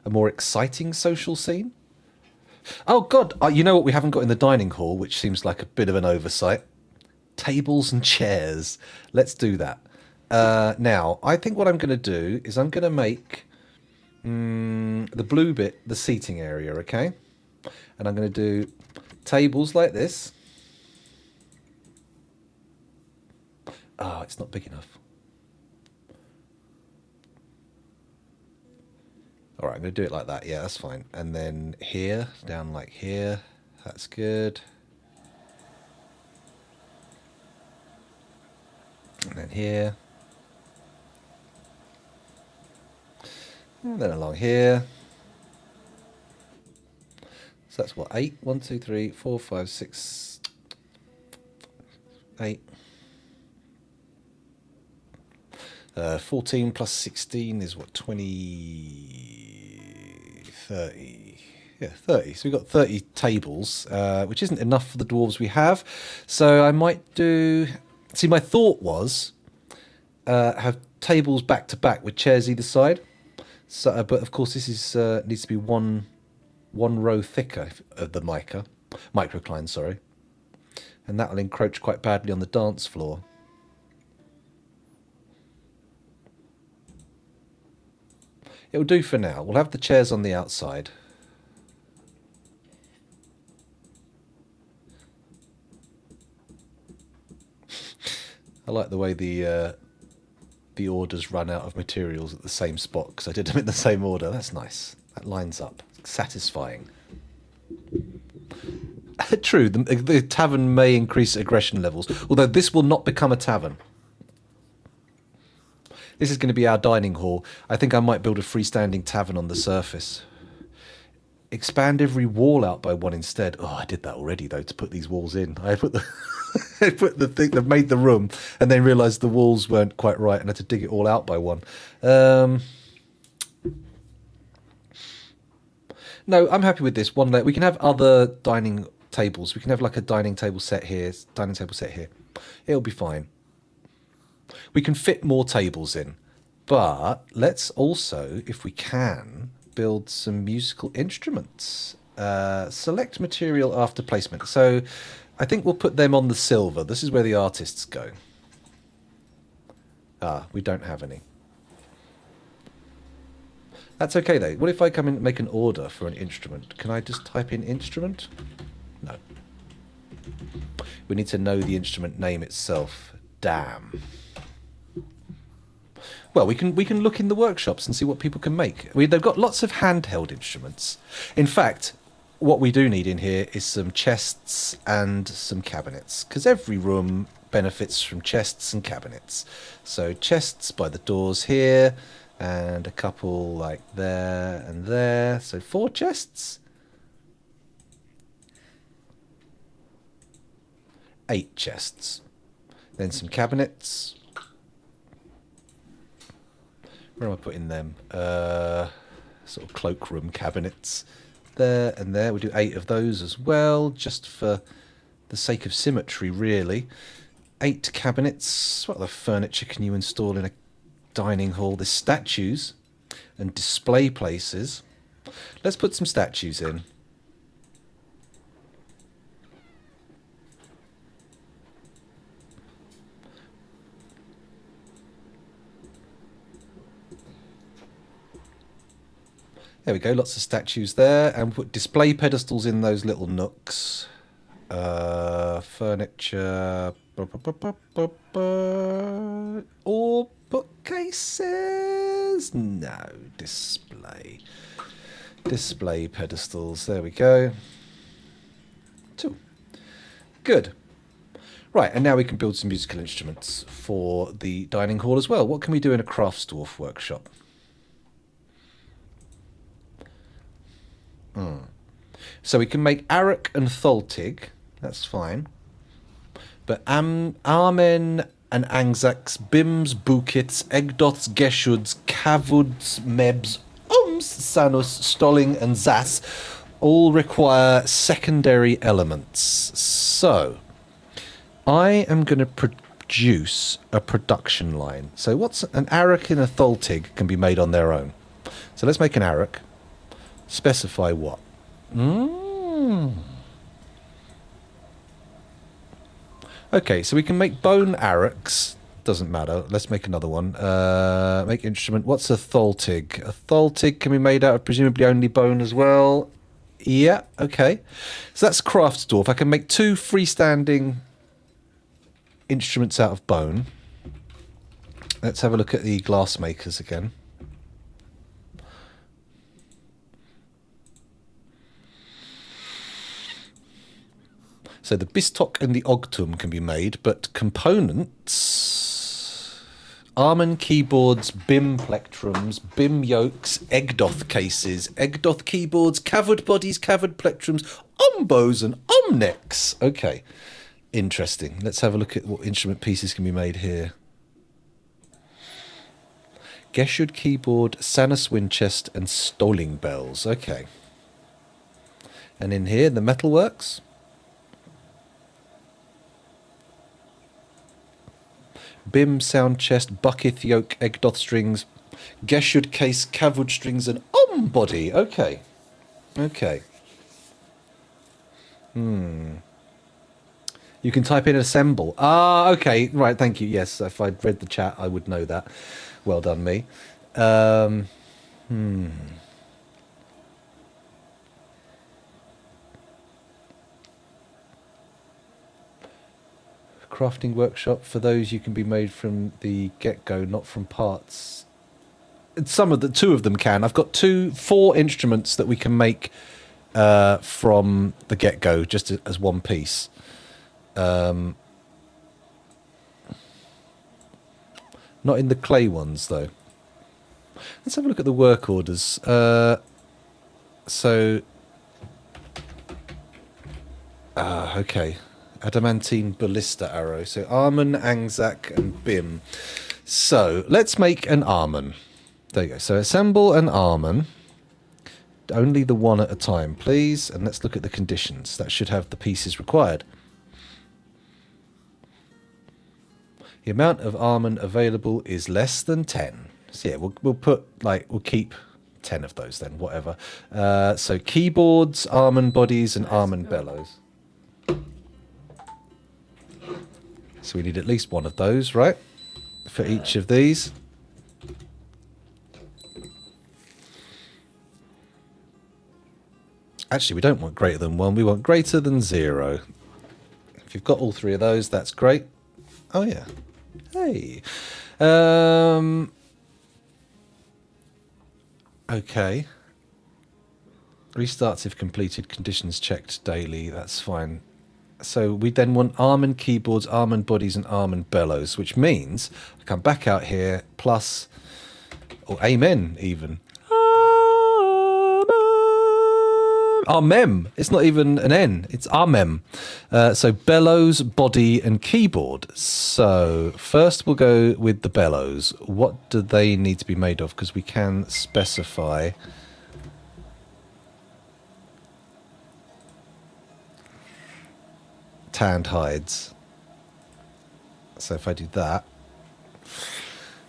A more exciting social scene? Oh, God. You know what we haven't got in the dining hall, which seems like a bit of an oversight? Tables and chairs. Let's do that. Now, I think what I'm going to do is I'm going to make the blue bit the seating area, okay? And I'm going to do tables like this. Oh, it's not big enough. All right, I'm going to do it like that. Yeah, that's fine. And then here, down like here. That's good. And then here. And then along here. So that's what, 8? 1, 2, 3, 4, 5, 6, 8. 14 plus 16 is what, 20, 30. Yeah, 30. So we've got 30 tables, which isn't enough for the dwarves we have. So I might do... See, my thought was have tables back to back with chairs either side. So, but of course this is needs to be one row thicker of the microcline, sorry. And that will encroach quite badly on the dance floor. It'll do for now. We'll have the chairs on the outside. I like the way the orders run out of materials at the same spot because I did them in the same order. That's nice. That lines up. Satisfying. True, the tavern may increase aggression levels, although this will not become a tavern. This is going to be our dining hall. I think I might build a freestanding tavern on the surface. Expand every wall out by one instead. Oh, I did that already, though, to put these walls in. I put the I put the thing that made the room and then realised the walls weren't quite right and had to dig it all out by one. No, I'm happy with this one layer. We can have other dining tables. We can have like a dining table set here, dining table set here. It'll be fine. We can fit more tables in, but let's also, if we can, build some musical instruments. Select material after placement. So I think we'll put them on the silver. This is where the artists go. Ah, we don't have any. That's okay though. What if I come in and make an order for an instrument? Can I just type in instrument? No. We need to know the instrument name itself. Damn. Well, we can look in the workshops and see what people can make. They've got lots of handheld instruments. In fact, what we do need in here is some chests and some cabinets, because every room benefits from chests and cabinets. So chests by the doors here, and a couple like there and there. So 4 chests. 8 chests. Then some cabinets. Where am I putting them? Sort of cloakroom cabinets. There and there. We'll do 8 of those as well, just for the sake of symmetry, really. 8 cabinets. What other furniture can you install in a dining hall? There's statues and display places. Let's put some statues in. There we go, lots of statues there, and put display pedestals in those little nooks. Furniture, or bookcases? No, display. Display pedestals, there we go. 2. Good. Right, and now we can build some musical instruments for the dining hall as well. What can we do in a craftsdwarf workshop? So we can make Arak and Tholtig, that's fine. But Amen and Angzax, Bims, Bukits, Egdots, Geshuds, Kavuds, Mebs, Sanus, Stolling and Zas all require secondary elements. So I am going to produce a production line. So what's an Arak and a Tholtig can be made on their own. So let's make an Arak. Specify what? Okay, so we can make bone arrows. Doesn't matter. Let's make another one. Make instrument. What's a tholtig? A tholtig can be made out of presumably only bone as well. Yeah, okay. So that's craft dwarf. I can make 2 freestanding instruments out of bone. Let's have a look at the glass makers again. So the bistok and the ogtum can be made, but components... Armon keyboards, BIM plectrums, BIM yokes, Egdoth cases, Egdoth keyboards, cavered bodies, cavered plectrums, ombos and omnecks. Okay, interesting. Let's have a look at what instrument pieces can be made here. Geshud keyboard, Sanus Winchest and Stoling bells. Okay. And in here, the metalworks. Bim, sound chest, bucketh, yoke, Egdoth strings, Geshud case, Kavud strings, and body. Okay. Okay. You can type in assemble. Ah, okay. Right, thank you. Yes, if I'd read the chat, I would know that. Well done, me. Crafting workshop. For those, you can be made from the get-go, not from parts. Some of the 2 of them can. I've got 4 instruments that we can make from the get-go, just as one piece. Not in the clay ones, though. Let's have a look at the work orders. Okay. Adamantine ballista arrow. So Armon, Anzac, and Bim. So let's make an Armon. There you go. So assemble an Armon. Only the one at a time, please. And let's look at the conditions. That should have the pieces required. The amount of Armon available is less than 10. So yeah, we'll keep 10 of those then, whatever. So keyboards, Armon bodies, and Armon bellows. So we need at least one of those, right? For each of these. Actually, we don't want greater than 1. We want greater than 0. If you've got all 3 of those, that's great. Oh, yeah. Hey. Okay. Restarts if completed. Conditions checked daily. That's fine. So we then want Armon keyboards, Armon bodies, and Armon bellows, which means I come back out here, plus, or amen, even. Armem. It's not even an N. It's Armem. So bellows, body, and keyboard. So first we'll go with the bellows. What do they need to be made of? Because we can specify... tanned hides. So if I do that,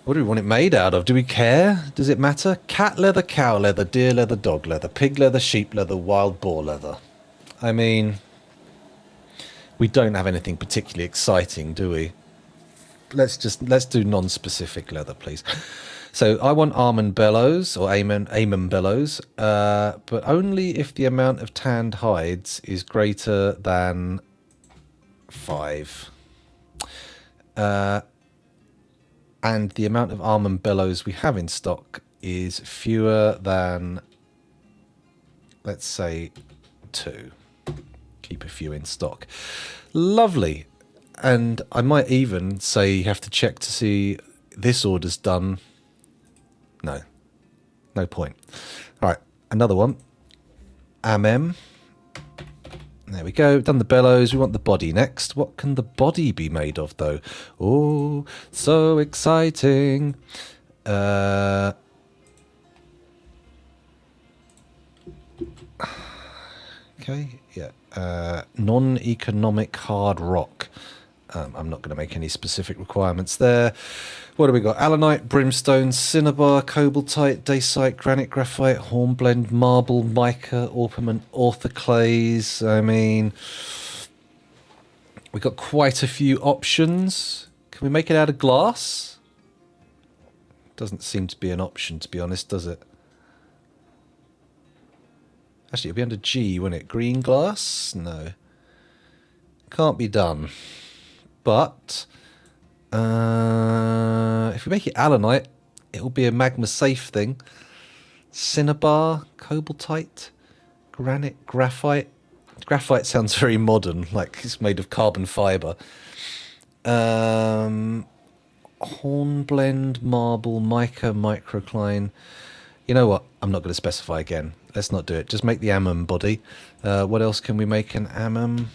what do we want it made out of? Do we care? Does it matter? Cat leather, cow leather, deer leather, dog leather, pig leather, sheep leather, wild boar leather. I mean, we don't have anything particularly exciting, do we? Let's do non-specific leather, please. So I want Armon bellows, or Amon bellows, but only if the amount of tanned hides is greater than 5. And the amount of Armon bellows we have in stock is fewer than, let's say, 2. Keep a few in stock. Lovely. And I might even say you have to check to see this order's done. No. No point. All right, another one. Amem. There we go. Done the bellows. We want the body next. What can the body be made of, though? Oh, so exciting. Okay, yeah. Non-economic hard rock. I'm not going to make any specific requirements there. What do we got? Allanite, brimstone, cinnabar, cobaltite, dacite, granite, graphite, hornblende, marble, mica, orpiment, orthoclase. I mean, we've got quite a few options. Can we make it out of glass? Doesn't seem to be an option, to be honest, does it? Actually, it'll be under G, won't it? Green glass? No. Can't be done. But if we make it allanite, it'll be a magma safe thing. Cinnabar, cobaltite, granite, graphite. Graphite sounds very modern, like it's made of carbon fibre. Hornblende, marble, mica, microcline. You know what? I'm not going to specify again. Let's not do it. Just make the ammon body. What else can we make an ammon?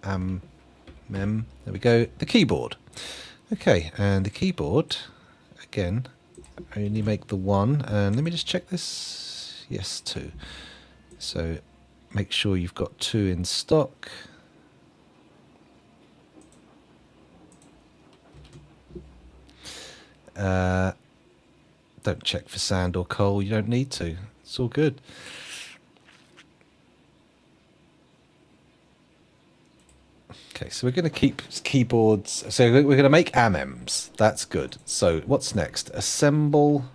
There we go. The keyboard. Okay, and the keyboard, again, only make the one. And let me just check this. Yes, 2. So make sure you've got 2 in stock. Don't check for sand or coal. You don't need to. It's all good. Okay, so we're going to keep keyboards. So we're going to make ammems. That's good. So what's next? Assemble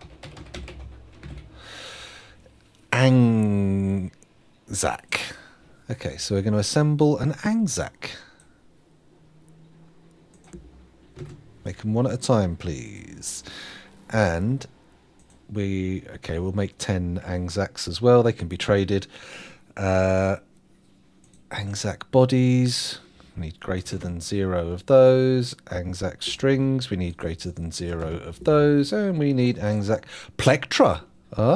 Angzak. Okay, so we're going to assemble an Angzak. Make them one at a time, please. And we'll make 10 Angzaks as well. They can be traded. Angzak bodies. We need greater than 0 of those. Angzak strings. We need greater than 0 of those. And we need Angzak plectra. Ah,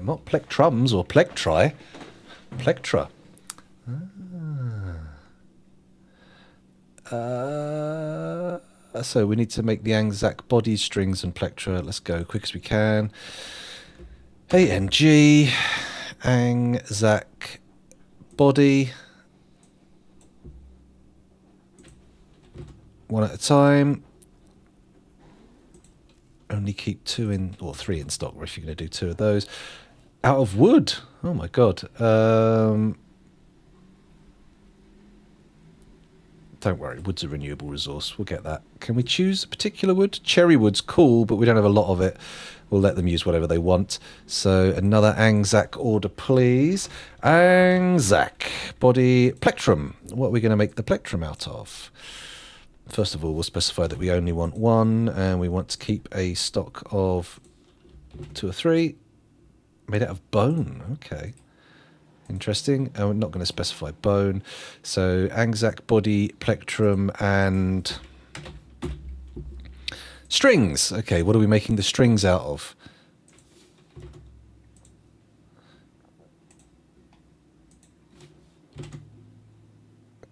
not plectrums or plectri. Plectra. So we need to make the Angzak body strings and plectra. Let's go quick as we can. AMG Angzak body. One at a time. Only keep 2 in, or 3 in stock, or if you're going to do 2 of those. Out of wood. Oh my god. Don't worry, wood's a renewable resource. We'll get that. Can we choose a particular wood? Cherry wood's cool, but we don't have a lot of it. We'll let them use whatever they want. So another Angzak order, please. Angzak body plectrum. What are we going to make the plectrum out of? First of all, we'll specify that we only want 1, and we want to keep a stock of 2 or 3. Made out of bone. Okay. Interesting. And we're not going to specify bone. So Angzak body, plectrum, and strings. Okay, what are we making the strings out of?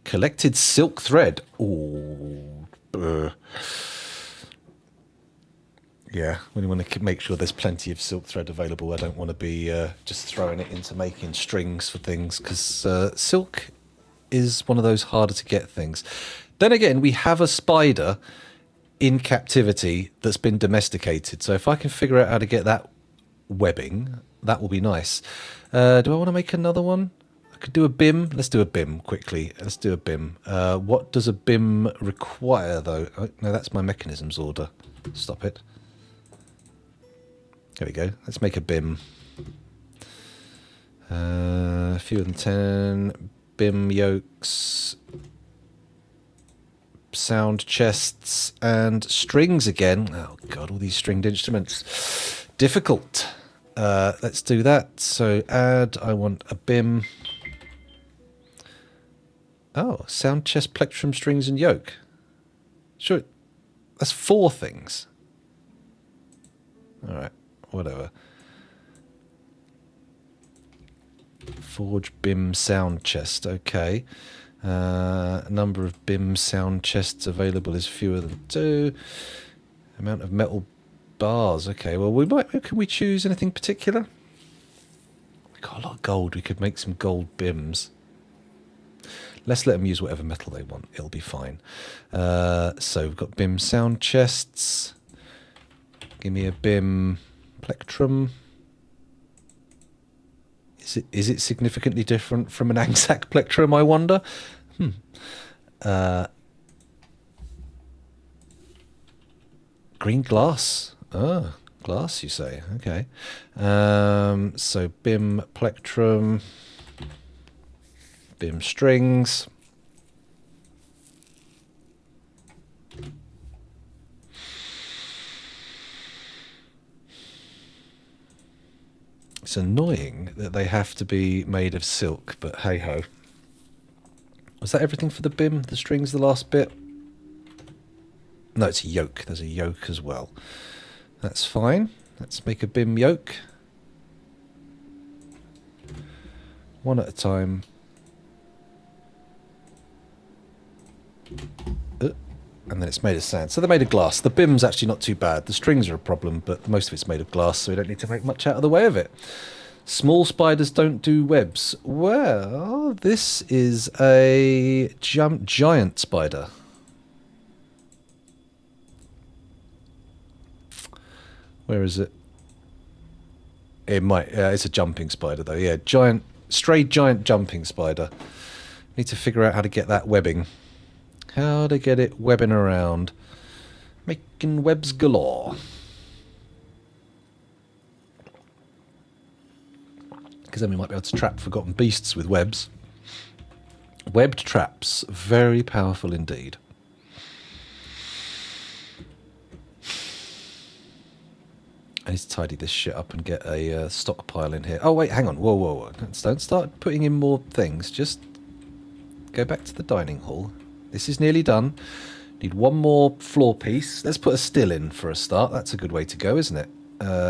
Collected silk thread. Ooh. Yeah, we want to make sure there's plenty of silk thread available. I don't want to be just throwing it into making strings for things, because silk is one of those harder to get things. Then again, we have a spider in captivity that's been domesticated. So if I can figure out how to get that webbing, that will be nice. Do I want to make another one? I could do a BIM. Let's do a BIM quickly. Let's do a BIM. What does a BIM require, though? Oh, no, that's my mechanisms order. Stop it. There we go. Let's make a BIM. Fewer than 10. BIM yokes. Sound chests and strings again. Oh, God, all these stringed instruments. Difficult. Let's do that. So add, I want a BIM. Oh, sound chest, plectrum, strings, and yoke. Sure. That's 4 things. All right. Whatever. Forge BIM sound chest. Okay. Number of BIM sound chests available is fewer than 2. Amount of metal bars. Okay. Well, can we choose anything particular? We've got a lot of gold. We could make some gold BIMs. Let's let them use whatever metal they want. It'll be fine. So we've got BIM sound chests. Give me a BIM plectrum. Is it significantly different from an Anzac plectrum, I wonder? Green glass. Ah, glass, you say. Okay. So BIM plectrum. BIM strings. It's annoying that they have to be made of silk, but hey-ho. Was that everything for the BIM? The strings, the last bit? No, it's a yoke. There's a yoke as well. That's fine. Let's make a BIM yoke. One at a time. And then it's made of sand. So they're made of glass. The BIM's actually not too bad. The strings are a problem, but most of it's made of glass, so we don't need to make much out of the way of it. Small spiders don't do webs. Well, this is a giant spider. Where is it? It might. It's a jumping spider, though. Yeah, stray giant jumping spider. Need to figure out how to get that webbing. How to get it webbing around. Making webs galore. Because then we might be able to trap forgotten beasts with webs. Webbed traps. Very powerful indeed. I need to tidy this shit up and get a stockpile in here. Oh, wait, hang on. Whoa, whoa, whoa. Don't start putting in more things. Just go back to the dining hall. This is nearly done. Need one more floor piece. Let's put a still in for a start. That's a good way to go, isn't it?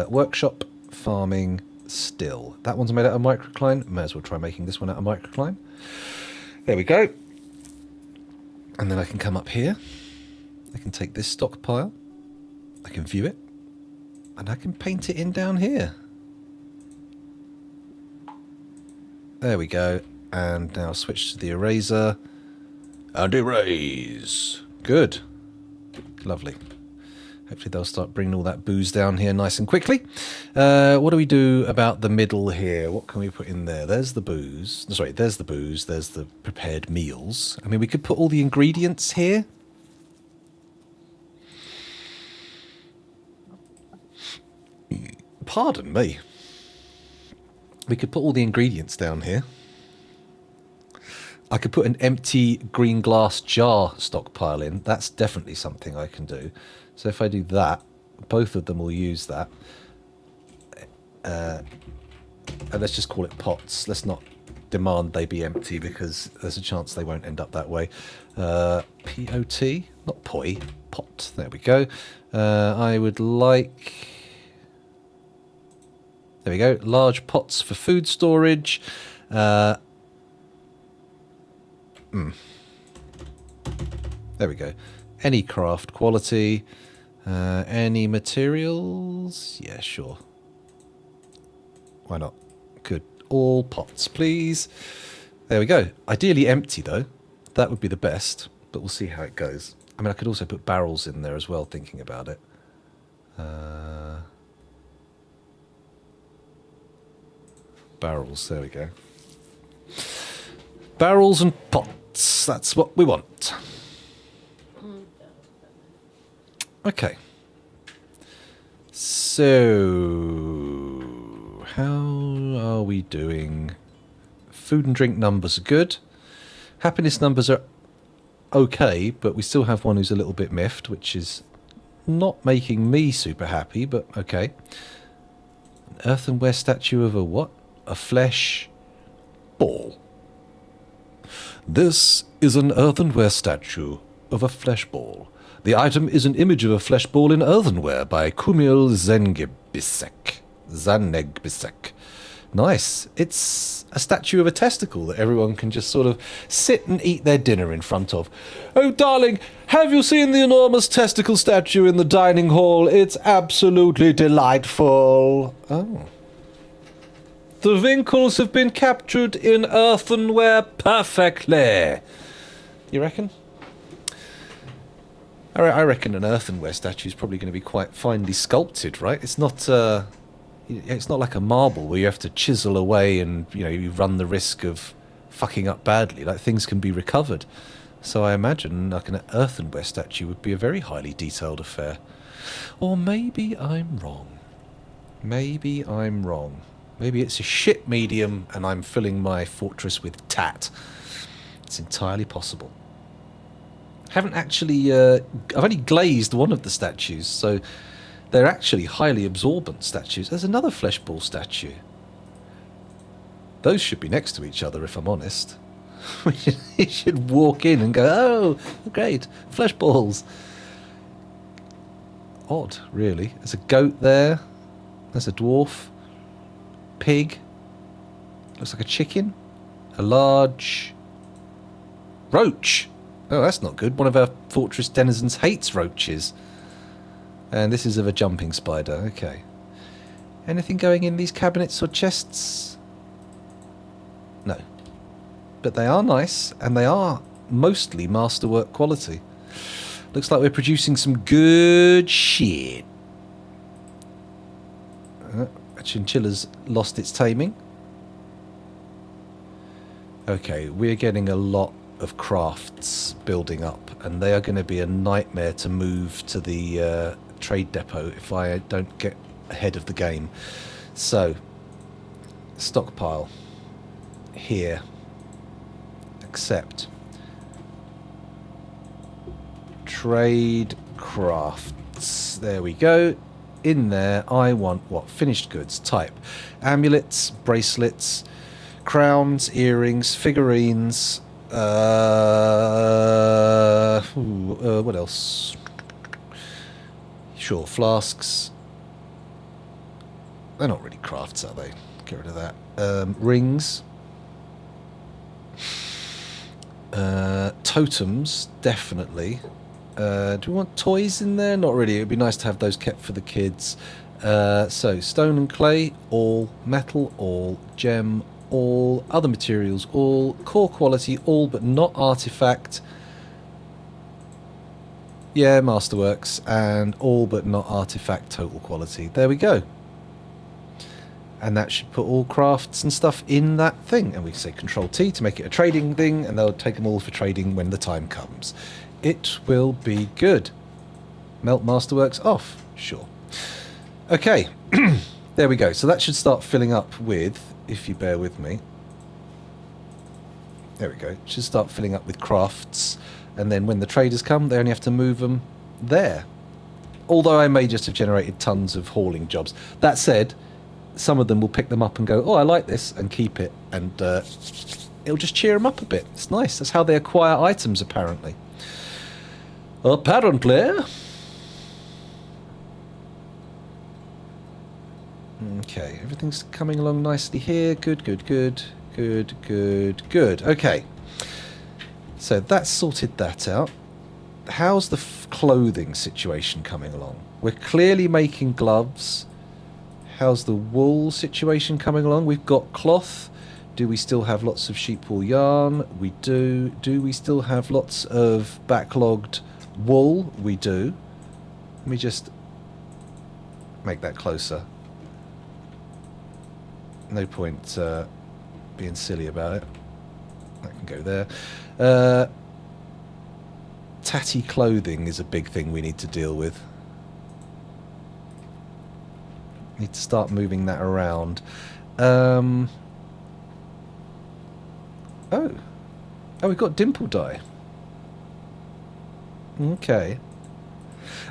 Workshop, farming, still. That one's made out of microcline. May as well try making this one out of microcline. There we go. And then I can come up here. I can take this stockpile. I can view it. And I can paint it in down here. There we go. And now switch to the eraser. And erase. Good. Lovely. Hopefully they'll start bringing all that booze down here nice and quickly. What do we do about the middle here? What can we put in there? There's the booze. Sorry, there's the booze. There's the prepared meals. I mean, we could put all the ingredients here. Pardon me. We could put all the ingredients down here. I could put an empty green glass jar stockpile in. That's definitely something I can do. So if I do that, both of them will use that. And let's just call it pots. Let's not demand they be empty because there's a chance they won't end up that way. P-O-T, not poi, pot. There we go. I would like... There we go. Large pots for food storage. There we go. Any craft quality. Any materials? Yeah, sure. Why not? Good. All pots, please. There we go. Ideally empty, though. That would be the best, but we'll see how it goes. I mean, I could also put barrels in there as well, thinking about it. Barrels, there we go. Barrels and pots. That's what we want. Okay. So, how are we doing? Food and drink numbers are good. Happiness numbers are okay, but we still have one who's a little bit miffed, which is not making me super happy, but okay. An earthenware statue of a what? A flesh ball. This is an earthenware statue of a flesh ball. The item is an image of a flesh ball in earthenware by Kumil Zanegbisek. Nice. It's a statue of a testicle that everyone can just sort of sit and eat their dinner in front of. Oh, darling, have you seen the enormous testicle statue in the dining hall? It's absolutely delightful. Oh. The winkles have been captured in earthenware perfectly. You reckon? I reckon an earthenware statue is probably going to be quite finely sculpted, right? It's not like a marble where you have to chisel away and you run the risk of fucking up badly. Like, things can be recovered. So I imagine like an earthenware statue would be a very highly detailed affair. Or maybe I'm wrong. Maybe I'm wrong. Maybe it's a shit medium and I'm filling my fortress with tat. It's entirely possible. Haven't actually... I've only glazed one of the statues, so they're actually highly absorbent statues. There's another flesh ball statue. Those should be next to each other, if I'm honest. You should walk in and go, oh, great, flesh balls. Odd, really. There's a goat there. There's a dwarf. Pig. Looks like a chicken. A large roach. Oh, that's not good. One of our fortress denizens hates roaches. And this is of a jumping spider. Okay. Anything going in these cabinets or chests? No. But they are nice, and they are mostly masterwork quality. Looks like we're producing some good shit. A chinchilla's lost its taming. Okay, we're getting a lot of crafts building up, and they are going to be a nightmare to move to the trade depot if I don't get ahead of the game. So, stockpile. Here. Accept. Trade crafts. There we go. In there, I want what? Finished goods. Type. Amulets, bracelets, crowns, earrings, figurines. What else? Sure, flasks. They're not really crafts, are they? Get rid of that. Rings. Totems, definitely. Do we want toys in there? Not really. It would be nice to have those kept for the kids. So, stone and clay, all. Metal, all. Gem, all. Other materials, all. Core quality, all, but not artifact. Yeah, Masterworks. And all but not artifact total quality. There we go. And that should put all crafts and stuff in that thing. And we can say Control-T to make it a trading thing, and they'll take them all for trading when the time comes. It will be good. Melt Masterworks off. Sure. Okay. There we go. So that should start filling up with, if you bear with me. There we go. It should start filling up with crafts. And then when the traders come, they only have to move them there. Although I may just have generated tons of hauling jobs. That said, some of them will pick them up and go, oh, I like this, and keep it. And it'll just cheer them up a bit. It's nice. That's how they acquire items, apparently. Apparently. Okay, everything's coming along nicely here. Good, good, good. Good, good, good. Okay. So that's sorted that out. How's the clothing situation coming along? We're clearly making gloves. How's the wool situation coming along? We've got cloth. Do we still have lots of sheep wool yarn? We do. Do we still have lots of backlogged wool? We do. Let me just make that closer. No point being silly about it. That can go there. Tatty clothing is a big thing we need to deal with. Need to start moving that around. Oh, we've got dimple dye. Okay.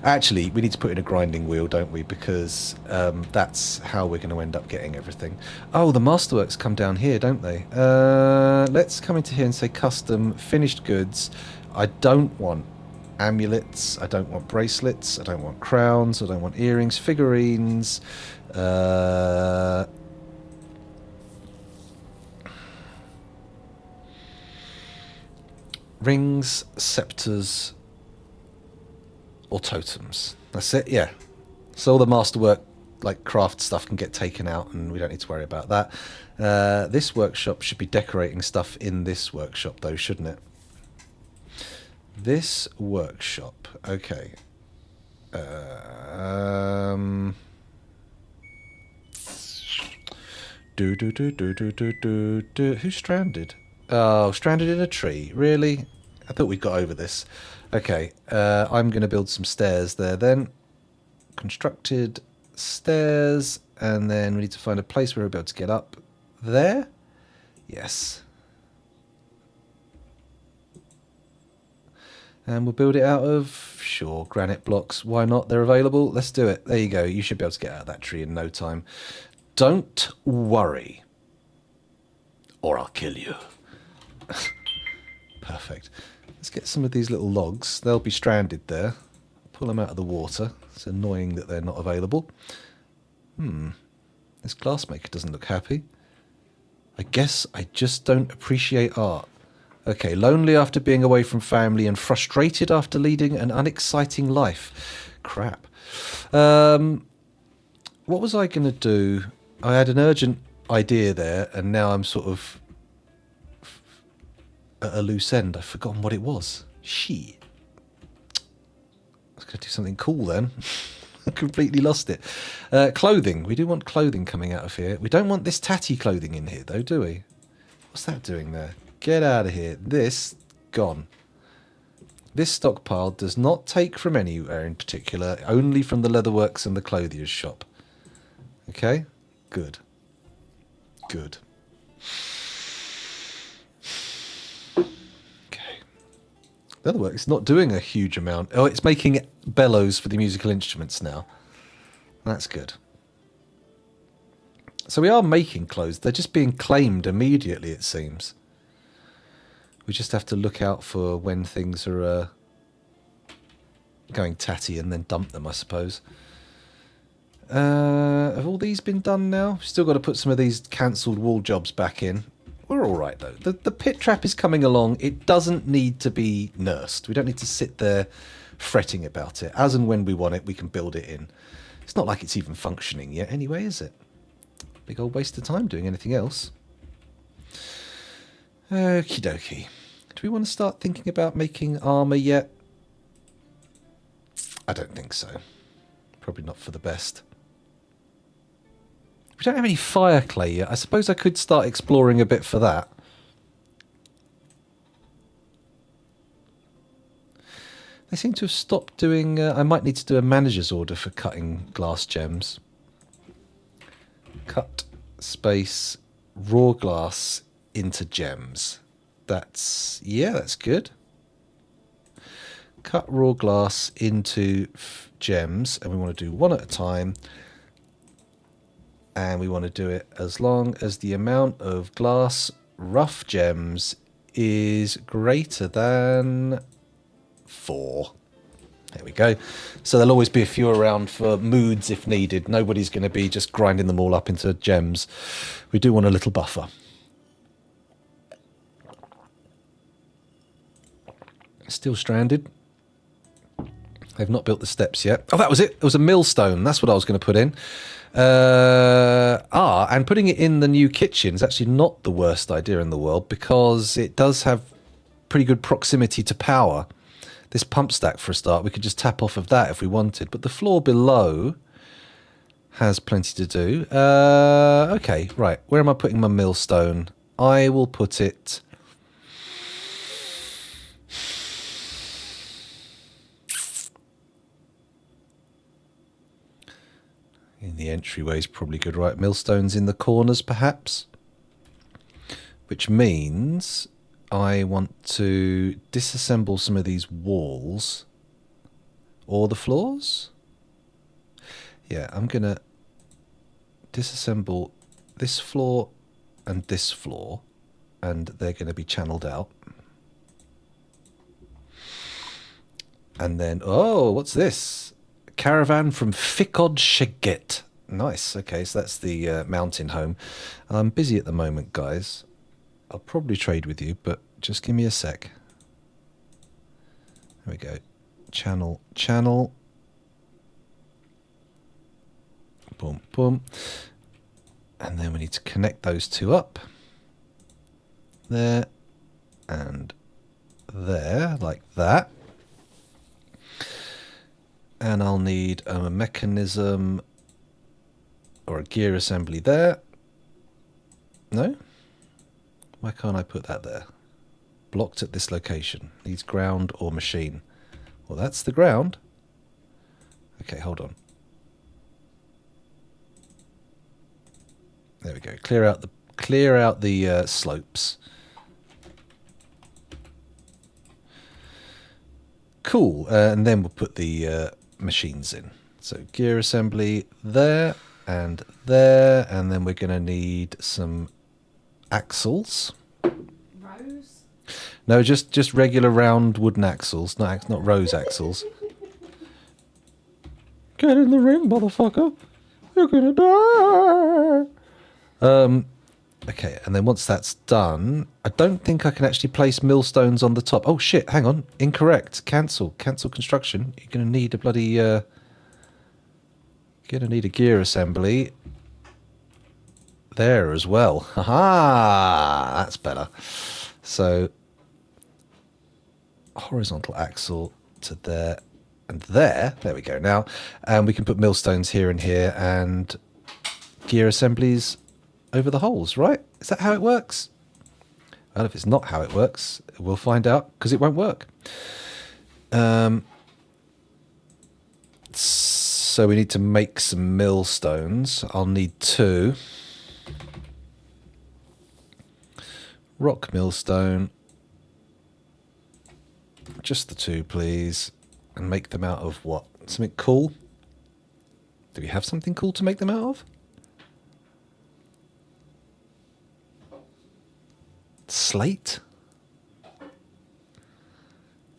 Actually, we need to put in a grinding wheel, don't we? Because that's how we're going to end up getting everything. Oh, the Masterworks come down here, don't they? Let's come into here and say custom finished goods. I don't want amulets. I don't want bracelets. I don't want crowns. I don't want earrings, figurines. Rings, scepters, or totems. That's it, yeah. So all the masterwork like craft stuff can get taken out, and we don't need to worry about that. This workshop should be decorating stuff in this workshop, though, shouldn't it? This workshop, okay. Who's stranded? Oh, stranded in a tree. Really? I thought we got over this. Okay, I'm going to build some stairs there then. Constructed stairs, and then we need to find a place where we'll be able to get up there. Yes. And we'll build it out of, sure, granite blocks. Why not? They're available. Let's do it. There you go. You should be able to get out of that tree in no time. Don't worry, or I'll kill you. Perfect. Let's get some of these little logs. They'll be stranded there. Pull them out of the water. It's annoying that they're not available. This glassmaker doesn't look happy. I guess I just don't appreciate art. Okay, lonely after being away from family and frustrated after leading an unexciting life. Crap. What was I going to do? I had an urgent idea there, and now I'm sort of at a loose end. I've forgotten what it was. Shit. I was going to do something cool then. I completely lost it. Clothing. We do want clothing coming out of here. We don't want this tatty clothing in here, though, do we? What's that doing there? Get out of here. This, gone. This stockpile does not take from anywhere in particular, only from the leatherworks and the clothier's shop. Okay? Good. Good. Okay. Leatherworks is not doing a huge amount. Oh, it's making bellows for the musical instruments now. That's good. So we are making clothes. They're just being claimed immediately, it seems. We just have to look out for when things are going tatty and then dump them, I suppose. Have all these been done now? Still got to put some of these cancelled wall jobs back in. We're all right, though. The pit trap is coming along. It doesn't need to be nursed. We don't need to sit there fretting about it. As and when we want it, we can build it in. It's not like it's even functioning yet anyway, is it? Big old waste of time doing anything else. Okie dokie. Do we want to start thinking about making armour yet? I don't think so. Probably not for the best. We don't have any fire clay yet. I suppose I could start exploring a bit for that. They seem to have stopped doing... I might need to do a manager's order for cutting glass gems. Cut, space, raw glass into gems. That's... yeah, that's good. Cut raw glass into gems, and we want to do one at a time. And we want to do it as long as the amount of glass rough gems is greater than 4. There we go. So there'll always be a few around for moods if needed. Nobody's going to be just grinding them all up into gems. We do want a little buffer. Still stranded. They've not built the steps yet. Oh, that was it. It was a millstone. That's what I was going to put in. And putting it in the new kitchen is actually not the worst idea in the world because it does have pretty good proximity to power. This pump stack, for a start, we could just tap off of that if we wanted. But the floor below has plenty to do. Okay, right. Where am I putting my millstone? I will put it... in the entryway is probably good, right? Millstones in the corners, perhaps. Which means I want to disassemble some of these walls. Or the floors? Yeah, I'm going to disassemble this floor and this floor. And they're going to be channeled out. And then, oh, what's this? Caravan from Fikod Sheget. Nice. Okay, so that's the mountain home. I'm busy at the moment, guys. I'll probably trade with you, but just give me a sec. There we go. Channel. boom, boom. And then we need to connect those two up. There and there, like that. And I'll need a mechanism or a gear assembly there. No? Why can't I put that there? Blocked at this location. Needs ground or machine. Well, that's the ground. Okay, hold on. There we go. Clear out the slopes. Cool. And then we'll put the machines in. So gear assembly there, and then we're going to need some axles. Rose? No, just regular round wooden axles, not rose axles. Get in the ring, motherfucker. You're gonna die. Okay, and then once that's done, I don't think I can actually place millstones on the top. Oh shit, hang on. Incorrect. Cancel construction. You're gonna need a bloody gear assembly there as well. Haha, that's better. So horizontal axle to there and there. There we go now. And we can put millstones here and here and gear assemblies over the holes, right? Is that how it works? Well, if it's not how it works, we'll find out because it won't work. So we need to make some millstones. I'll need 2. Rock millstone. Just the 2, please. And make them out of what? Something cool? Do we have something cool to make them out of? Slate?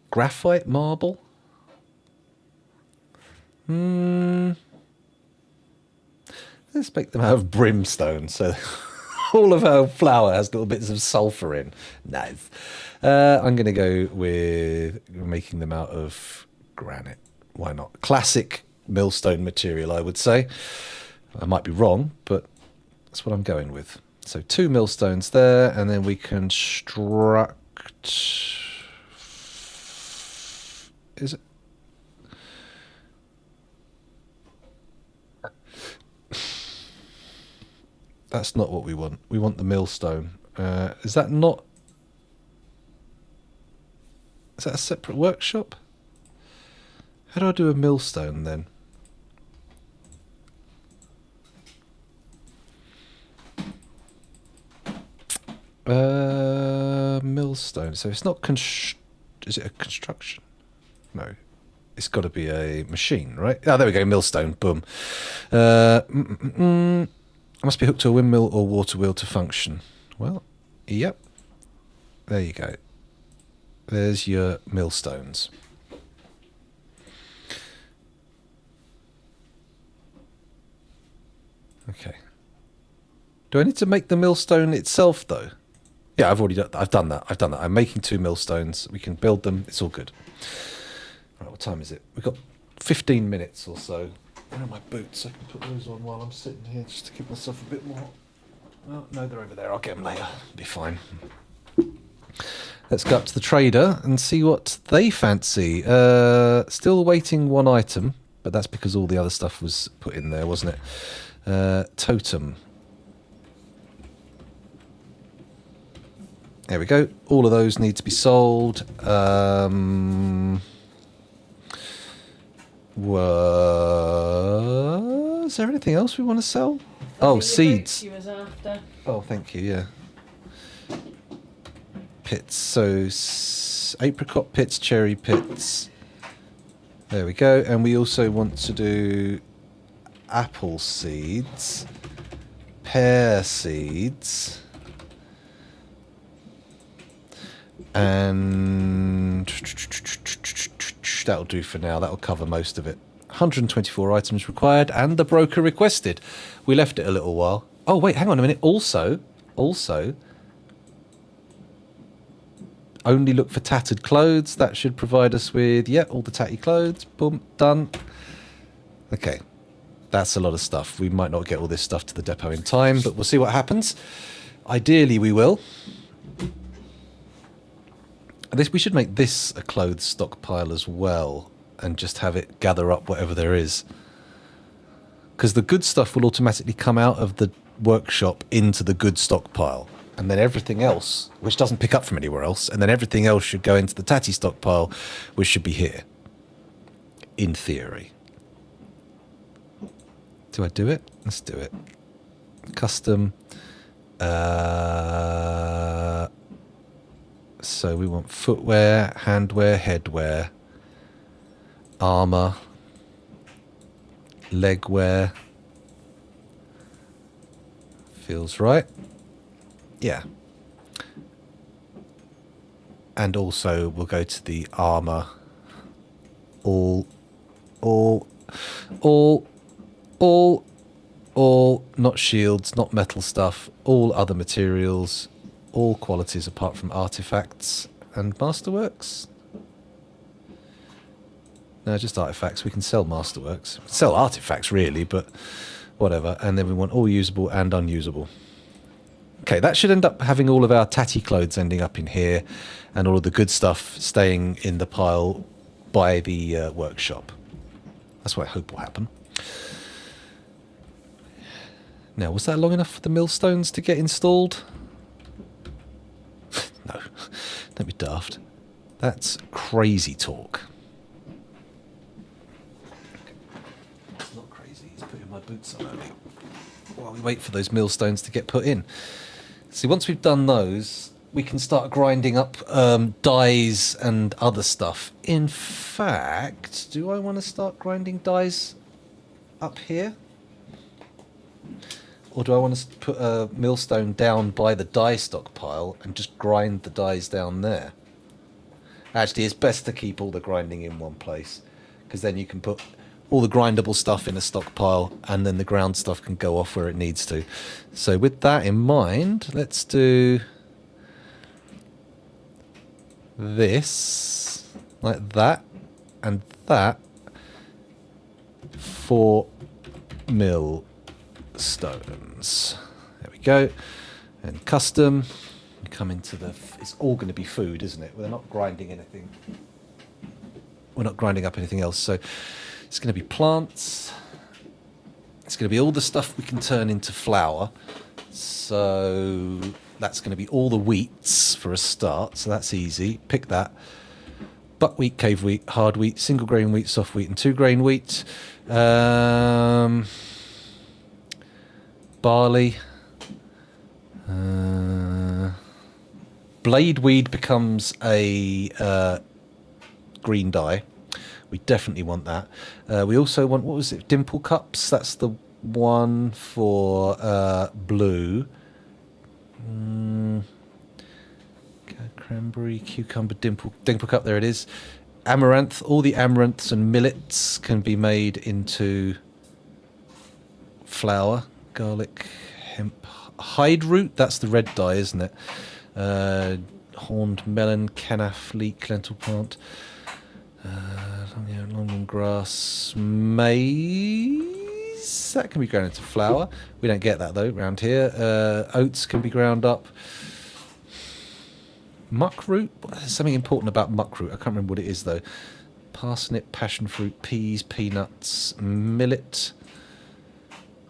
Graphite marble? Let's make them out of brimstone. So all of our flour has little bits of sulfur in. Nice. I'm going to go with making them out of granite. Why not? Classic millstone material, I would say. I might be wrong, but that's what I'm going with. So 2 millstones there, and then we construct... Is it? That's not what we want. We want the millstone. Is that not... Is that a separate workshop? How do I do a millstone then? Millstone. So it's not is it a construction? No. It's got to be a machine, right? Oh, there we go. Millstone. Boom. Must be hooked to a windmill or water wheel to function. Well, yep. There you go. There's your millstones. Okay. Do I need to make the millstone itself, though? Yeah, I've done that. I'm making 2 millstones. We can build them. It's all good. Right, what time is it? We've got 15 minutes or so. Where are my boots? I can put those on while I'm sitting here just to give myself a bit more. Oh, no, they're over there. I'll get them later. Be fine. Let's go up to the trader and see what they fancy. Still waiting 1 item, but that's because all the other stuff was put in there, wasn't it? Totem. There we go. All of those need to be sold. Was there anything else we want to sell? Oh, seeds. You was after. Oh, thank you. Yeah. Pits. So apricot pits, cherry pits. There we go. And we also want to do apple seeds, pear seeds, and that'll do for now. That'll cover most of it. 124 items required, and the broker requested. We left it a little while. Oh wait, hang on a minute. Also, only look for tattered clothes. That should provide us with all the tatty clothes. Boom, done. Okay. That's a lot of stuff. We might not get all this stuff to the depot in time, but we'll see what happens. Ideally, we will. We should make this a clothes stockpile as well, and just have it gather up whatever there is. Because the good stuff will automatically come out of the workshop into the good stockpile. And then everything else, which doesn't pick up from anywhere else, and then everything else should go into the tatty stockpile, which should be here. In theory. Do I do it? Let's do it. Custom. So we want footwear, handwear, headwear, armor, legwear. Feels right. Yeah. And also we'll go to the armor. All, not shields, not metal stuff, all other materials, all qualities apart from artifacts and masterworks. No, just artifacts. We can sell masterworks. Sell artifacts, really, but whatever. And then we want all usable and unusable. Okay, that should end up having all of our tatty clothes ending up in here and all of the good stuff staying in the pile by the workshop. That's what I hope will happen. Now, was that long enough for the millstones to get installed? No, don't be daft. That's crazy talk. It's not crazy, he's putting my boots on early while we wait for those millstones to get put in. See, once we've done those, we can start grinding up dyes and other stuff. In fact, do I want to start grinding dyes up here? Or do I want to put a millstone down by the dye stockpile and just grind the dyes down there? Actually, it's best to keep all the grinding in one place, because then you can put all the grindable stuff in a stockpile and then the ground stuff can go off where it needs to. So with that in mind, let's do this, like that, and that for millstones. There we go. And custom, we come into the, it's all going to be food, isn't it? We're not grinding anything. We're not grinding up anything else. So it's going to be plants. It's going to be all the stuff we can turn into flour. So that's going to be all the wheats for a start. So that's easy. Pick that. Buckwheat, cave wheat, hard wheat, single grain wheat, soft wheat, and 2-grain wheat. Barley. Bladeweed becomes a green dye. We definitely want that. We also want, what was it, dimple cups? That's the one for blue. Cranberry, cucumber, dimple cup, there it is. Amaranth, all the amaranths and millets can be made into flour. Garlic, hemp, hide root, that's the red dye, isn't it? Horned melon, canaf, leek, lentil plant. Long grass, maize. That can be ground into flour. We don't get that though around here. Oats can be ground up. Muckroot. There's something important about muckroot. I can't remember what it is though. Parsnip, passion fruit, peas, peanuts, millet,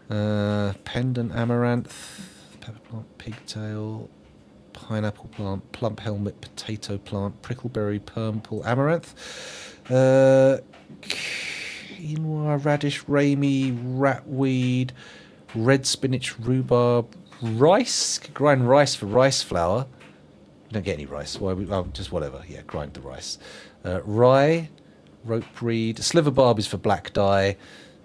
pendant amaranth, pepper plant, pigtail, pineapple plant, plump helmet, potato plant, prickleberry, purple amaranth, quinoa, radish, ramie, ratweed, red spinach, rhubarb, rice. Grind rice for rice flour. We don't get any rice. Why? Just whatever. Yeah, grind the rice. Rye, rope reed, sliver barb is for black dye.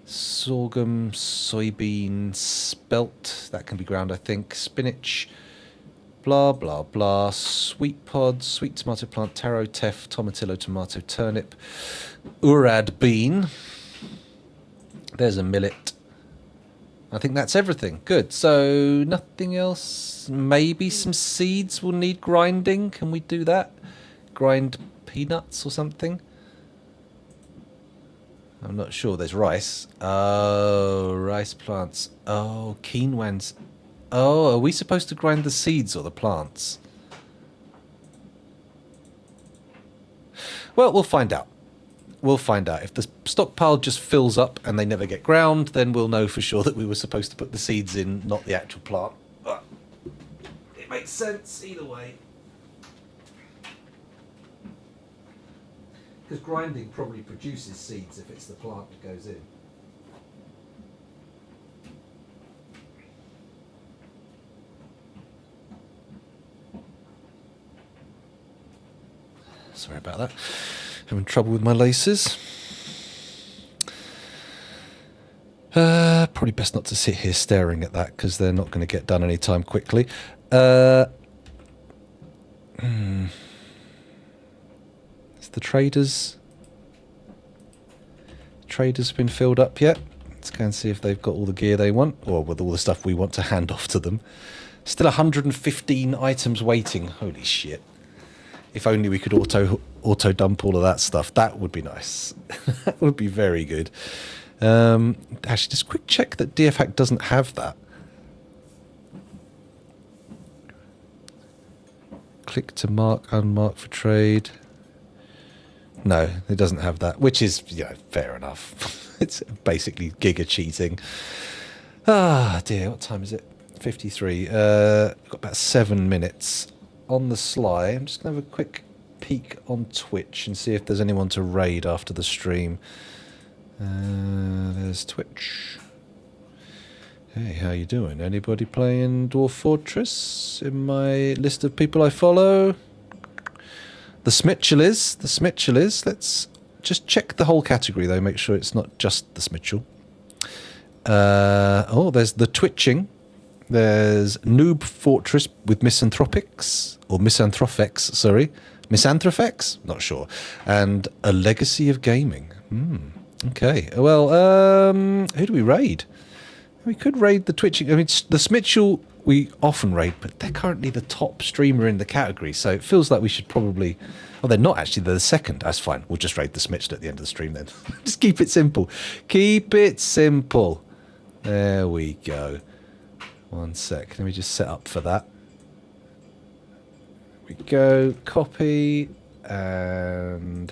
Sorghum, soybean, spelt. That can be ground, I think. Spinach. Blah, blah, blah. Sweet pods, sweet tomato plant, taro, teff, tomatillo, tomato, turnip, urad bean. There's a millet. I think that's everything. Good. So nothing else. Maybe some seeds will need grinding. Can we do that? Grind peanuts or something? I'm not sure. There's rice. Oh, rice plants. Oh, quinoans. Oh, are we supposed to grind the seeds or the plants? Well, we'll find out. We'll find out. If the stockpile just fills up and they never get ground, then we'll know for sure that we were supposed to put the seeds in, not the actual plant. But it makes sense either way. Because grinding probably produces seeds if it's the plant that goes in. Sorry about that. Having trouble with my laces. Probably best not to sit here staring at that because they're not going to get done anytime quickly. Is the traders been filled up yet? Let's go and see if they've got all the gear they want, or with all the stuff we want to hand off to them. Still 115 items waiting. Holy shit. If only we could auto dump all of that stuff. That would be nice. That would be very good. Actually, just quick check that DFHack doesn't have that. Click to mark, unmark for trade. No, it doesn't have that, which is, fair enough. It's basically giga cheating. Ah, dear, what time is it? 53. Got about 7 minutes. On the sly, I'm just going to have a quick peek on Twitch and see if there's anyone to raid after the stream. There's Twitch. Hey, how you doing? Anybody playing Dwarf Fortress in my list of people I follow? The Smitchell is. Let's just check the whole category though, make sure it's not just the Smitchell. There's the Twitching. There's Noob Fortress with Misanthropics, or Misanthrophex, sorry. Misanthrophex? Not sure. And A Legacy of Gaming. Okay. Well, who do we raid? We could raid the Twitching. I mean, the Smitchell we often raid, but they're currently the top streamer in the category, so it feels like we should probably... Oh, they're not actually, they're the second. That's fine. We'll just raid the Smitchell at the end of the stream then. Just keep it simple. Keep it simple. There we go. 1 sec. Let me just set up for that. There we go. Copy and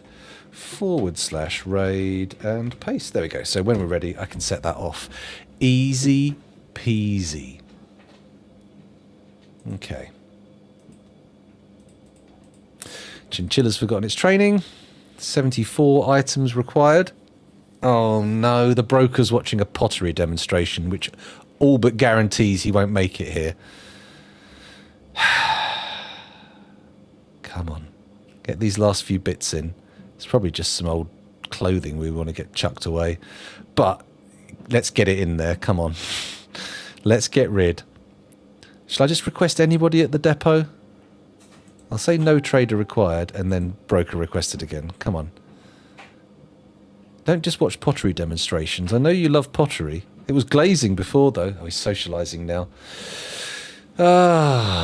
/raid and paste. There we go. So when we're ready, I can set that off. Easy peasy. Okay. Chinchilla's forgotten its training. 74 items required. Oh no, the broker's watching a pottery demonstration, which all but guarantees he won't make it here. Come on. Get these last few bits in. It's probably just some old clothing we want to get chucked away. But let's get it in there. Come on. Let's get rid. Shall I just request anybody at the depot? I'll say no trader required and then broker requested again. Come on. Don't just watch pottery demonstrations. I know you love pottery. It was glazing before, though. Oh, he's socialising now.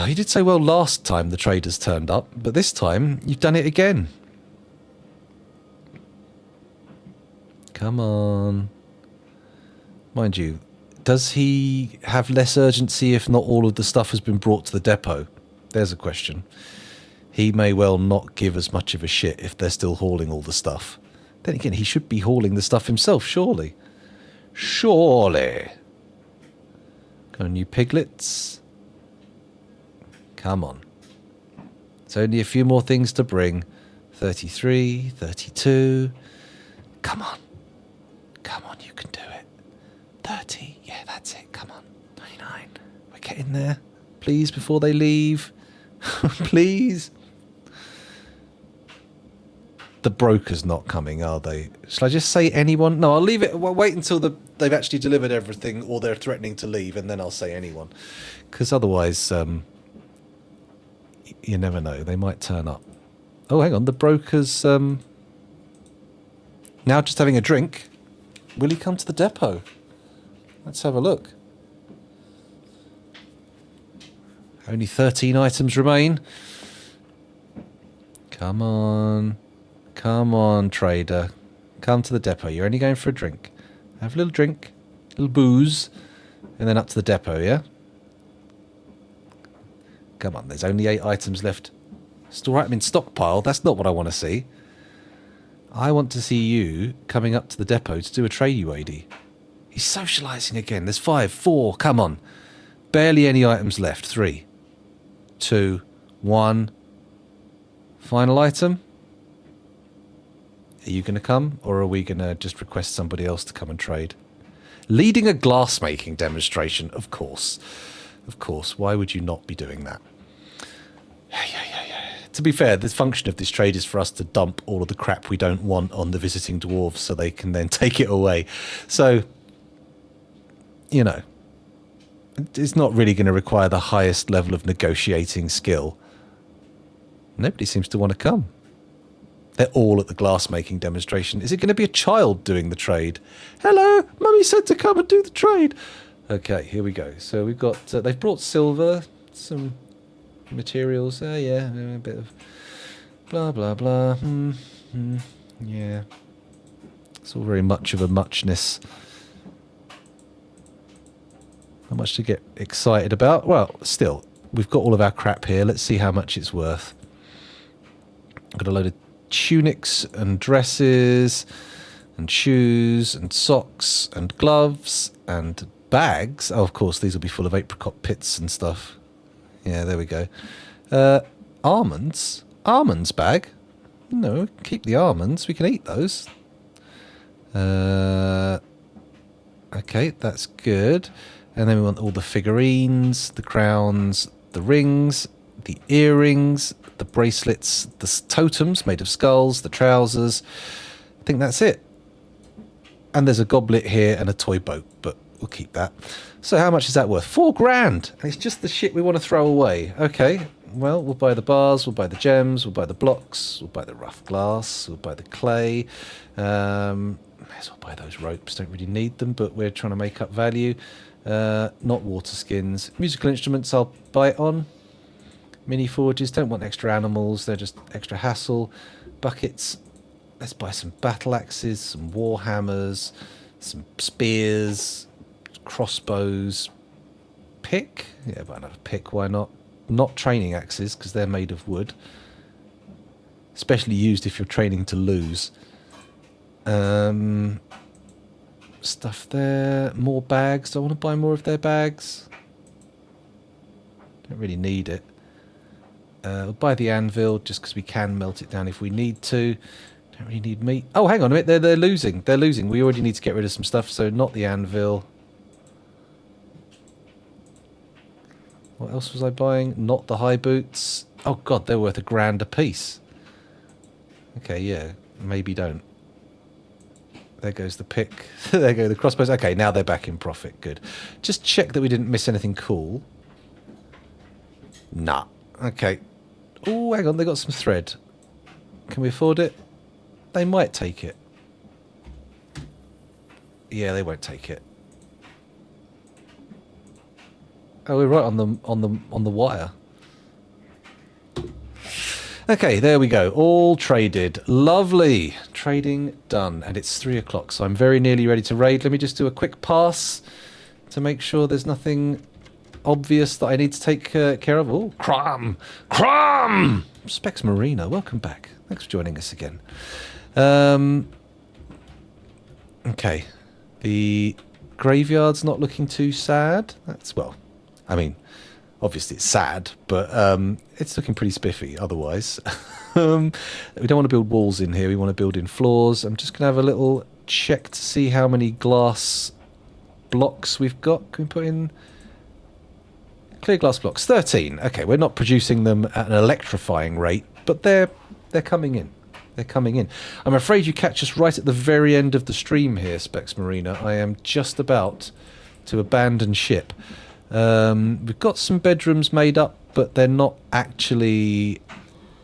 He did so well last time the traders turned up, but this time you've done it again. Come on. Mind you, does he have less urgency if not all of the stuff has been brought to the depot? There's a question. He may well not give as much of a shit if they're still hauling all the stuff. Then again, he should be hauling the stuff himself, surely. Surely. Got any new piglets? Come on. It's only a few more things to bring. 33, 32. Come on. Come on, you can do it. 30. Yeah, that's it. Come on. 29. We're getting there. Please, before they leave. Please. The broker's not coming, are they? Shall I just say anyone? No, I'll leave it. Well, wait until they've actually delivered everything or they're threatening to leave, and then I'll say anyone. Because otherwise, you never know. They might turn up. Oh, hang on. The broker's now just having a drink. Will he come to the depot? Let's have a look. Only 13 items remain. Come on. Come on, trader. come to the depot. You're only going for a drink. Have a little drink, a little booze, and then up to the depot, yeah? Come on, there's only 8 items left. Store item in stockpile? That's not what I want to see. I want to see you coming up to the depot to do a trade UAD. He's socialising again. There's 5, 4, come on. Barely any items left. 3, 2, 1. Final item. Are you going to come, or are we going to just request somebody else to come and trade? Leading a glass-making demonstration, of course. Of course. Why would you not be doing that? Yeah. To be fair, the function of this trade is for us to dump all of the crap we don't want on the visiting dwarves so they can then take it away. So, you know, it's not really going to require the highest level of negotiating skill. Nobody seems to want to come. They're all at the glass-making demonstration. Is it going to be a child doing the trade? Hello, Mummy said to come and do the trade. Okay, here we go. So we've got... they've brought silver, some materials. Yeah, a bit of blah, blah, blah. Yeah. It's all very much of a muchness. Not much to get excited about. Well, still, we've got all of our crap here. Let's see how much it's worth. I've got a load of tunics and dresses and shoes and socks and gloves and bags. Oh, of course, these will be full of apricot pits and stuff. Yeah, there we go. Almonds? Almonds bag? No, keep the almonds. We can eat those. Okay, that's good. And then we want all the figurines, the crowns, the rings, the earrings, the bracelets, the totems made of skulls, the trousers. I think that's it. And there's a goblet here and a toy boat, but we'll keep that. So how much is that worth? 4 grand. And it's just the shit we want to throw away. Okay, well, we'll buy the bars, we'll buy the gems, we'll buy the blocks, we'll buy the rough glass, we'll buy the clay. May as well buy those ropes. Don't really need them, but we're trying to make up value. Not water skins. Musical instruments I'll buy it on. Mini forges, don't want extra animals, they're just extra hassle. Buckets, let's buy some battle axes, some war hammers, some spears, crossbows. Pick? Yeah, buy another pick, why not? Not training axes, because they're made of wood. Especially used if you're training to lose. Stuff there. More bags. Do I want to buy more of their bags? Don't really need it. We'll buy the anvil just because we can melt it down if we need to. Don't really need meat. Oh, hang on a minute. They're losing. They're losing. We already need to get rid of some stuff, so not the anvil. What else was I buying? Not the high boots. Oh, God, they're worth £1 grand a piece. Okay, yeah. Maybe don't. There goes the pick. There go the crossbows. Okay, now they're back in profit. Good. Just check that we didn't miss anything cool. Nah. Okay. Oh, hang on. They got some thread. Can we afford it? They might take it. Yeah, they won't take it. Oh, we're right on the wire. Okay, there we go. All traded. Lovely. Trading done. And it's 3 o'clock, so I'm very nearly ready to raid. Let me just do a quick pass to make sure there's nothing obvious that I need to take care of. Oh, Crum! Crum! Specs Marina, welcome back. Thanks for joining us again. Okay. The graveyard's not looking too sad. That's, well, I mean, obviously it's sad, but it's looking pretty spiffy otherwise. We don't want to build walls in here. We want to build in floors. I'm just going to have a little check to see how many glass blocks we've got. Can we put in clear glass blocks? 13. Okay, we're not producing them at an electrifying rate, but they're coming in. They're coming in. I'm afraid you catch us right at the very end of the stream here, Specs Marina. I am just about to abandon ship. We've got some bedrooms made up, but they're not actually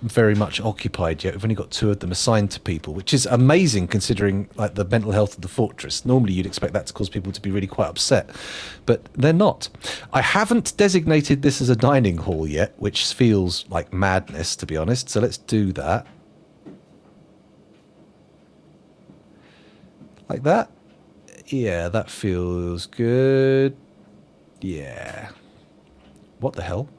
very much occupied yet. We've only got 2 of them assigned to people, which is amazing considering like the mental health of the fortress. Normally you'd expect that to cause people to be really quite upset, but they're not. I haven't designated this as a dining hall yet, which feels like madness, to be honest, so let's do that. Like that. Yeah, that feels good. Yeah. What the hell?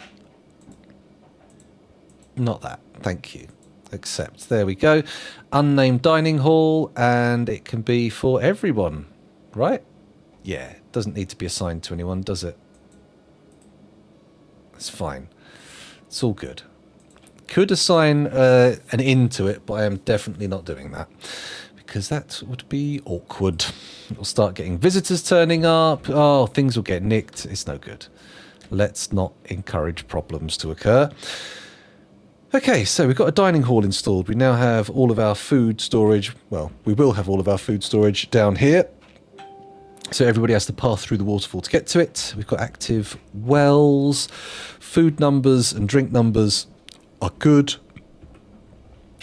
Not that. Thank you. Accept. There we go. Unnamed dining hall, and it can be for everyone, right? Yeah, it doesn't need to be assigned to anyone, does it? It's fine. It's all good. Could assign an inn to it, but I am definitely not doing that. Because that would be awkward. We'll start getting visitors turning up. Oh, things will get nicked. It's no good. Let's not encourage problems to occur. Okay, so we've got a dining hall installed. We now have all of our food storage. Well, we will have all of our food storage down here. So everybody has to pass through the waterfall to get to it. We've got active wells. Food numbers and drink numbers are good.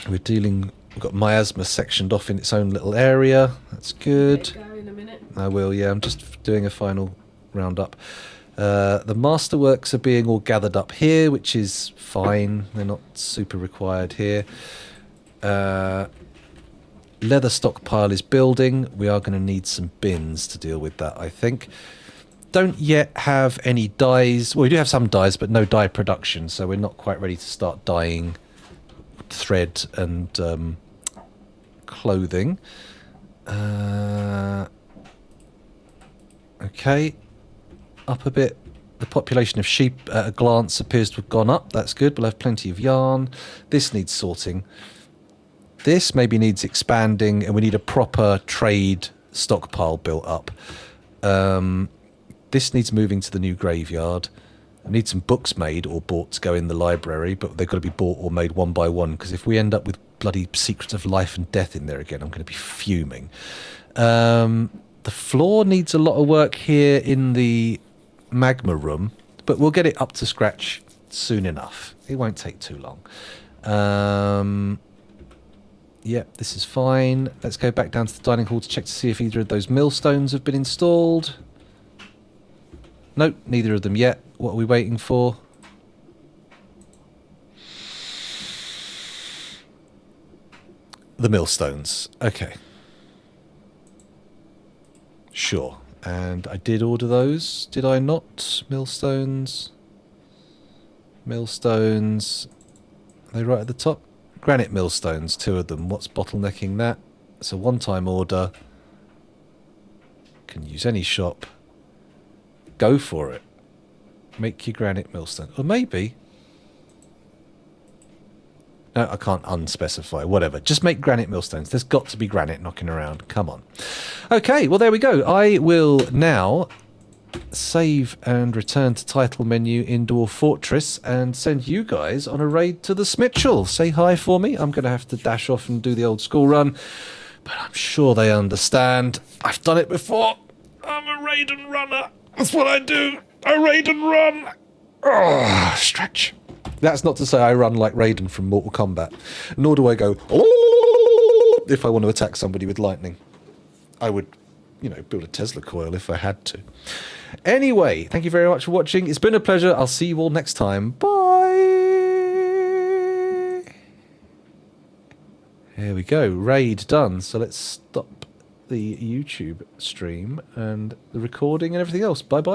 We've got miasma sectioned off in its own little area. That's good. Let it go in a minute. I will, yeah. I'm just doing a final roundup. The masterworks are being all gathered up here, which is fine. They're not super required here. Leather stockpile is building. We are going to need some bins to deal with that, I think. Don't yet have any dyes. Well, we do have some dyes, but no dye production, so we're not quite ready to start dyeing thread and clothing. Okay. Up a bit. The population of sheep at a glance appears to have gone up. That's good. We'll have plenty of yarn. This needs sorting. This maybe needs expanding, and we need a proper trade stockpile built up. This needs moving to the new graveyard. I need some books made or bought to go in the library, but they've got to be bought or made one by one, because if we end up with bloody Secrets of Life and Death in there again, I'm going to be fuming. The floor needs a lot of work here in the magma room, but we'll get it up to scratch soon enough. It won't take too long. Yep, this is fine. Let's go back down to the dining hall to check to see if either of those millstones have been installed. Nope, neither of them yet. What are we waiting for? The millstones. Okay. Sure. And I did order those, did I not? Millstones. Millstones. Are they right at the top? Granite millstones, 2 of them. What's bottlenecking that? It's a one-time order. Can use any shop. Go for it. Make your granite millstone. Or maybe... No, I can't unspecify. Whatever. Just make granite millstones. There's got to be granite knocking around. Come on. Okay, well, there we go. I will now save and return to title menu Indoor Fortress and send you guys on a raid to the Smitchell. Say hi for me. I'm going to have to dash off and do the old school run, but I'm sure they understand. I've done it before. I'm a raid and runner. That's what I do. I raid and run. Oh, stretch. That's not to say I run like Raiden from Mortal Kombat, nor do I go if I want to attack somebody with lightning. I would, build a Tesla coil if I had to. Anyway, thank you very much for watching. It's been a pleasure. I'll see you all next time. Bye. There we go. Raid done. So let's stop the YouTube stream and the recording and everything else. Bye-bye.